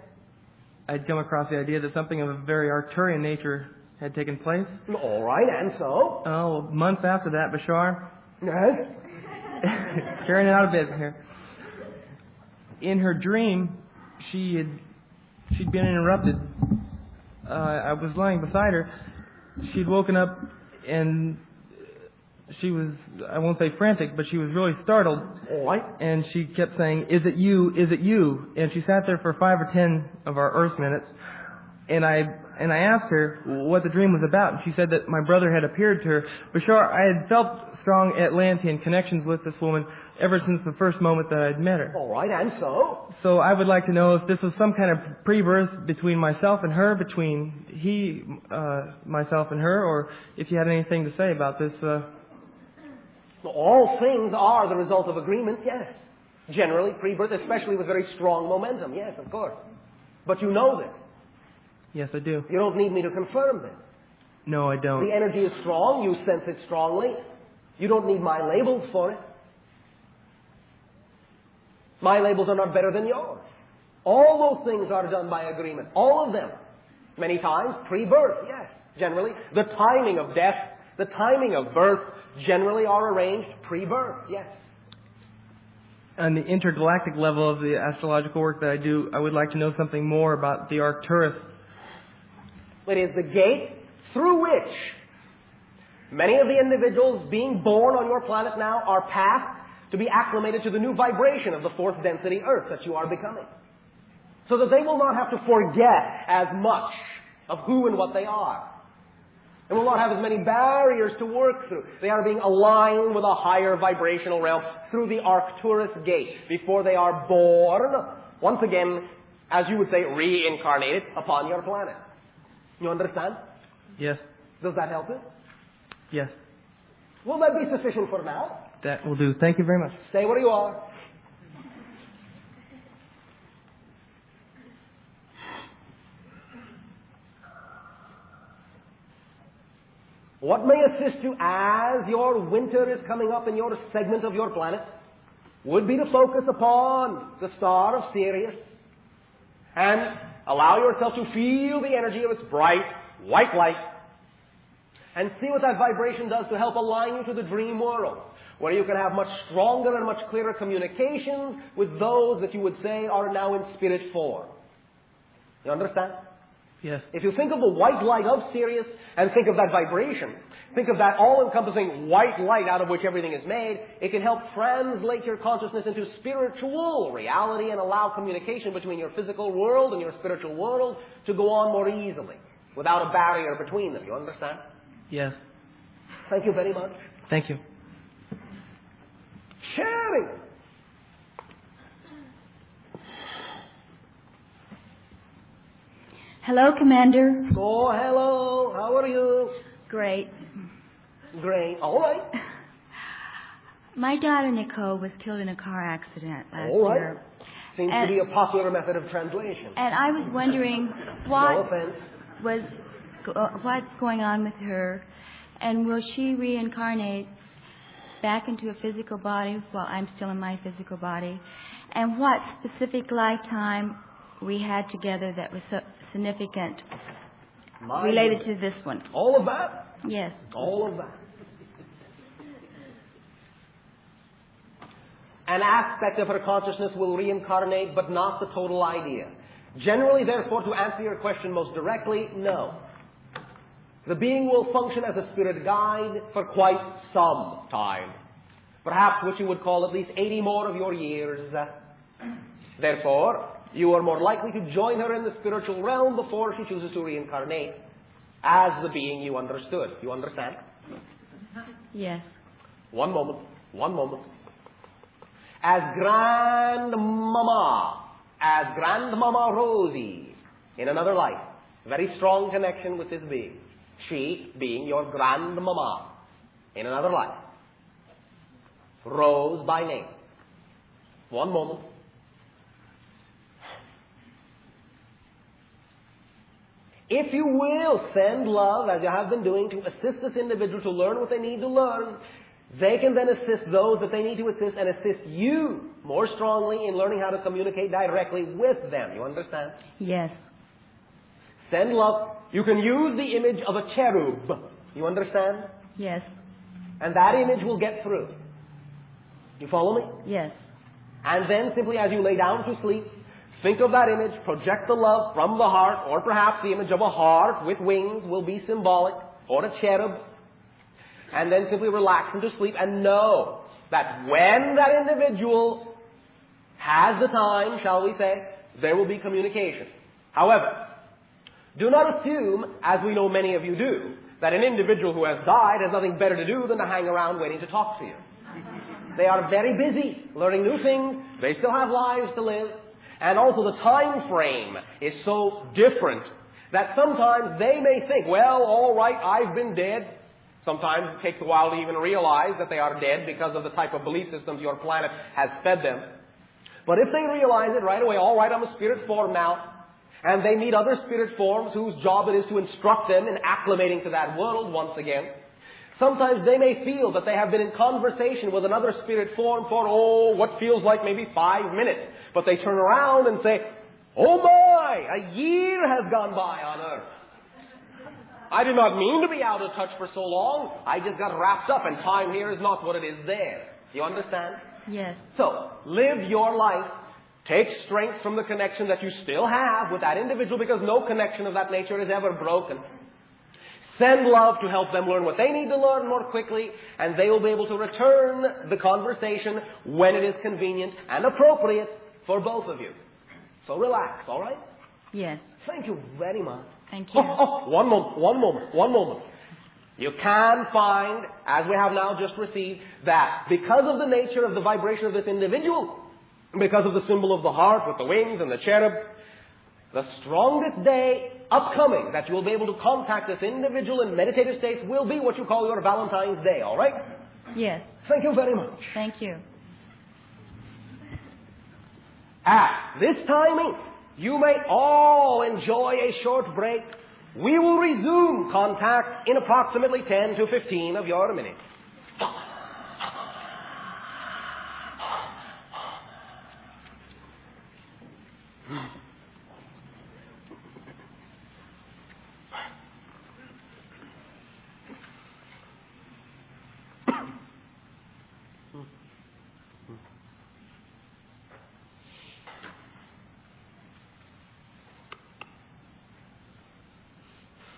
I'd come across the idea that something of a very Arcturian nature had taken place. All right. And so? Oh, months after that, Bashar, Yes. carrying it out a bit here. In her dream, she'd been interrupted. I was lying beside her. She'd woken up and she was, I won't say frantic, but she was really startled. All right. And she kept saying, "Is it you? Is it you?" And she sat there for 5 or 10 of our Earth minutes. And I asked her what the dream was about, and she said that my brother had appeared to her. Bashar, I had felt strong Atlantean connections with this woman ever since the first moment that I'd met her. All right. And so? So I would like to know if this was some kind of pre-birth between myself and her, between myself and her, or if you had anything to say about this. All things are the result of agreement, yes. Generally, pre-birth, especially with very strong momentum, yes, of course. But you know this. Yes, I do. You don't need me to confirm this. No, I don't. The energy is strong. You sense it strongly. You don't need my labels for it. My labels are not better than yours. All those things are done by agreement. All of them. Many times, pre-birth, yes. Generally, the timing of death, the timing of birth, generally are arranged pre-birth, yes. On the intergalactic level of the astrological work that I do, I would like to know something more about the Arcturus. It is the gate through which many of the individuals being born on your planet now are passed to be acclimated to the new vibration of the fourth density Earth that you are becoming. So that they will not have to forget as much of who and what they are. They will not have as many barriers to work through. They are being aligned with a higher vibrational realm through the Arcturus gate before they are born, once again, as you would say, reincarnated upon your planet. You understand? Yes. Does that help you? Yes. Will that be sufficient for now? That will do. Thank you very much. Stay where you are. What may assist you as your winter is coming up in your segment of your planet would be to focus upon the star of Sirius and allow yourself to feel the energy of its bright, white light and see what that vibration does to help align you to the dream world, where you can have much stronger and much clearer communications with those that you would say are now in spirit form. You understand? Yes. If you think of the white light of Sirius and think of that vibration, think of that all-encompassing white light out of which everything is made, it can help translate your consciousness into spiritual reality and allow communication between your physical world and your spiritual world to go on more easily, without a barrier between them. You understand? Yes. Thank you very much. Thank you. Sharing. Hello, Commander. Oh, hello. How are you? Great. Great. All right. My daughter Nicole was killed in a car accident last All right. year. Seems to be a popular method of translation. And I was wondering No offense. what's going on with her, and will she reincarnate back into a physical body while I'm still in my physical body? And what specific lifetime we had together that was so significant related to this one? All of that? Yes. All of that. An aspect of her consciousness will reincarnate, but not the total idea. Generally, therefore, to answer your question most directly, no. The being will function as a spirit guide for quite some time. perhaps what you would call at least 80 more of your years. Therefore, you are more likely to join her in the spiritual realm before she chooses to reincarnate as the being you understood. You understand? Yes. One moment. As Grandmama Rosie, in another life, very strong connection with this being. She being your grandmama in another life. Rose by name. One moment. If you will send love, as you have been doing, to assist this individual to learn what they need to learn, they can then assist those that they need to assist and assist you more strongly in learning how to communicate directly with them. You understand? Yes. Send love. You can use the image of a cherub. You understand? Yes. And that image will get through. You follow me? Yes. And then simply as you lay down to sleep, think of that image, project the love from the heart, or perhaps the image of a heart with wings will be symbolic, or a cherub. And then simply relax into sleep and know that when that individual has the time, shall we say, there will be communication. However, do not assume, as we know many of you do, that an individual who has died has nothing better to do than to hang around waiting to talk to you. They are very busy learning new things. They still have lives to live. And also the time frame is so different that sometimes they may think, well, all right, I've been dead. Sometimes it takes a while to even realize that they are dead because of the type of belief systems your planet has fed them. But if they realize it right away, all right, I'm a spirit form now, and they meet other spirit forms whose job it is to instruct them in acclimating to that world once again, sometimes they may feel that they have been in conversation with another spirit form for, what feels like maybe 5 minutes. But they turn around and say, oh my, a year has gone by on Earth. I did not mean to be out of touch for so long. I just got wrapped up, and time here is not what it is there. You understand? Yes. So, live your life. Take strength from the connection that you still have with that individual, because no connection of that nature is ever broken. Send love to help them learn what they need to learn more quickly, and they will be able to return the conversation when it is convenient and appropriate for both of you. So relax, all right? Yes. Thank you very much. Thank you. One moment. You can find, as we have now just received, that because of the nature of the vibration of this individual, because of the symbol of the heart with the wings and the cherub, the strongest day upcoming that you will be able to contact this individual in meditative states will be what you call your Valentine's Day, all right? Yes. Thank you very much. Thank you. At this timing, you may all enjoy a short break. We will resume contact in approximately 10 to 15 of your minutes.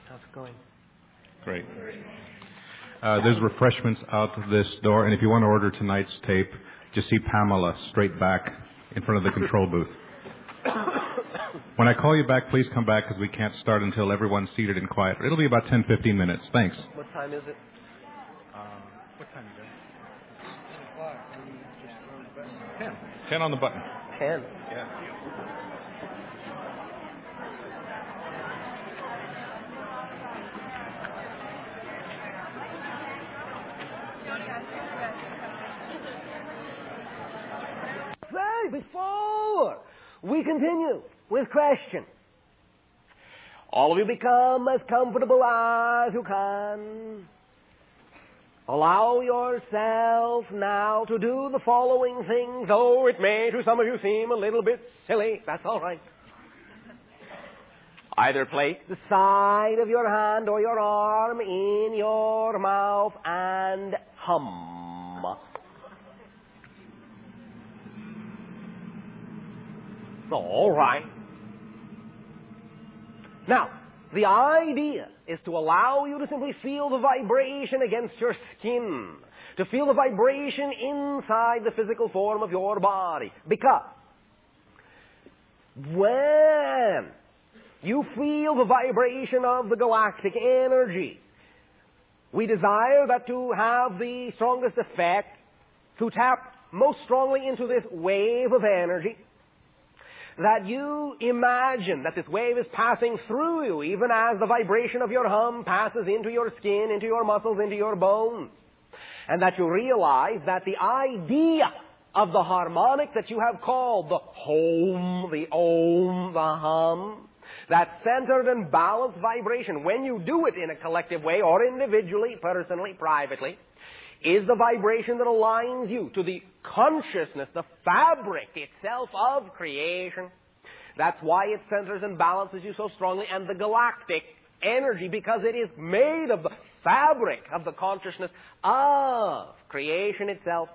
How's it going? Great. There's refreshments out this door, and if you want to order tonight's tape, just see Pamela straight back in front of the control booth. When I call you back, please come back because we can't start until everyone's seated and quiet. It'll be about 10-15 minutes. Thanks. What time is it? What time is it? 10. 10 on the button. 10. Yeah. Before we continue with questions, all of you become as comfortable as you can. Allow yourself now to do the following things, though it may to some of you seem a little bit silly. That's all right. Either place the side of your hand or your arm in your mouth and hum. All right. Now, the idea is to allow you to simply feel the vibration against your skin, to feel the vibration inside the physical form of your body. Because when you feel the vibration of the galactic energy, we desire that to have the strongest effect, to tap most strongly into this wave of energy, that you imagine that this wave is passing through you, even as the vibration of your hum passes into your skin, into your muscles, into your bones. And that you realize that the idea of the harmonic that you have called the home, the om, the hum, that centered and balanced vibration, when you do it in a collective way or individually, personally, privately, is the vibration that aligns you to the consciousness, the fabric itself of creation. That's why it centers and balances you so strongly, and the galactic energy, because it is made of the fabric of the consciousness of creation itself.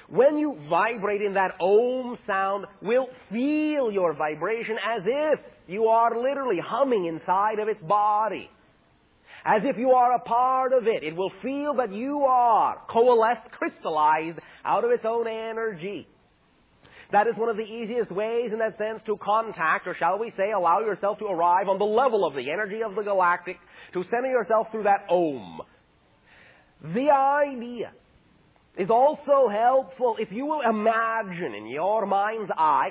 When you vibrate in that Om sound, will feel your vibration as if you are literally humming inside of its body. As if you are a part of it. It will feel that you are coalesced, crystallized out of its own energy. That is one of the easiest ways, in that sense, to contact, or shall we say, allow yourself to arrive on the level of the energy of the galactic, to center yourself through that Om. The idea is also helpful if you will imagine in your mind's eye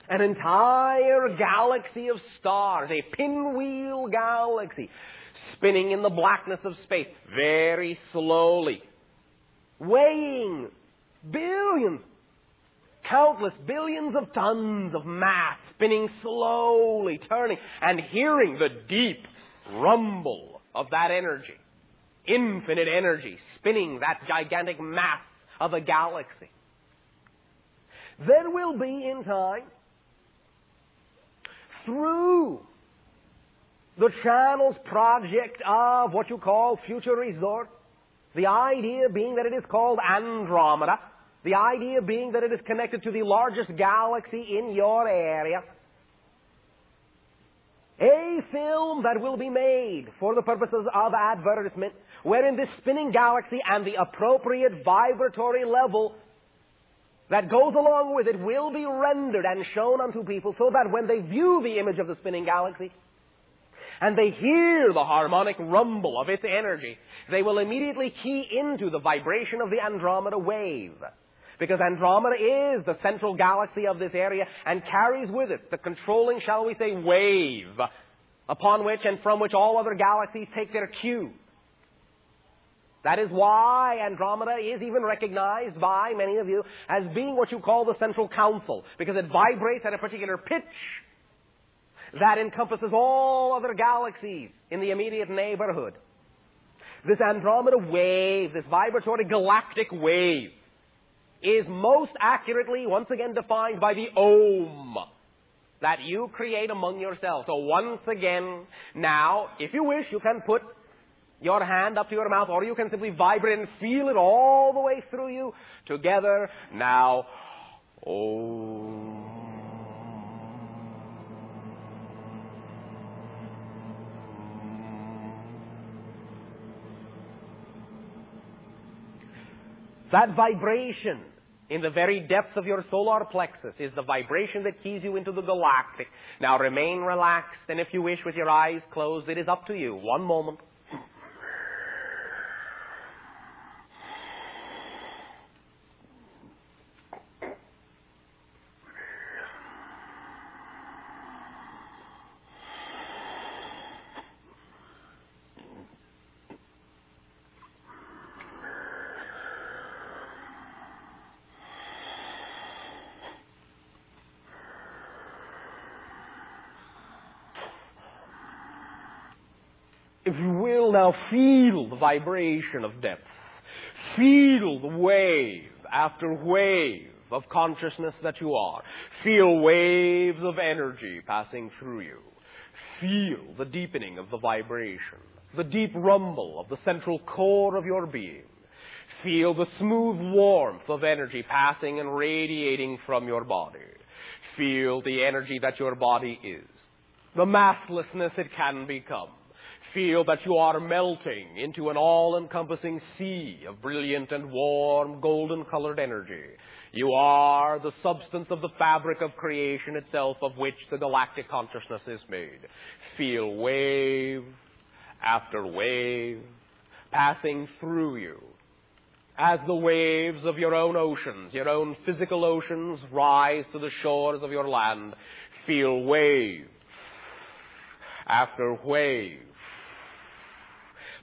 an entire galaxy of stars, a pinwheel galaxy, spinning in the blackness of space, very slowly, weighing billions, countless billions of tons of mass, spinning slowly, turning, and hearing the deep rumble of that energy, infinite energy, spinning that gigantic mass of a galaxy. Then will be in time, through the channels project of what you call future resort, the idea being that it is called Andromeda, the idea being that it is connected to the largest galaxy in your area, a film that will be made for the purposes of advertisement, wherein this spinning galaxy and the appropriate vibratory level that goes along with it will be rendered and shown unto people, so that when they view the image of the spinning galaxy and they hear the harmonic rumble of its energy, they will immediately key into the vibration of the Andromeda wave. Because Andromeda is the central galaxy of this area and carries with it the controlling, shall we say, wave, upon which and from which all other galaxies take their cue. That is why Andromeda is even recognized by many of you as being what you call the central council, because it vibrates at a particular pitch that encompasses all other galaxies in the immediate neighborhood. This Andromeda wave, this vibratory galactic wave, is most accurately, once again, defined by the Om that you create among yourselves. So once again, now, if you wish, you can put your hand up to your mouth, or you can simply vibrate and feel it all the way through you. Together, now, Om. That vibration in the very depths of your solar plexus is the vibration that keys you into the galactic. Now remain relaxed, and if you wish, with your eyes closed, it is up to you. One moment. If you will now feel the vibration of depth, feel the wave after wave of consciousness that you are. Feel waves of energy passing through you. Feel the deepening of the vibration, the deep rumble of the central core of your being. Feel the smooth warmth of energy passing and radiating from your body. Feel the energy that your body is. the masslessness it can become. Feel that you are melting into an all-encompassing sea of brilliant and warm, golden-colored energy. You are the substance of the fabric of creation itself, of which the galactic consciousness is made. Feel wave after wave passing through you. As the waves of your own oceans, your own physical oceans, rise to the shores of your land, feel wave after wave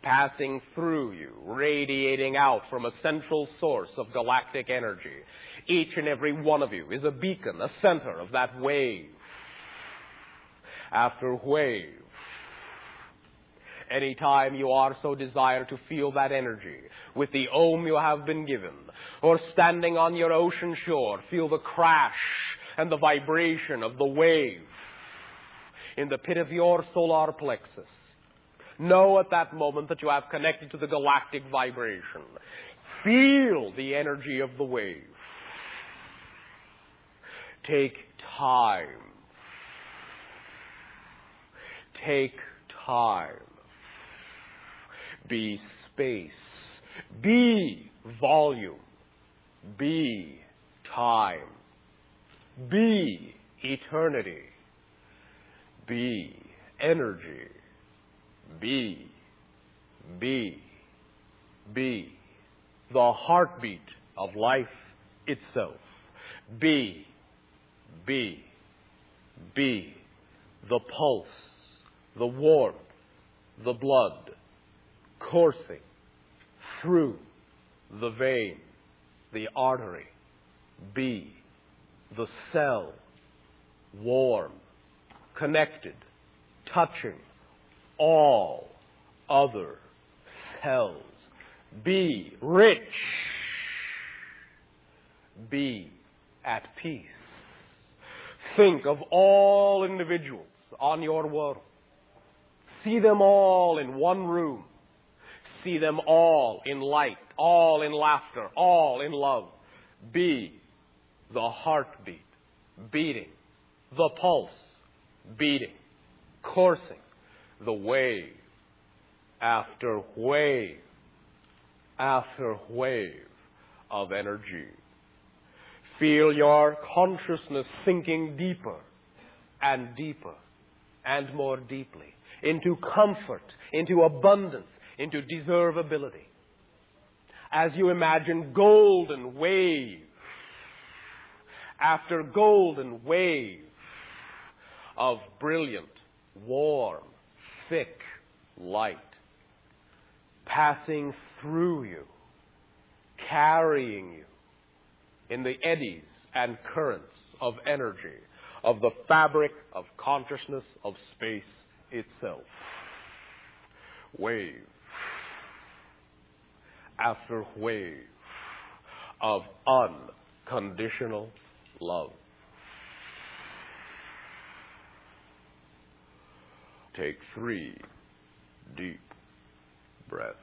passing through you, radiating out from a central source of galactic energy. Each and every one of you is a beacon, a center of that wave after wave. Anytime you are so desire to feel that energy with the Om you have been given, or standing on your ocean shore, feel the crash and the vibration of the wave in the pit of your solar plexus. Know at that moment that you have connected to the galactic vibration. Feel the energy of the wave. Take time. Take time. Be space. Be volume. Be time. Be eternity. Be energy. Be the heartbeat of life itself. Be the pulse, the warmth, the blood coursing through the vein, the artery. Be the cell, warm, connected, touching all other cells. Be rich. Be at peace. Think of all individuals on your world. See them all in one room. See them all in light, all in laughter, all in love. Be the heartbeat, beating, the pulse, beating, coursing, the wave after wave after wave of energy. Feel your consciousness sinking deeper and deeper and more deeply into comfort, into abundance, into deservability. As you imagine golden wave after golden wave of brilliant, warm, thick light passing through you, carrying you in the eddies and currents of energy, of the fabric of consciousness of space itself. Wave after wave of unconditional love. Take 3 deep breaths.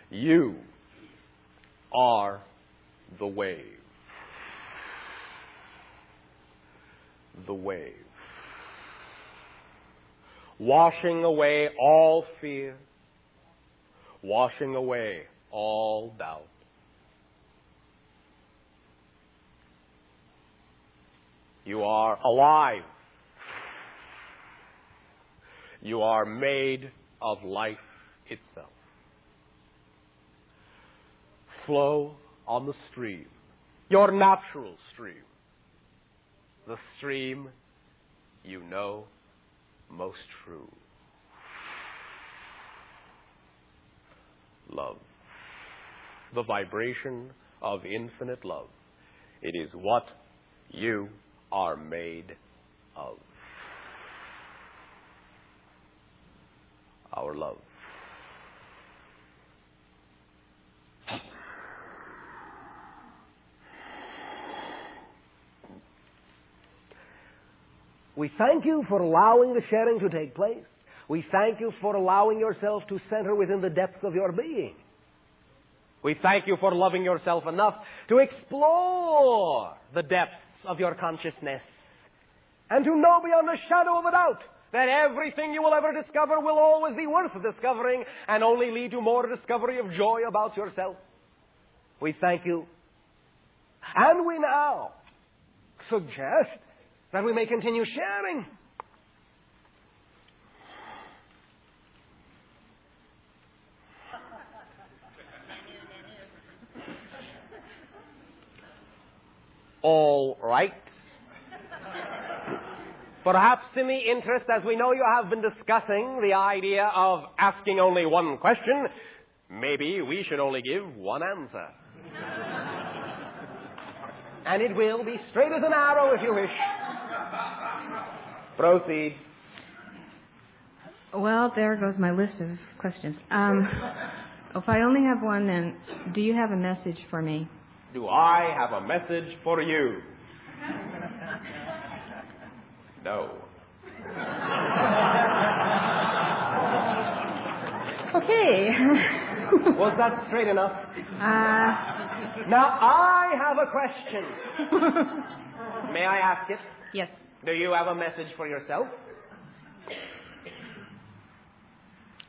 You are the wave. The wave. Washing away all fear. Washing away all doubt. You are alive. You are made of life itself. Flow on the stream, your natural stream, the stream you know most true. Love, the vibration of infinite love. It is what you are made of. Our love. We thank you for allowing the sharing to take place. We thank you for allowing yourself to center within the depths of your being. We thank you for loving yourself enough to explore the depths of your consciousness. And to know beyond a shadow of a doubt that everything you will ever discover will always be worth discovering and only lead to more discovery of joy about yourself. We thank you. And we now suggest that we may continue sharing. All right. Perhaps in the interest, as we know you have been discussing the idea of asking only one question, maybe we should only give one answer. And it will be straight as an arrow if you wish. Proceed. Well, there goes my list of questions. If I only have one, then do you have a message for me? Do I have a message for you? No. Okay. Was that straight enough? Now I have a question. May I ask it? Yes. Do you have a message for yourself?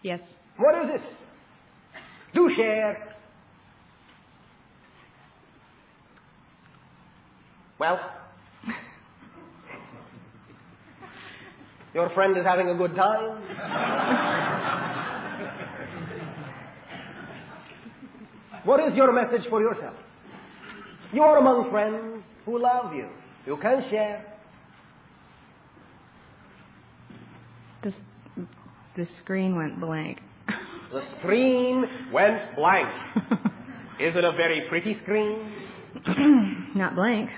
Yes. What is it? Do share. Well, your friend is having a good time. What is your message for yourself? You are among friends who love you. You can share. The screen went blank. The screen went blank. Is it a very pretty screen? Not blank.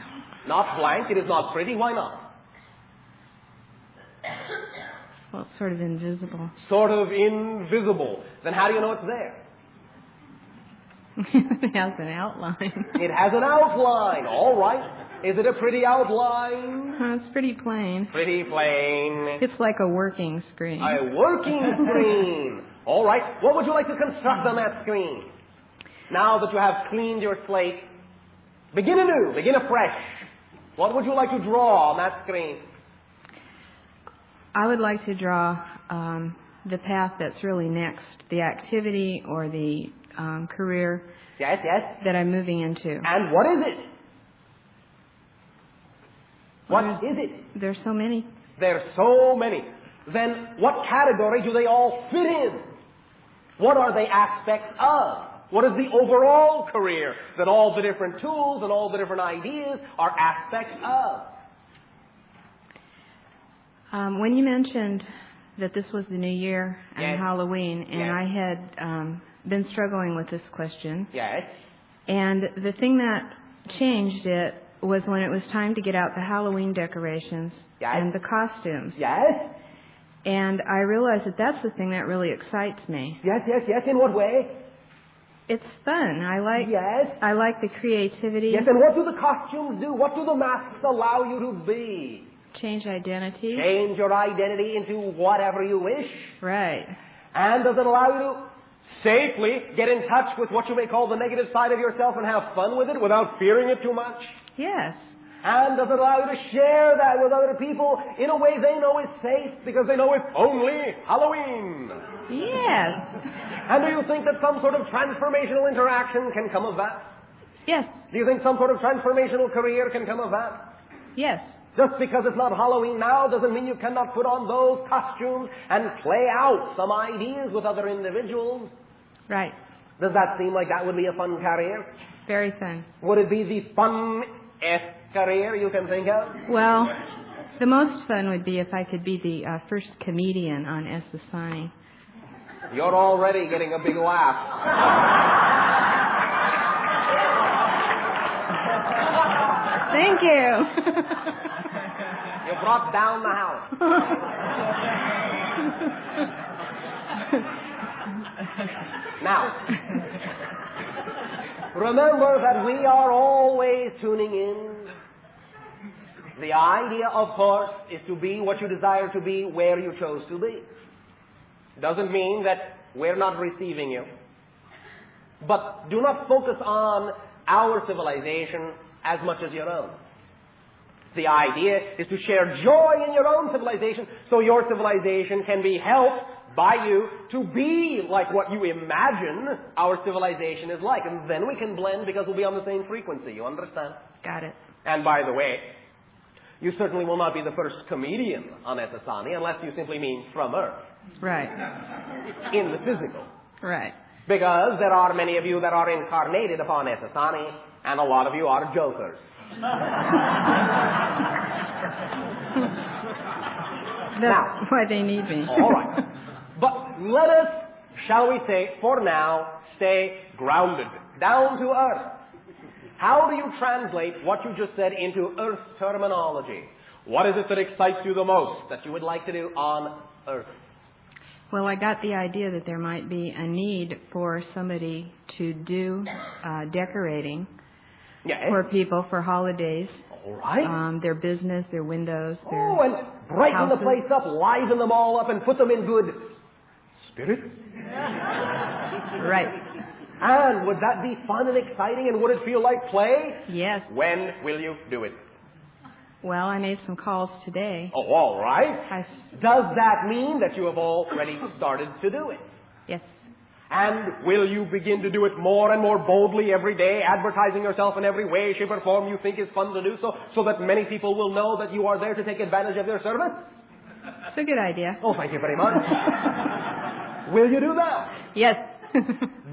Not blank. It is not pretty. Why not? Well, it's sort of invisible. Sort of invisible. Then how do you know it's there? It has an outline. It has an outline. All right. Is it a pretty outline? It's pretty plain. Pretty plain. It's like a working screen. A working screen. All right. What would you like to construct on that screen? Now that you have cleaned your slate, begin anew. Begin afresh. What would you like to draw on that screen? I would like to draw the path that's really next, the activity or the career yes. that I'm moving into. And what is it? What is it? There's so many. There's so many. Then what category do they all fit in? What are they aspects of? What is the overall career that all the different tools and all the different ideas are aspects of? When you mentioned that this was the new year and yes. Halloween, and yes. I had been struggling with this question. Yes. And the thing that changed it was when it was time to get out the Halloween decorations yes. and the costumes. Yes. And I realized that that's the thing that really excites me. Yes. In what way? It's fun. I like the creativity. Yes, and what do the costumes do? What do the masks allow you to be? Change identity. Change your identity into whatever you wish. Right. And does it allow you to safely get in touch with what you may call the negative side of yourself and have fun with it without fearing it too much? Yes. And does it allow you to share that with other people in a way they know is safe because they know it's only Halloween? Yes. And do you think that some sort of transformational interaction can come of that? Yes. Do you think some sort of transformational career can come of that? Yes. Just because it's not Halloween now doesn't mean you cannot put on those costumes and play out some ideas with other individuals. Right. Does that seem like that would be a fun career? Very fun. Would it be the fun-est career you can think of? Well, the most fun would be if I could be the first comedian on Esasani. You're already getting a big laugh. Thank you. You brought down the house. Now, remember that we are always tuning in. The idea, of course, is to be what you desire to be where you chose to be. Doesn't mean that we're not receiving you. But do not focus on our civilization as much as your own. The idea is to share joy in your own civilization so your civilization can be helped by you to be like what you imagine our civilization is like. And then we can blend because we'll be on the same frequency. You understand? Got it. And by the way, you certainly will not be the first comedian on Ethasani unless you simply mean from Earth. Right. In the physical. Right. Because there are many of you that are incarnated upon Ethasani, and a lot of you are jokers. That's why they need me. All right. But let us, shall we say, for now, stay grounded, down to earth. How do you translate what you just said into earth terminology? What is it that excites you the most that you would like to do on earth? Well, I got the idea that there might be a need for somebody to do decorating for people for holidays. All right. Their business, their windows, their and brighten houses. the place up, liven them all up, and put them in good spirit. Right. And would that be fun and exciting, and would it feel like play? Yes. When will you do it? Well, I made some calls today. Oh, all right. Does that mean that you have already started to do it? Yes. And will you begin to do it more and more boldly every day, advertising yourself in every way, shape, or form you think is fun to do so that many people will know that you are there to take advantage of their service? It's a good idea. Oh, thank you very much. Will you do that? Yes.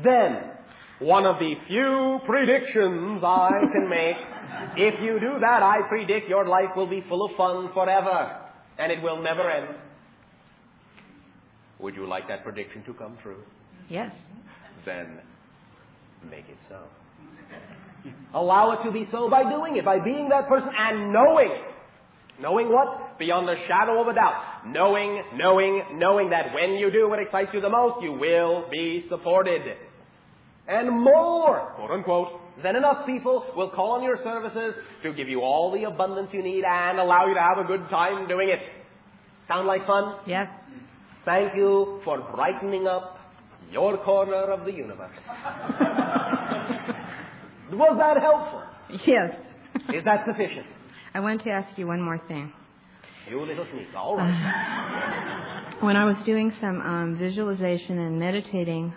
Then, one of the few predictions I can make, if you do that, I predict your life will be full of fun forever, and it will never end. Would you like that prediction to come true? Yes. Then make it so. Allow it to be so by doing it, by being that person and knowing. Knowing what? Beyond the shadow of a doubt. Knowing that when you do what excites you the most, you will be supported. And more, quote unquote, than enough people will call on your services to give you all the abundance you need and allow you to have a good time doing it. Sound like fun? Yes. Thank you for brightening up your corner of the universe. Was that helpful? Yes. Is that sufficient? I want to ask you one more thing. You little sneak. All right. When I was doing some visualization and meditating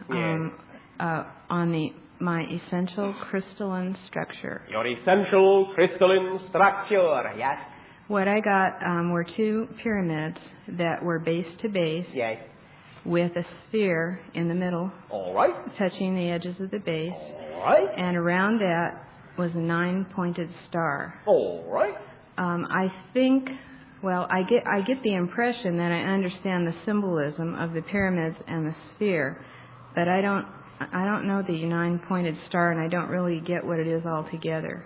on my essential crystalline structure. Your essential crystalline structure, yes. What I got were two pyramids that were base to base. Yes. With a sphere in the middle. All right. Touching the edges of the base. All right. And around that was a 9-pointed star. All right. I think, well, I get the impression that I understand the symbolism of the pyramids and the sphere, but I don't know the 9-pointed star, and I don't really get what it is altogether.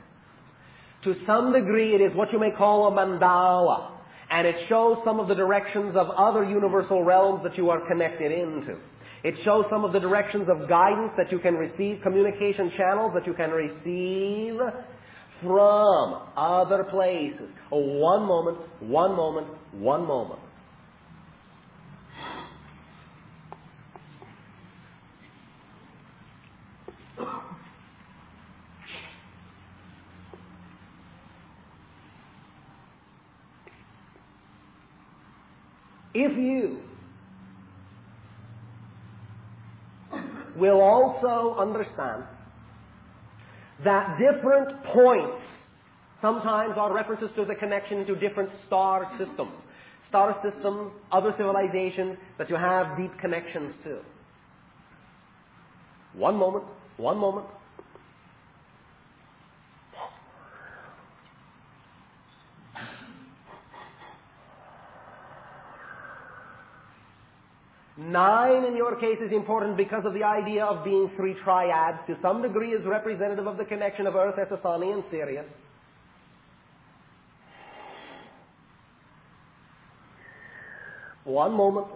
To some degree, it is what you may call a mandala, and it shows some of the directions of other universal realms that you are connected into. It shows some of the directions of guidance that you can receive, communication channels that you can receive from other places. Oh, one moment. If you will also understand that different points sometimes are references to the connection to different star systems. Star systems, other civilizations that you have deep connections to. One moment. 9 in your case is important because of the idea of being 3 triads. To some degree is representative of the connection of Earth, Ethasani, and Sirius. One moment.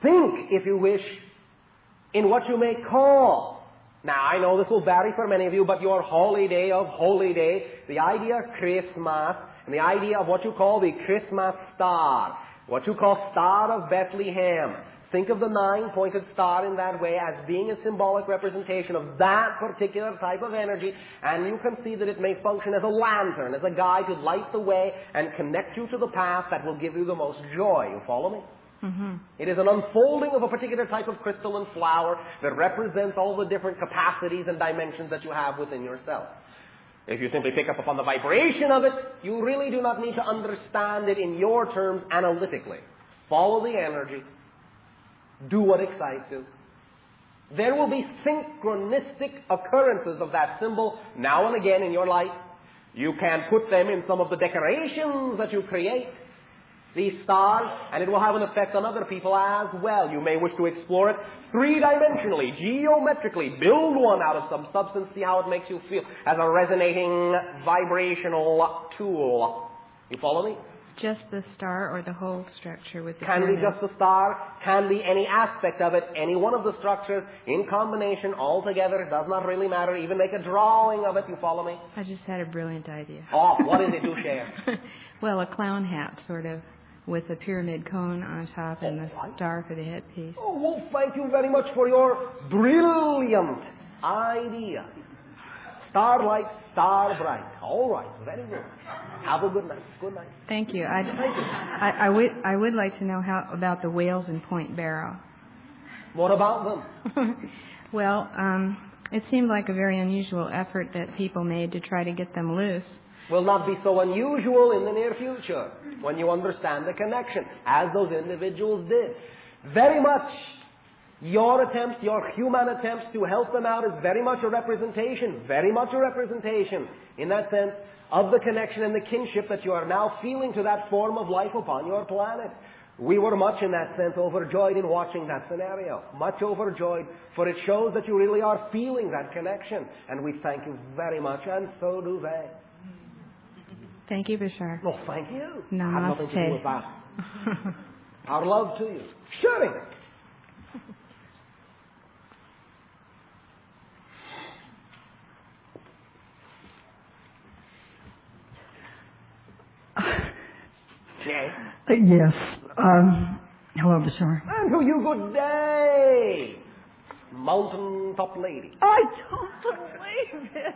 Think, if you wish, in what you may call. Now, I know this will vary for many of you, but your holy day of holy day, the idea of Christmas, and the idea of what you call the Christmas star, what you call Star of Bethlehem, Think of the 9-pointed star in that way as being a symbolic representation of that particular type of energy, and you can see that it may function as a lantern, as a guide to light the way and connect you to the path that will give you the most joy. You follow me? Mm-hmm. It is an unfolding of a particular type of crystalline flower that represents all the different capacities and dimensions that you have within yourself. If you simply pick up upon the vibration of it, you really do not need to understand it in your terms analytically. Follow the energy. Do what excites you. There will be synchronistic occurrences of that symbol now and again in your life. You can put them in some of the decorations that you create, these stars, and it will have an effect on other people as well. You may wish to explore it three-dimensionally, geometrically. Build one out of some substance, see how it makes you feel as a resonating vibrational tool. You follow me? Just the star or the whole structure with the Can be pyramid? just the star, can be any aspect of it, any one of the structures, in combination, all together. It does not really matter. Even make a drawing of it. You follow me? I just had a brilliant idea. Oh, what is it? Do share. Well, a clown hat, sort of, with a pyramid cone on top and the star for the headpiece. Oh, well, thank you very much for your brilliant idea. Starlight, star bright. All right, very good. Have a good night. Good night. Thank you. I would like to know how about the whales in Point Barrow. What about them? Well, it seemed like a very unusual effort that people made to try to get them loose. Will not be so unusual in the near future when you understand the connection, as those individuals did. Very much your attempts, your human attempts to help them out is very much a representation, in that sense, of the connection and the kinship that you are now feeling to that form of life upon your planet. We were much in that sense overjoyed in watching that scenario. Much overjoyed, for it shows that you really are feeling that connection. And we thank you very much, and so do they. Thank you, Bashar. Well, thank you. Namaste. I have nothing to do with that. Our love to you. Shooting. Yes. Hello, Bashar. And to you, good day, mountaintop lady. I don't believe it.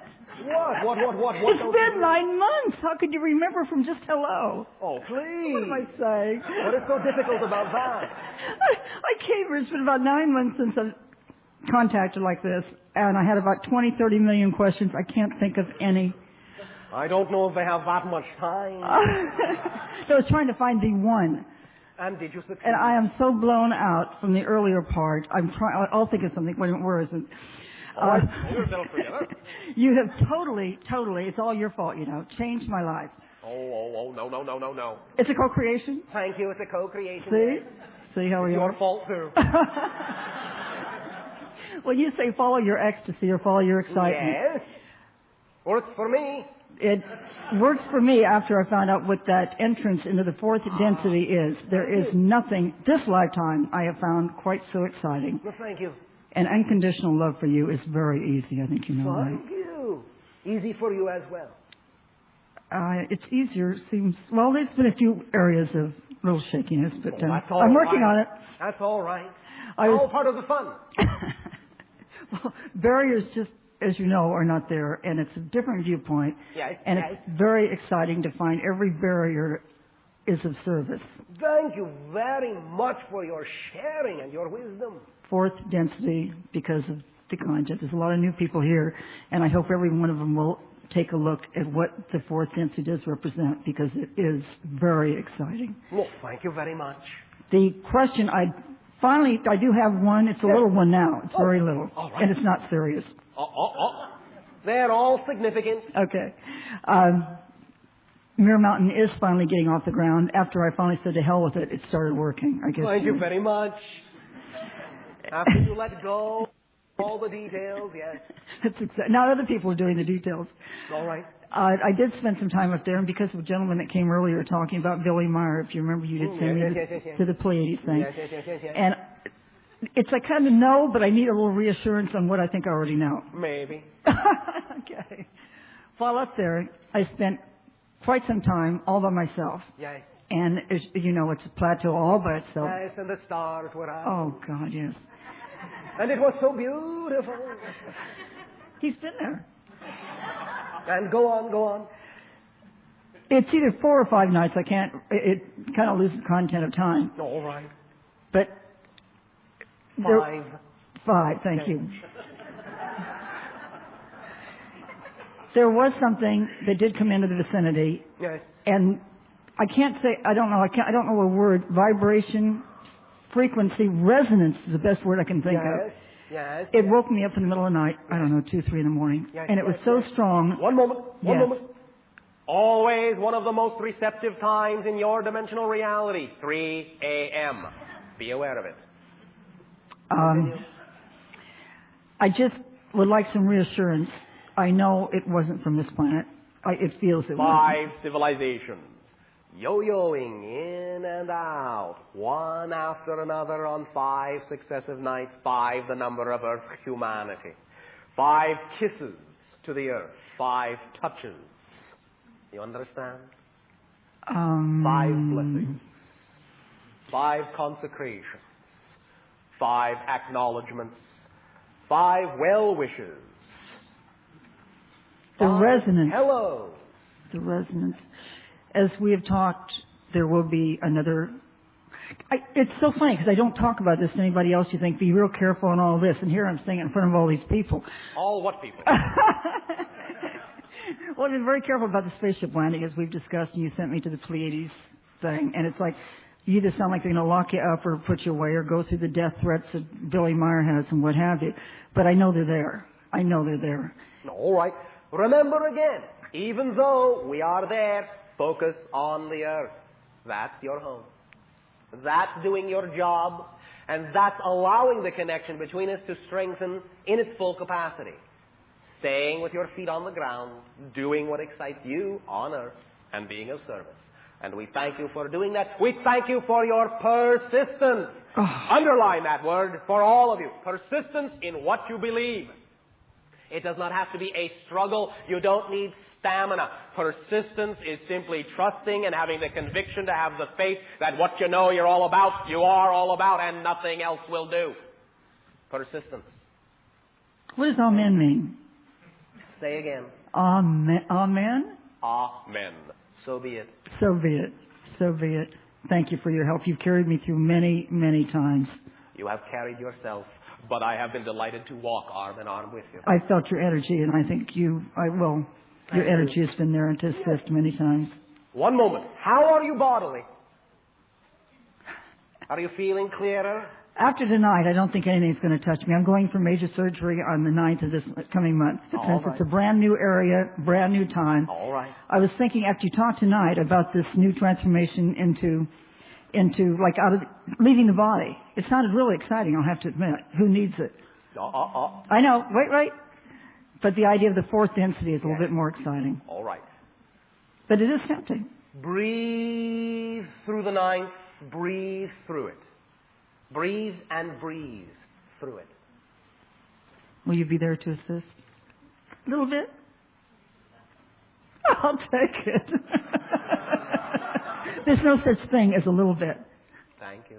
What? It's been 9 months. How could you remember from just hello? Oh, please. What am I saying? What is so difficult about that? I came here. It's been about 9 months since I contacted like this, and I had about 20, 30 million questions. I can't think of any. I don't know if they have that much time. So I was trying to find the one. And did you succeed? And I am so blown out from the earlier part. I'll think of something. Where is it? You have totally, it's all your fault, changed my life. Oh, no. It's a co-creation? Thank you, it's a co-creation. See how we it's are? your fault, too. Well, you say follow your ecstasy or follow your excitement. Yes. Works for me. It works for me after I found out what that entrance into the fourth density is. There is nothing, this lifetime, I have found quite so exciting. Well, thank you. And unconditional love for you is very easy, I think you know that. Thank you. Easy for you as well. It's easier, seems. Well, there's been a few areas of little shakiness, but I'm working on it. That's all right. All part of the fun. Well, barriers just, as you know, are not there, and it's a different viewpoint. Yes, and it's very exciting to find every barrier is of service. Thank you very much for your sharing and your wisdom. Fourth density, because of the content. There's a lot of new people here, and I hope every one of them will take a look at what the fourth density does represent, because it is very exciting. Well, thank you very much. The question I do have one. It's a little one now. It's very little, and it's not serious. They're all significant. Okay. Mirror Mountain is finally getting off the ground. After I finally said to hell with it, it started working, I guess. Thank you very much. After you let go, all the details, yes. Now other people are doing the details. All right. I did spend some time up there, and because of a gentleman that came earlier talking about Billy Meyer, if you remember, you did send me to the Pleiades thing. Yes. And it's I kind of know, but I need a little reassurance on what I think I already know. Maybe. Okay. While up there, I spent quite some time all by myself. Yes. And, it's a plateau all by itself. Yes, and the stars were out. Oh, God, yes. And it was so beautiful. He's been there. And go on. It's either 4 or 5 nights. It kind of loses content of time. All right. But 5. 5, thank you. There was something that did come into the vicinity. Yes. And I can't say, I don't know a word. Vibration, frequency, resonance is the best word I can think of. Yes. It woke me up in the middle of the night, I don't know, 2, 3 in the morning. Yes, and it was so strong. One moment. Always one of the most receptive times in your dimensional reality, 3 a.m. Be aware of it. I just would like some reassurance. I know it wasn't from this planet. It feels it was. 5 civilizations, yo-yoing in and out, one after another on 5 successive nights, 5 the number of Earth humanity. 5 kisses to the Earth, 5 touches. You understand? 5 blessings, 5 consecrations, 5 acknowledgements, 5 well wishes. The resonance. Hello. The resonance. As we have talked, there will be another. It's so funny because I don't talk about this to anybody else. You think, be real careful and all this. And here I'm saying it in front of all these people. All what people? Well, I've been very careful about the spaceship landing, as we've discussed, and you sent me to the Pleiades thing. And it's like, you either sound like they're going to lock you up or put you away or go through the death threats that Billy Meyer has and what have you. But I know they're there. I know they're there. All right. Remember again, even though we are there, focus on the Earth. That's your home. That's doing your job, and that's allowing the connection between us to strengthen in its full capacity. Staying with your feet on the ground, doing what excites you on Earth, and being of service. And we thank you for doing that. We thank you for your persistence. Underline that word for all of you. Persistence in what you believe. It does not have to be a struggle. You don't need stamina. Persistence is simply trusting and having the conviction to have the faith that what you know you're all about, you are all about, and nothing else will do. Persistence. What does amen mean? Say again. Amen? Amen? Amen. So be it. So be it. So be it. Thank you for your help. You've carried me through many, many times. You have carried yourself, but I have been delighted to walk arm in arm with you. I felt your energy, and I think your energy has been there to assist many times. One moment. How are you bodily? Are you feeling clearer? After tonight, I don't think anything's going to touch me. I'm going for major surgery on the 9th of this coming month. Since it's a brand new area, brand new time. All right. I was thinking after you talked tonight about this new transformation into like out of leaving the body. It sounded really exciting, I'll have to admit. Who needs it? I know. Wait. But the idea of the 4th density is a little bit more exciting. All right. But it is tempting. Breathe through the 9th. Breathe through it. Breathe and breathe through it. Will you be there to assist? A little bit? I'll take it. There's no such thing as a little bit. Thank you.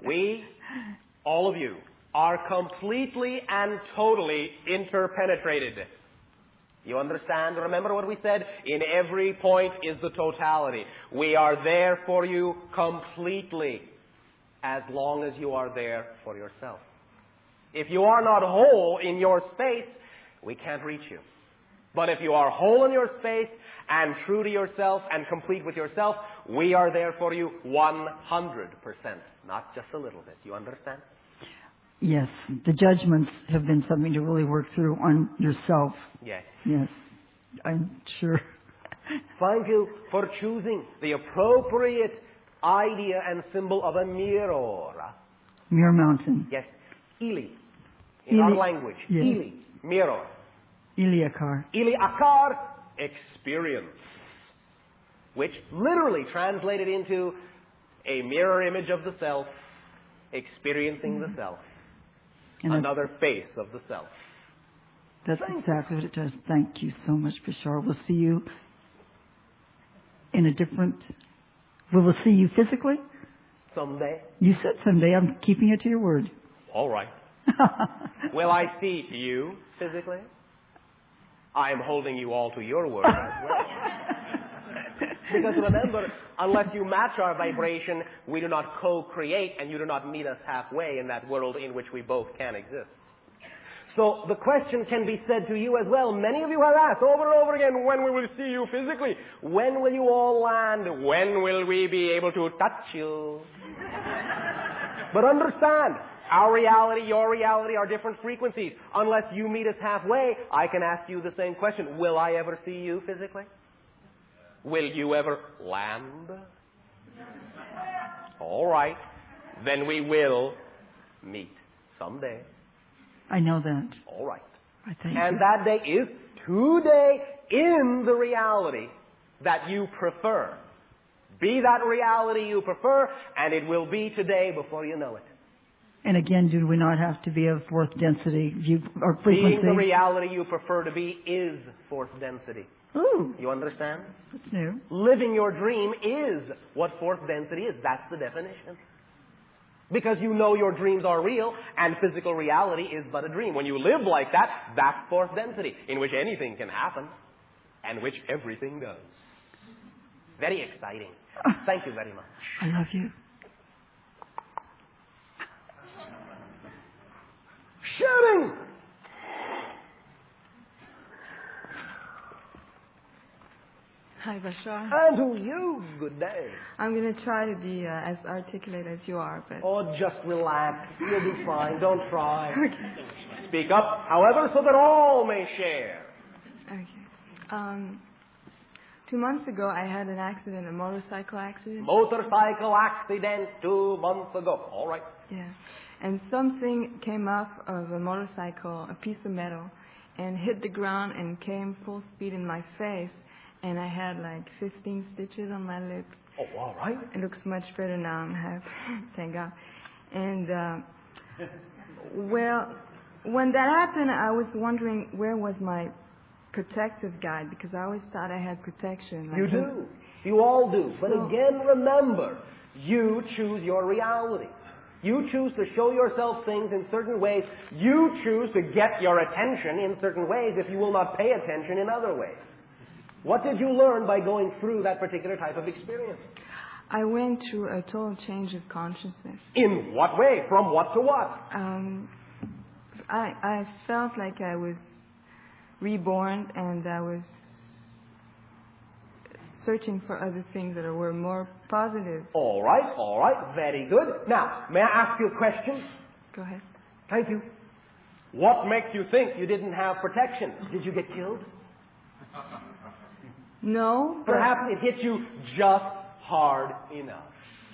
We, all of you, are completely and totally interpenetrated. You understand? Remember what we said? In every point is the totality. We are there for you completely, as long as you are there for yourself. If you are not whole in your space, we can't reach you. But if you are whole in your space and true to yourself and complete with yourself, we are there for you 100%, not just a little bit. You understand? Yes. The judgments have been something to really work through on yourself. Yes. Yes. I'm sure. Thank you for choosing the appropriate idea and symbol of a mirror. Mirror Mountain. Yes. Ili. In our language. Yes. Ili. Mirror. Iliakar. Ili Akar. Experience. Which literally translated into a mirror image of the self, experiencing the self. And another face of the self. That's exactly what it does. Thank you so much, Bashar. We'll see you in a different... We will see you physically? Someday. You said someday. I'm keeping it to your word. All right. Will I see you physically? I am holding you all to your word as well. Because remember, unless you match our vibration, we do not co-create, and you do not meet us halfway in that world in which we both can exist. So the question can be said to you as well. Many of you have asked over and over again, when we will see you physically? When will you all land? When will we be able to touch you? But understand, our reality, your reality are different frequencies. Unless you meet us halfway, I can ask you the same question. Will I ever see you physically? Will you ever land? All right. Then we will meet someday. I know that. All right. I thank And you. that day is today in the reality that you prefer. Be that reality you prefer, and it will be today before you know it. And again, do we not have to be of fourth density or frequency? Being the reality you prefer to be is fourth density. Ooh. You understand? That's new. Living your dream is what fourth density is. That's the definition. Because you know your dreams are real, and physical reality is but a dream. When you live like that, that's fourth density, in which anything can happen, and which everything does. Very exciting. Thank you very much. I love you. Shooting! Hi, Bashar. And to you, good day. I'm going to try to be as articulate as you are, but... Oh, just relax. You'll be fine. Don't try. Okay. Speak up, however, so that all may share. Okay. 2 months ago, I had an accident, a motorcycle accident. Motorcycle accident 2 months ago. All right. Yeah. And something came off of a motorcycle, a piece of metal, and hit the ground and came full speed in my face. And I had like 15 stitches on my lips. Oh, all right. It looks much better now. I'm happy. Thank God. And, well, when that happened, I was wondering where was my protective guide, because I always thought I had protection. You do. You all do. But again, remember, you choose your reality. You choose to show yourself things in certain ways. You choose to get your attention in certain ways if you will not pay attention in other ways. What did you learn by going through that particular type of experience? I went through a total change of consciousness. In what way? From what to what? I felt like I was reborn, and I was searching for other things that were more positive. All right, very good. Now, may I ask you a question? Go ahead. Thank you. What makes you think you didn't have protection? Did you get killed? No. Perhaps it hit you just hard enough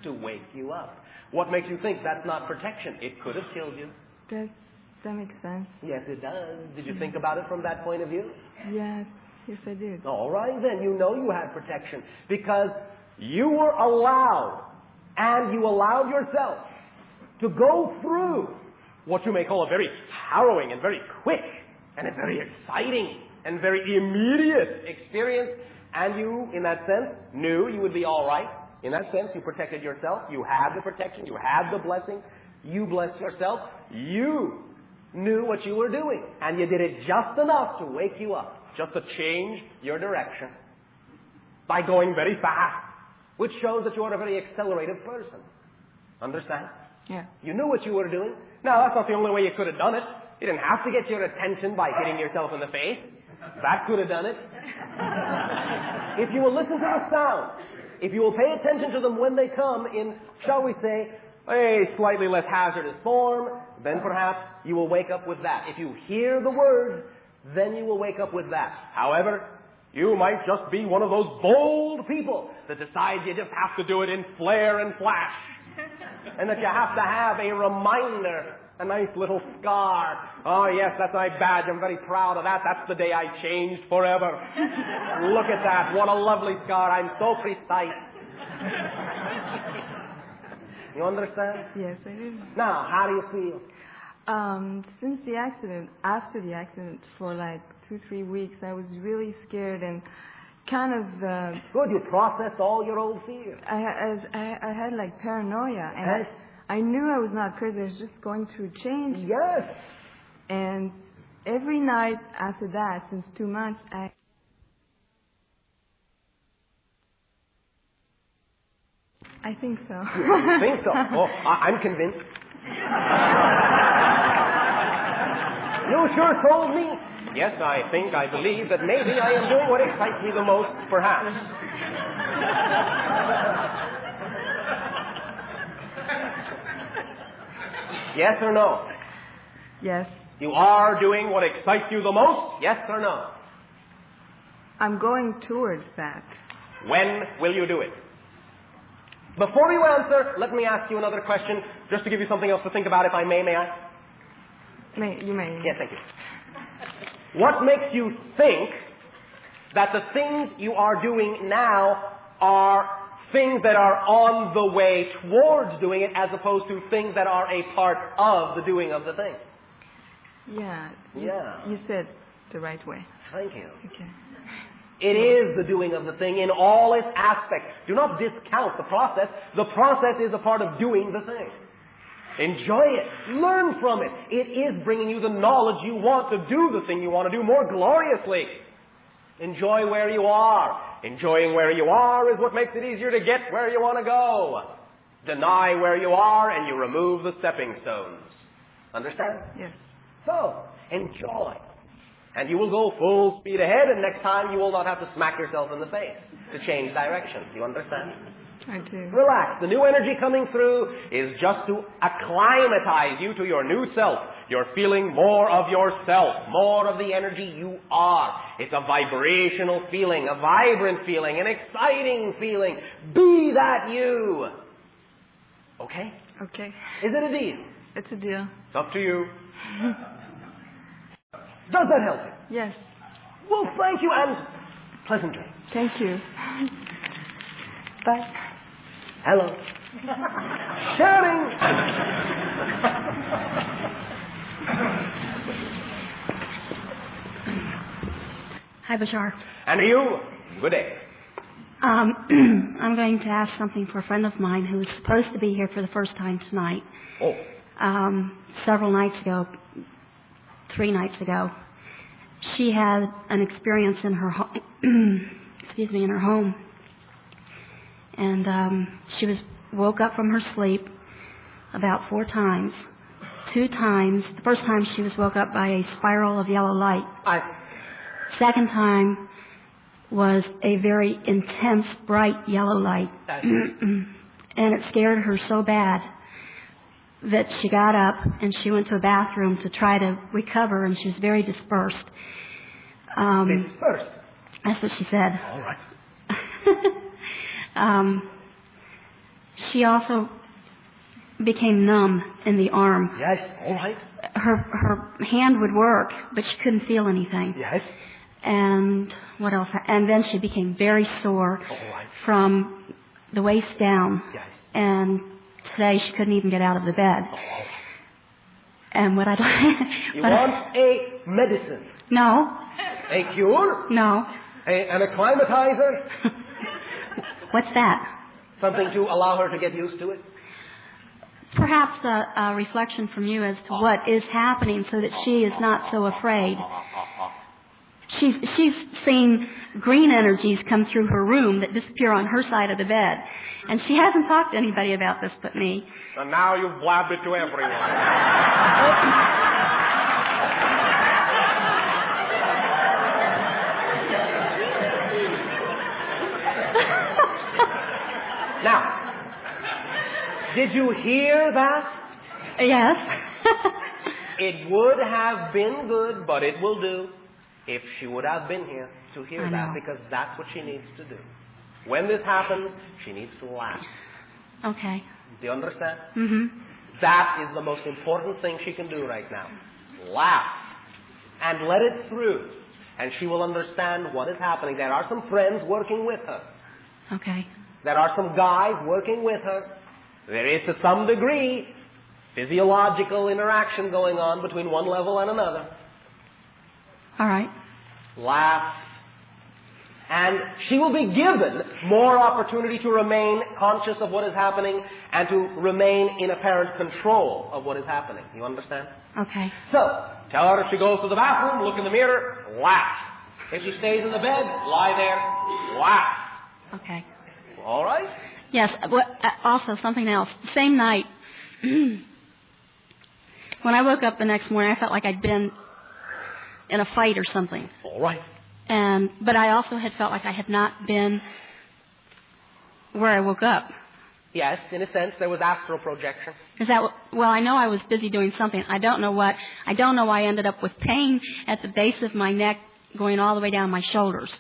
to wake you up. What makes you think that's not protection? It could have killed you. That makes sense. Yes, it does. Did you think about it from that point of view? Yes, I did. All right, then. You know you had protection because you were allowed, and you allowed yourself to go through what you may call a very harrowing and very quick and a very exciting and very immediate experience. And you, in that sense, knew you would be all right. In that sense, you protected yourself. You had the protection. You had the blessing. You blessed yourself. You knew what you were doing. And you did it just enough to wake you up, just to change your direction by going very fast, which shows that you are a very accelerated person. Understand? Yeah. You knew what you were doing. Now, that's not the only way you could have done it. You didn't have to get your attention by hitting yourself in the face. That could have done it. If you will listen to the sound, if you will pay attention to them when they come in, shall we say, a slightly less hazardous form, then perhaps you will wake up with that. If you hear the words, then you will wake up with that. However, you might just be one of those bold people that decides you just have to do it in flare and flash. And that you have to have a reminder, a nice little scar. Oh, yes, that's my badge. I'm very proud of that. That's the day I changed forever. Look at that. What a lovely scar. I'm so precise. You understand? Yes, I do. Now, how do you feel? Since the accident, after the accident, for like 2-3 weeks, I was really scared, and kind of. Good, you processed all your old fears. I had like paranoia, and I knew I was not crazy. I was just going through a change. Yes. And every night after that, since 2 months, I think so. You think so? Oh, I'm convinced. You sure told me. Yes, I believe that maybe I am doing what excites me the most, perhaps. Yes or no? Yes. You are doing what excites you the most? Yes or no? I'm going towards that. When will you do it? Before you answer, let me ask you another question, just to give you something else to think about, if I may I? You may. Yes, thank you. What makes you think that the things you are doing now are things that are on the way towards doing it, as opposed to things that are a part of the doing of the thing? Yeah. Yeah. You said the right way. Thank you. Okay. It is the doing of the thing in all its aspects. Do not discount the process. The process is a part of doing the thing. Enjoy it. Learn from it. It is bringing you the knowledge you want to do the thing you want to do more gloriously. Enjoy where you are. Enjoying where you are is what makes it easier to get where you want to go. Deny where you are and you remove the stepping stones. Understand? Yes. So, enjoy. And you will go full speed ahead, and next time you will not have to smack yourself in the face to change direction. Do you understand? I do. Relax. The new energy coming through is just to acclimatize you to your new self. You're feeling more of yourself, more of the energy you are. It's a vibrational feeling, a vibrant feeling, an exciting feeling. Be that you. Okay? Okay. Is it a deal? It's a deal. It's up to you. Does that help you? Yes. Well, thank you, and pleasant dreams. Thank you. Bye. Hello. Sharing. Hi, Bashar. And you, good day. I'm going to ask something for a friend of mine who was supposed to be here for the first time tonight. Oh. Several nights ago, 3 nights ago, she had an experience in her in her home, and she woke up from her sleep about 4 times. 2 times, the first time she was woke up by a spiral of yellow light. Second time was a very intense, bright yellow light, and it scared her so bad that she got up and she went to a bathroom to try to recover, and she was very dispersed. Dispersed? That's what she said. All right. She also became numb in the arm. Yes, all right. Her hand would work, but she couldn't feel anything. Yes. And what else? And then she became very sore from the waist down. Yes. And today she couldn't even get out of the bed. And what I'd like... You want a medicine? No. A cure? No. An acclimatizer? What's that? Something to allow her to get used to it? Perhaps a reflection from you as to what is happening so that she is not so afraid. She's seen green energies come through her room that disappear on her side of the bed. And she hasn't talked to anybody about this but me. And now you've blabbed it to everyone. Now, did you hear that? Yes. It would have been good, but it will do, if she would have been here to hear that, because that's what she needs to do. When this happens, she needs to laugh. Okay. Do you understand? Mm-hmm. That is the most important thing she can do right now. Laugh. And let it through. And she will understand what is happening. There are some friends working with her. Okay. There are some guys working with her. There is, to some degree, physiological interaction going on between one level and another. All right. Laugh. And she will be given more opportunity to remain conscious of what is happening and to remain in apparent control of what is happening. You understand? Okay. So, tell her if she goes to the bathroom, look in the mirror, laugh. If she stays in the bed, lie there, laugh. Okay. All right? Yes. Also, something else. Same night, when I woke up the next morning, I felt like I'd been in a fight or something. All right. But I also had felt like I had not been where I woke up. Yes, in a sense, there was astral projection. Is that well? I know I was busy doing something. I don't know what. I don't know why I ended up with pain at the base of my neck, going all the way down my shoulders.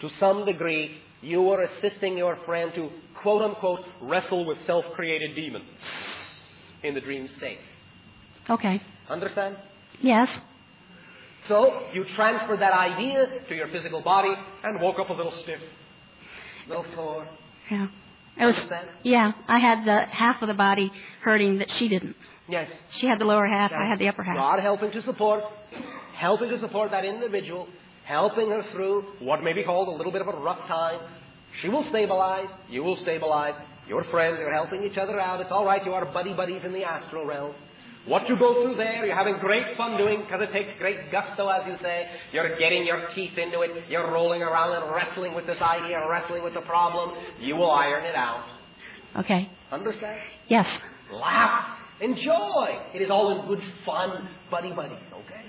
To some degree, you were assisting your friend to, quote unquote, wrestle with self-created demons in the dream state. Okay. Understand? Yes. So, you transferred that idea to your physical body and woke up a little stiff, a little sore. Yeah. Understand? Yeah. I had the half of the body hurting that she didn't. Yes. She had the lower half. I had the upper half. God helping to support that individual, helping her through what may be called a little bit of a rough time. She will stabilize. You will stabilize. Your friends are helping each other out. It's all right. You are buddies in the astral realm. What you go through there, you're having great fun doing because it takes great gusto, as you say. You're getting your teeth into it. You're rolling around and wrestling with this idea, wrestling with the problem. You will iron it out. Okay. Understand? Yes. Laugh. Enjoy. It is all in good fun, buddies, okay?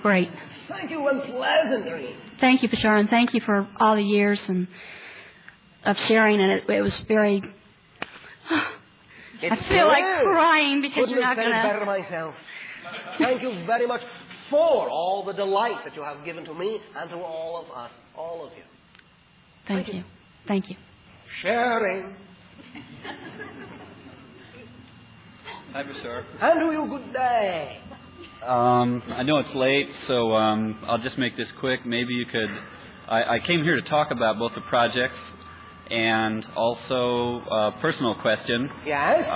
Great. Thank you, and pleasant dreams. Thank you, Bashar, and thank you for all the years of sharing, and it was very... I feel like crying because you're not going to... better myself. Thank you very much for all the delight that you have given to me and to all of us, all of you. Thank you. Thank you. Sharing. Hi, Bashar. And to you, good day. I know it's late, so I'll just make this quick. Maybe you could... I came here to talk about both the projects and also a personal question. Yes?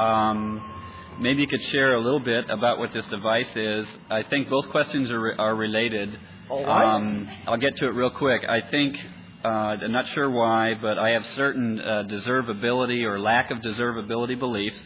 Maybe you could share a little bit about what this device is. I think both questions are related. All right. I'll get to it real quick. I think, I'm not sure why, but I have certain deservability or lack of deservability beliefs.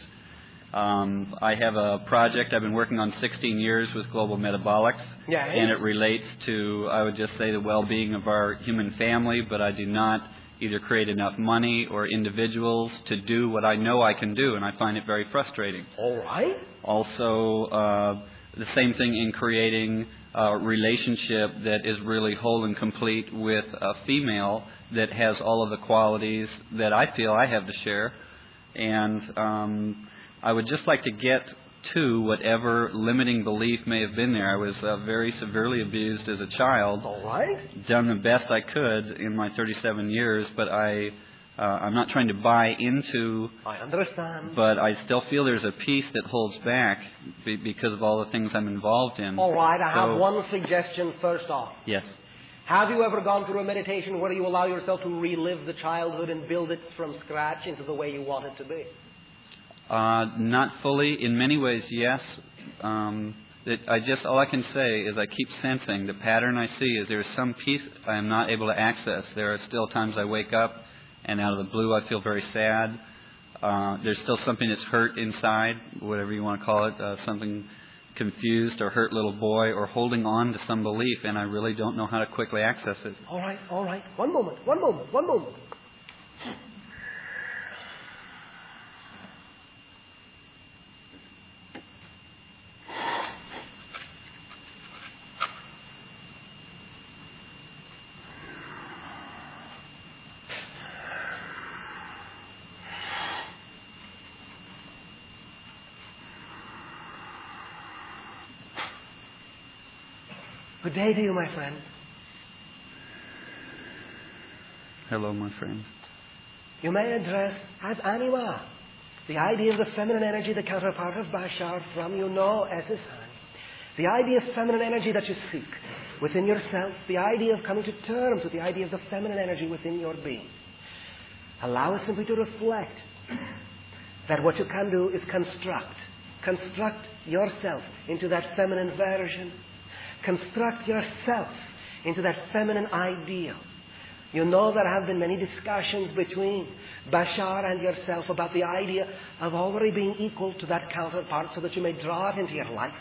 I have a project I've been working on 16 years with Global Metabolics, and it relates to, I would just say, the well-being of our human family, but I do not either create enough money or individuals to do what I know I can do, and I find it very frustrating. All right. Also, the same thing in creating a relationship that is really whole and complete with a female that has all of the qualities that I feel I have to share. And I would just like to get to whatever limiting belief may have been there. I was very severely abused as a child. All right. Done the best I could in my 37 years, but I'm not trying to buy into... I understand. But I still feel there's a piece that holds back because of all the things I'm involved in. All right, I have one suggestion first off. Yes. Have you ever gone through a meditation where you allow yourself to relive the childhood and build it from scratch into the way you want it to be? Not fully. In many ways, yes. All I can say is I keep sensing the pattern I see is there's some piece I am not able to access. There are still times I wake up and out of the blue I feel very sad. There's still something that's hurt inside, whatever you want to call it, something confused or hurt little boy or holding on to some belief, and I really don't know how to quickly access it. All right. One moment. Good day to you, my friend. Hello, my friend. You may address as anima, the idea of the feminine energy, the counterpart of Bashar, from you know as is high. The idea of feminine energy that you seek within yourself, the idea of coming to terms with the idea of the feminine energy within your being. Allow us simply to reflect that what you can do is construct yourself into that feminine version. Construct yourself into that feminine ideal. You know there have been many discussions between Bashar and yourself about the idea of already being equal to that counterpart so that you may draw it into your life.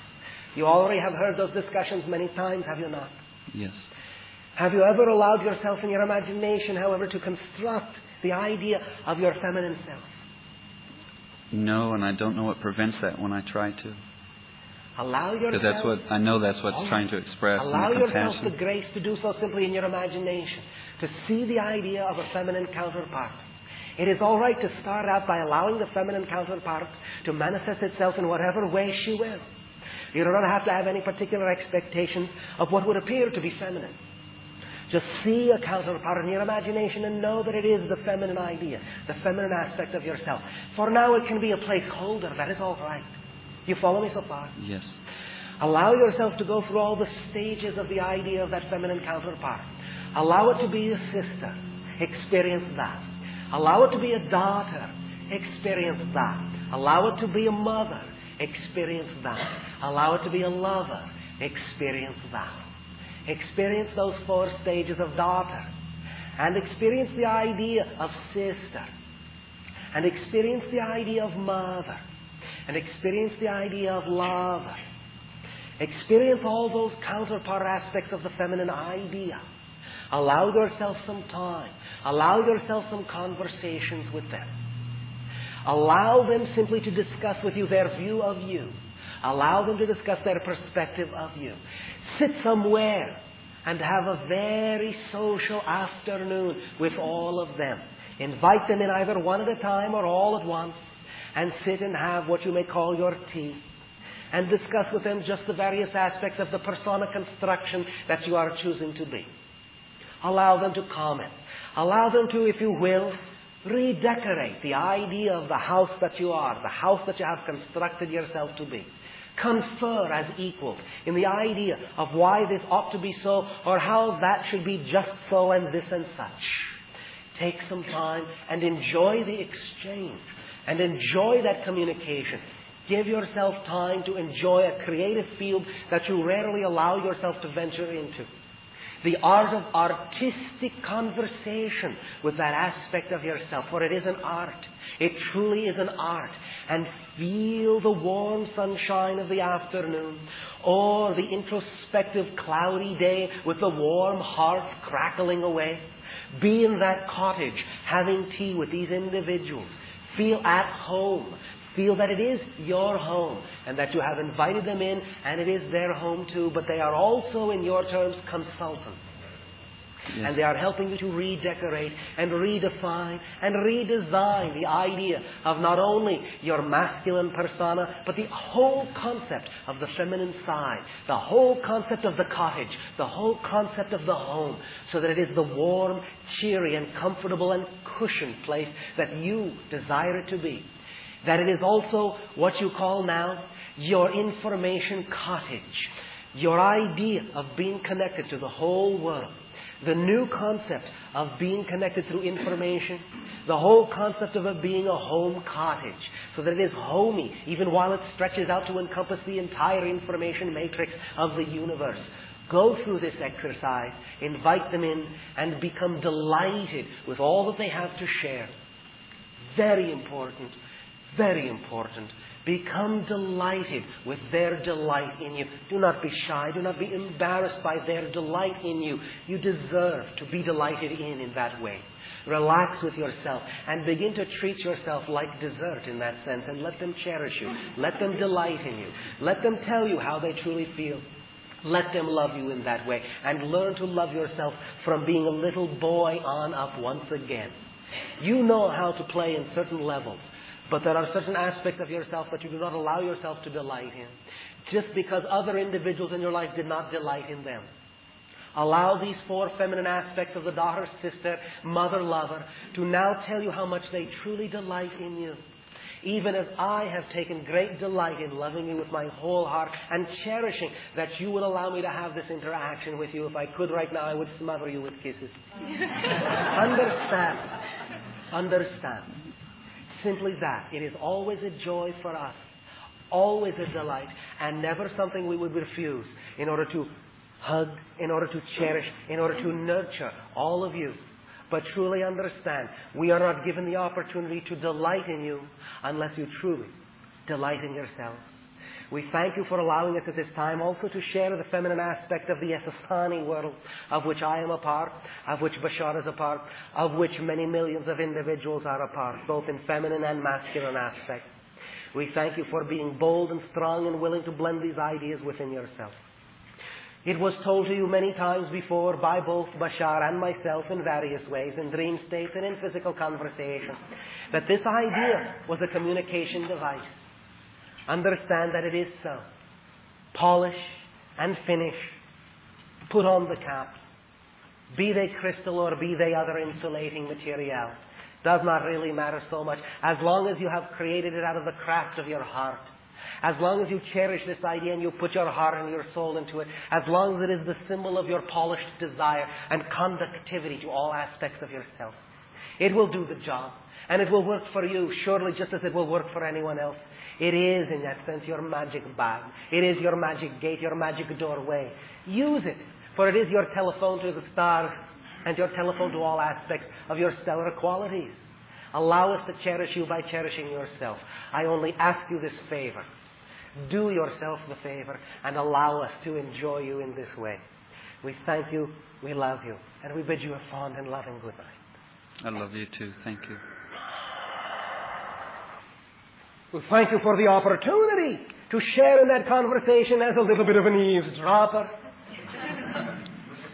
You already have heard those discussions many times, have you not? Yes. Have you ever allowed yourself in your imagination, however, to construct the idea of your feminine self? No, and I don't know what prevents that when I try to. Allow yourself... Because that's what, I know that's what's trying to express. Allow in the yourself compassion. the grace to do so simply in your imagination, to see the idea of a feminine counterpart. It is all right to start out by allowing the feminine counterpart to manifest itself in whatever way she will. You do not have to have any particular expectations of what would appear to be feminine. Just see a counterpart in your imagination and know that it is the feminine idea, the feminine aspect of yourself. For now it can be a placeholder, that is all right. You follow me so far? Yes. Allow yourself to go through all the stages of the idea of that feminine counterpart. Allow it to be a sister. Experience that. Allow it to be a daughter. Experience that. Allow it to be a mother. Experience that. Allow it to be a lover. Experience that. Experience those 4 stages of daughter. And experience the idea of sister. And experience the idea of mother. And experience the idea of lover. Experience all those counterpart aspects of the feminine idea. Allow yourself some time. Allow yourself some conversations with them. Allow them simply to discuss with you their view of you. Allow them to discuss their perspective of you. Sit somewhere and have a very social afternoon with all of them. Invite them in either one at a time or all at once, and sit and have what you may call your tea, and discuss with them just the various aspects of the persona construction that you are choosing to be. Allow them to comment. Allow them to, if you will, redecorate the idea of the house that you are, the house that you have constructed yourself to be. Confer as equals in the idea of why this ought to be so, or how that should be just so and this and such. Take some time and enjoy the exchange and enjoy that communication. Give yourself time to enjoy a creative field that you rarely allow yourself to venture into. The art of artistic conversation with that aspect of yourself, for it is an art. It truly is an art. And feel the warm sunshine of the afternoon, or the introspective cloudy day with the warm hearth crackling away. Be in that cottage having tea with these individuals. Feel at home. Feel that it is your home and that you have invited them in and it is their home too, but they are also, in your terms, consultants. Yes. And they are helping you to redecorate and redefine and redesign the idea of not only your masculine persona, but the whole concept of the feminine side, the whole concept of the cottage, the whole concept of the home, so that it is the warm, cheery, and comfortable and cushioned place that you desire it to be. That it is also what you call now your information cottage, your idea of being connected to the whole world. The new concept of being connected through information, the whole concept of it being a home cottage, so that it is homey, even while it stretches out to encompass the entire information matrix of the universe. Go through this exercise, invite them in, and become delighted with all that they have to share. Very important, very important. Become delighted with their delight in you. Do not be shy. Do not be embarrassed by their delight in you. You deserve to be delighted in that way. Relax with yourself and begin to treat yourself like dessert in that sense, and let them cherish you. Let them delight in you. Let them tell you how they truly feel. Let them love you in that way, and learn to love yourself from being a little boy on up once again. You know how to play in certain levels, but there are certain aspects of yourself that you do not allow yourself to delight in, just because other individuals in your life did not delight in them. Allow these 4 feminine aspects of the daughter, sister, mother, lover to now tell you how much they truly delight in you. Even as I have taken great delight in loving you with my whole heart and cherishing that you would allow me to have this interaction with you. If I could right now, I would smother you with kisses. Understand. Simply that. It is always a joy for us, always a delight, and never something we would refuse in order to hug, in order to cherish, in order to nurture all of you But truly understand, we are not given the opportunity to delight in you unless you truly delight in yourselves. We thank you for allowing us at this time also to share the feminine aspect of the Ethistani world, of which I am a part, of which Bashar is a part, of which many millions of individuals are a part, both in feminine and masculine aspects. We thank you for being bold and strong and willing to blend these ideas within yourself. It was told to you many times before by both Bashar and myself in various ways, in dream states and in physical conversation, that this idea was a communication device. Understand that it is so. Polish and finish. Put on the caps. Be they crystal or be they other insulating material. Does not really matter so much, as long as you have created it out of the craft of your heart. As long as you cherish this idea and you put your heart and your soul into it, as long as it is the symbol of your polished desire and conductivity to all aspects of yourself, it will do the job. And it will work for you, surely, just as it will work for anyone else. It is, in that sense, your magic bag. It is your magic gate, your magic doorway. Use it, for it is your telephone to the stars and your telephone to all aspects of your stellar qualities. Allow us to cherish you by cherishing yourself. I only ask you this favor. Do yourself the favor and allow us to enjoy you in this way. We thank you, we love you, and we bid you a fond and loving good night. I love you too. Thank you. We thank you for the opportunity to share in that conversation as a little bit of an eavesdropper.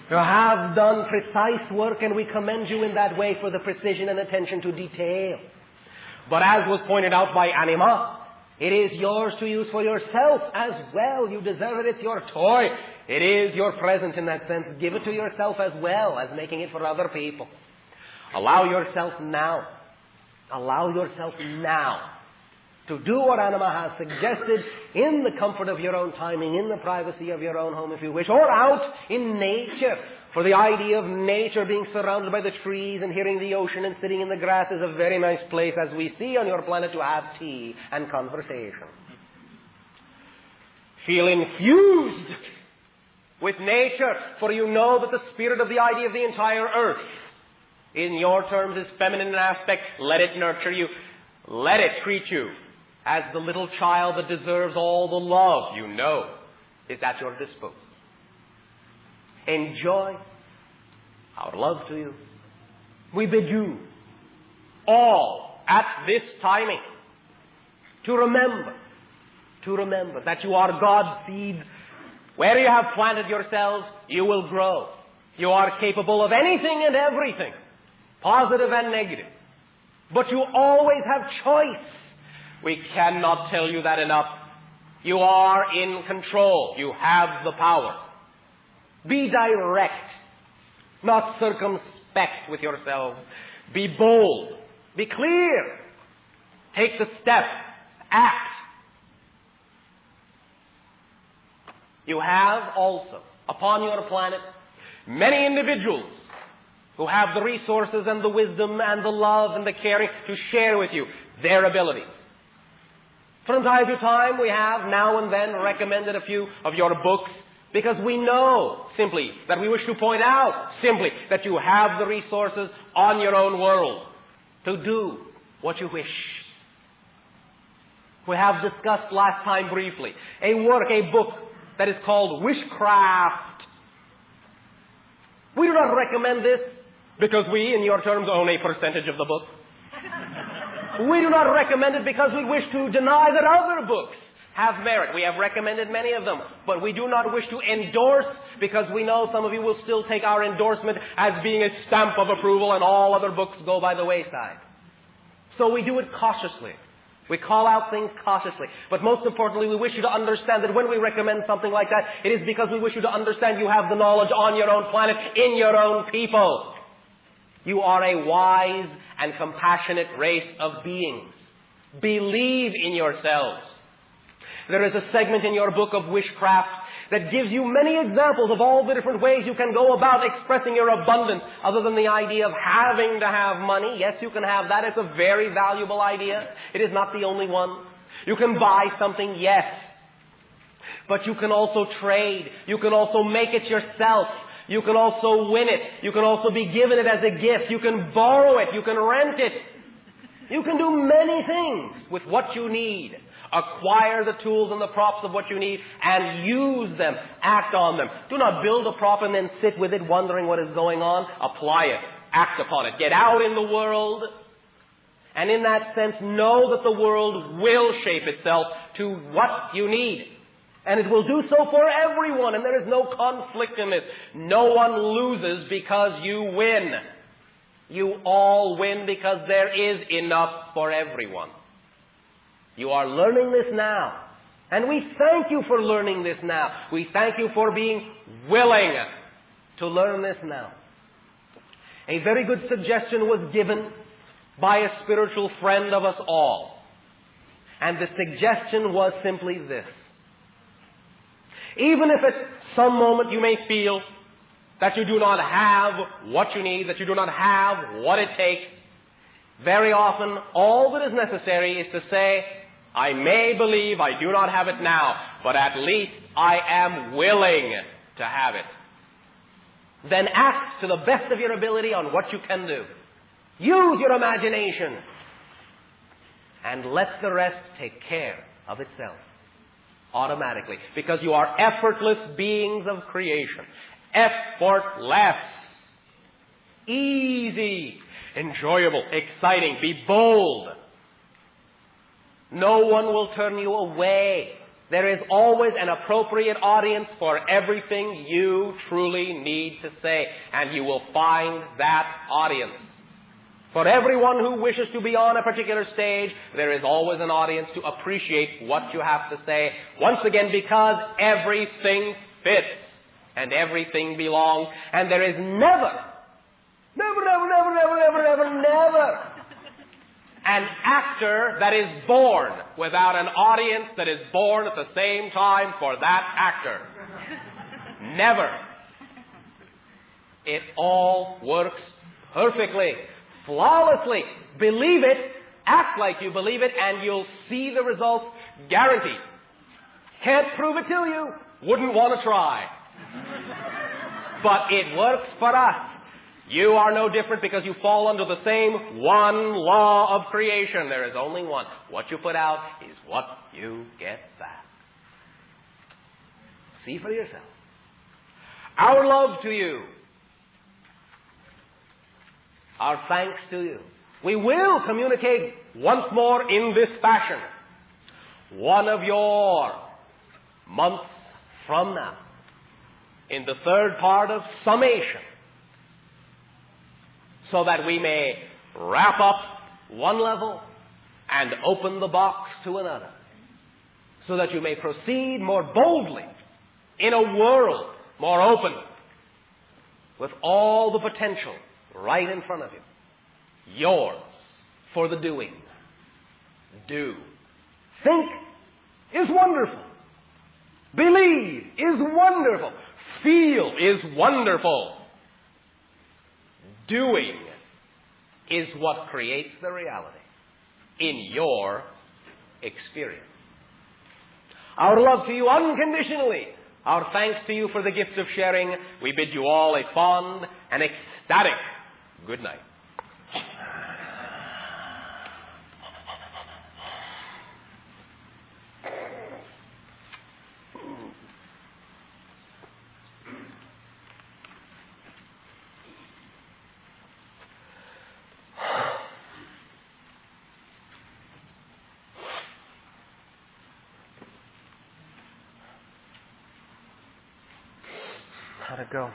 You have done precise work, and we commend you in that way for the precision and attention to detail. But as was pointed out by Anima, it is yours to use for yourself as well. You deserve it. It's your toy. It is your present in that sense. Give it to yourself as well as making it for other people. Allow yourself now. Allow yourself now to do what Anima has suggested in the comfort of your own timing, in the privacy of your own home if you wish, or out in nature. For the idea of nature being surrounded by the trees and hearing the ocean and sitting in the grass is a very nice place, as we see on your planet, to have tea and conversation. Feel infused with nature, for you know that the spirit of the idea of the entire earth, in your terms, is feminine in aspect. Let it nurture you. Let it treat you as the little child that deserves all the love you know is at your disposal. Enjoy our love to you. We bid you all at this timing to remember that you are God's seeds. Where you have planted yourselves, you will grow. You are capable of anything and everything, positive and negative. But you always have choice. We cannot tell you that enough. You are in control. You have the power. Be direct, not circumspect with yourselves. Be bold. Be clear. Take the step. Act. You have also, upon your planet, many individuals who have the resources and the wisdom and the love and the caring to share with you their abilities. From time to time, we have now and then recommended a few of your books because we know simply that we wish to point out simply that you have the resources on your own world to do what you wish. We have discussed last time briefly a book that is called Wishcraft. We do not recommend this because we, in your terms, own a percentage of the book. We do not recommend it because we wish to deny that other books have merit. We have recommended many of them, but we do not wish to endorse because we know some of you will still take our endorsement as being a stamp of approval and all other books go by the wayside. So we do it cautiously. We call out things cautiously. But most importantly, we wish you to understand that when we recommend something like that, it is because we wish you to understand you have the knowledge on your own planet, in your own people. You are a wise and compassionate race of beings. Believe in yourselves. There is a segment in your book of Wishcraft that gives you many examples of all the different ways you can go about expressing your abundance other than the idea of having to have money. Yes, you can have that. It's a very valuable idea. It is not the only one. You can buy something, yes. But you can also trade. You can also make it yourself. You can also win it. You can also be given it as a gift. You can borrow it. You can rent it. You can do many things with what you need. Acquire the tools and the props of what you need and use them. Act on them. Do not build a prop and then sit with it wondering what is going on. Apply it. Act upon it. Get out in the world. And in that sense, know that the world will shape itself to what you need. And it will do so for everyone, and there is no conflict in this. No one loses because you win. You all win because there is enough for everyone. You are learning this now. And we thank you for learning this now. We thank you for being willing to learn this now. A very good suggestion was given by a spiritual friend of us all. And the suggestion was simply this. Even if at some moment you may feel that you do not have what you need, that you do not have what it takes, very often all that is necessary is to say, I may believe I do not have it now, but at least I am willing to have it. Then act to the best of your ability on what you can do. Use your imagination and let the rest take care of itself automatically, because you are effortless beings of creation. Effortless. Easy. Enjoyable. Exciting. Be bold. No one will turn you away. There is always an appropriate audience for everything you truly need to say, and you will find that audience. For everyone who wishes to be on a particular stage, there is always an audience to appreciate what you have to say. Once again, because everything fits and everything belongs, and there is never an actor that is born without an audience that is born at the same time for that actor. Never. It all works perfectly. Flawlessly. Believe it, act like you believe it, and you'll see the results guaranteed. Can't prove it to you. Wouldn't want to try. But it works for us. You are no different because you fall under the same one law of creation. There is only one. What you put out is what you get back. See for yourself. Our love to you. Our thanks to you. We will communicate once more in this fashion. One of your months from now. In the third part of Summation. So that we may wrap up one level and open the box to another. So that you may proceed more boldly in a world more open with all the potential right in front of you. Yours for the doing. Do. Think is wonderful. Believe is wonderful. Feel is wonderful. Doing is what creates the reality in your experience. Our love to you unconditionally. Our thanks to you for the gift of sharing. We bid you all a fond and ecstatic good night. How'd it go?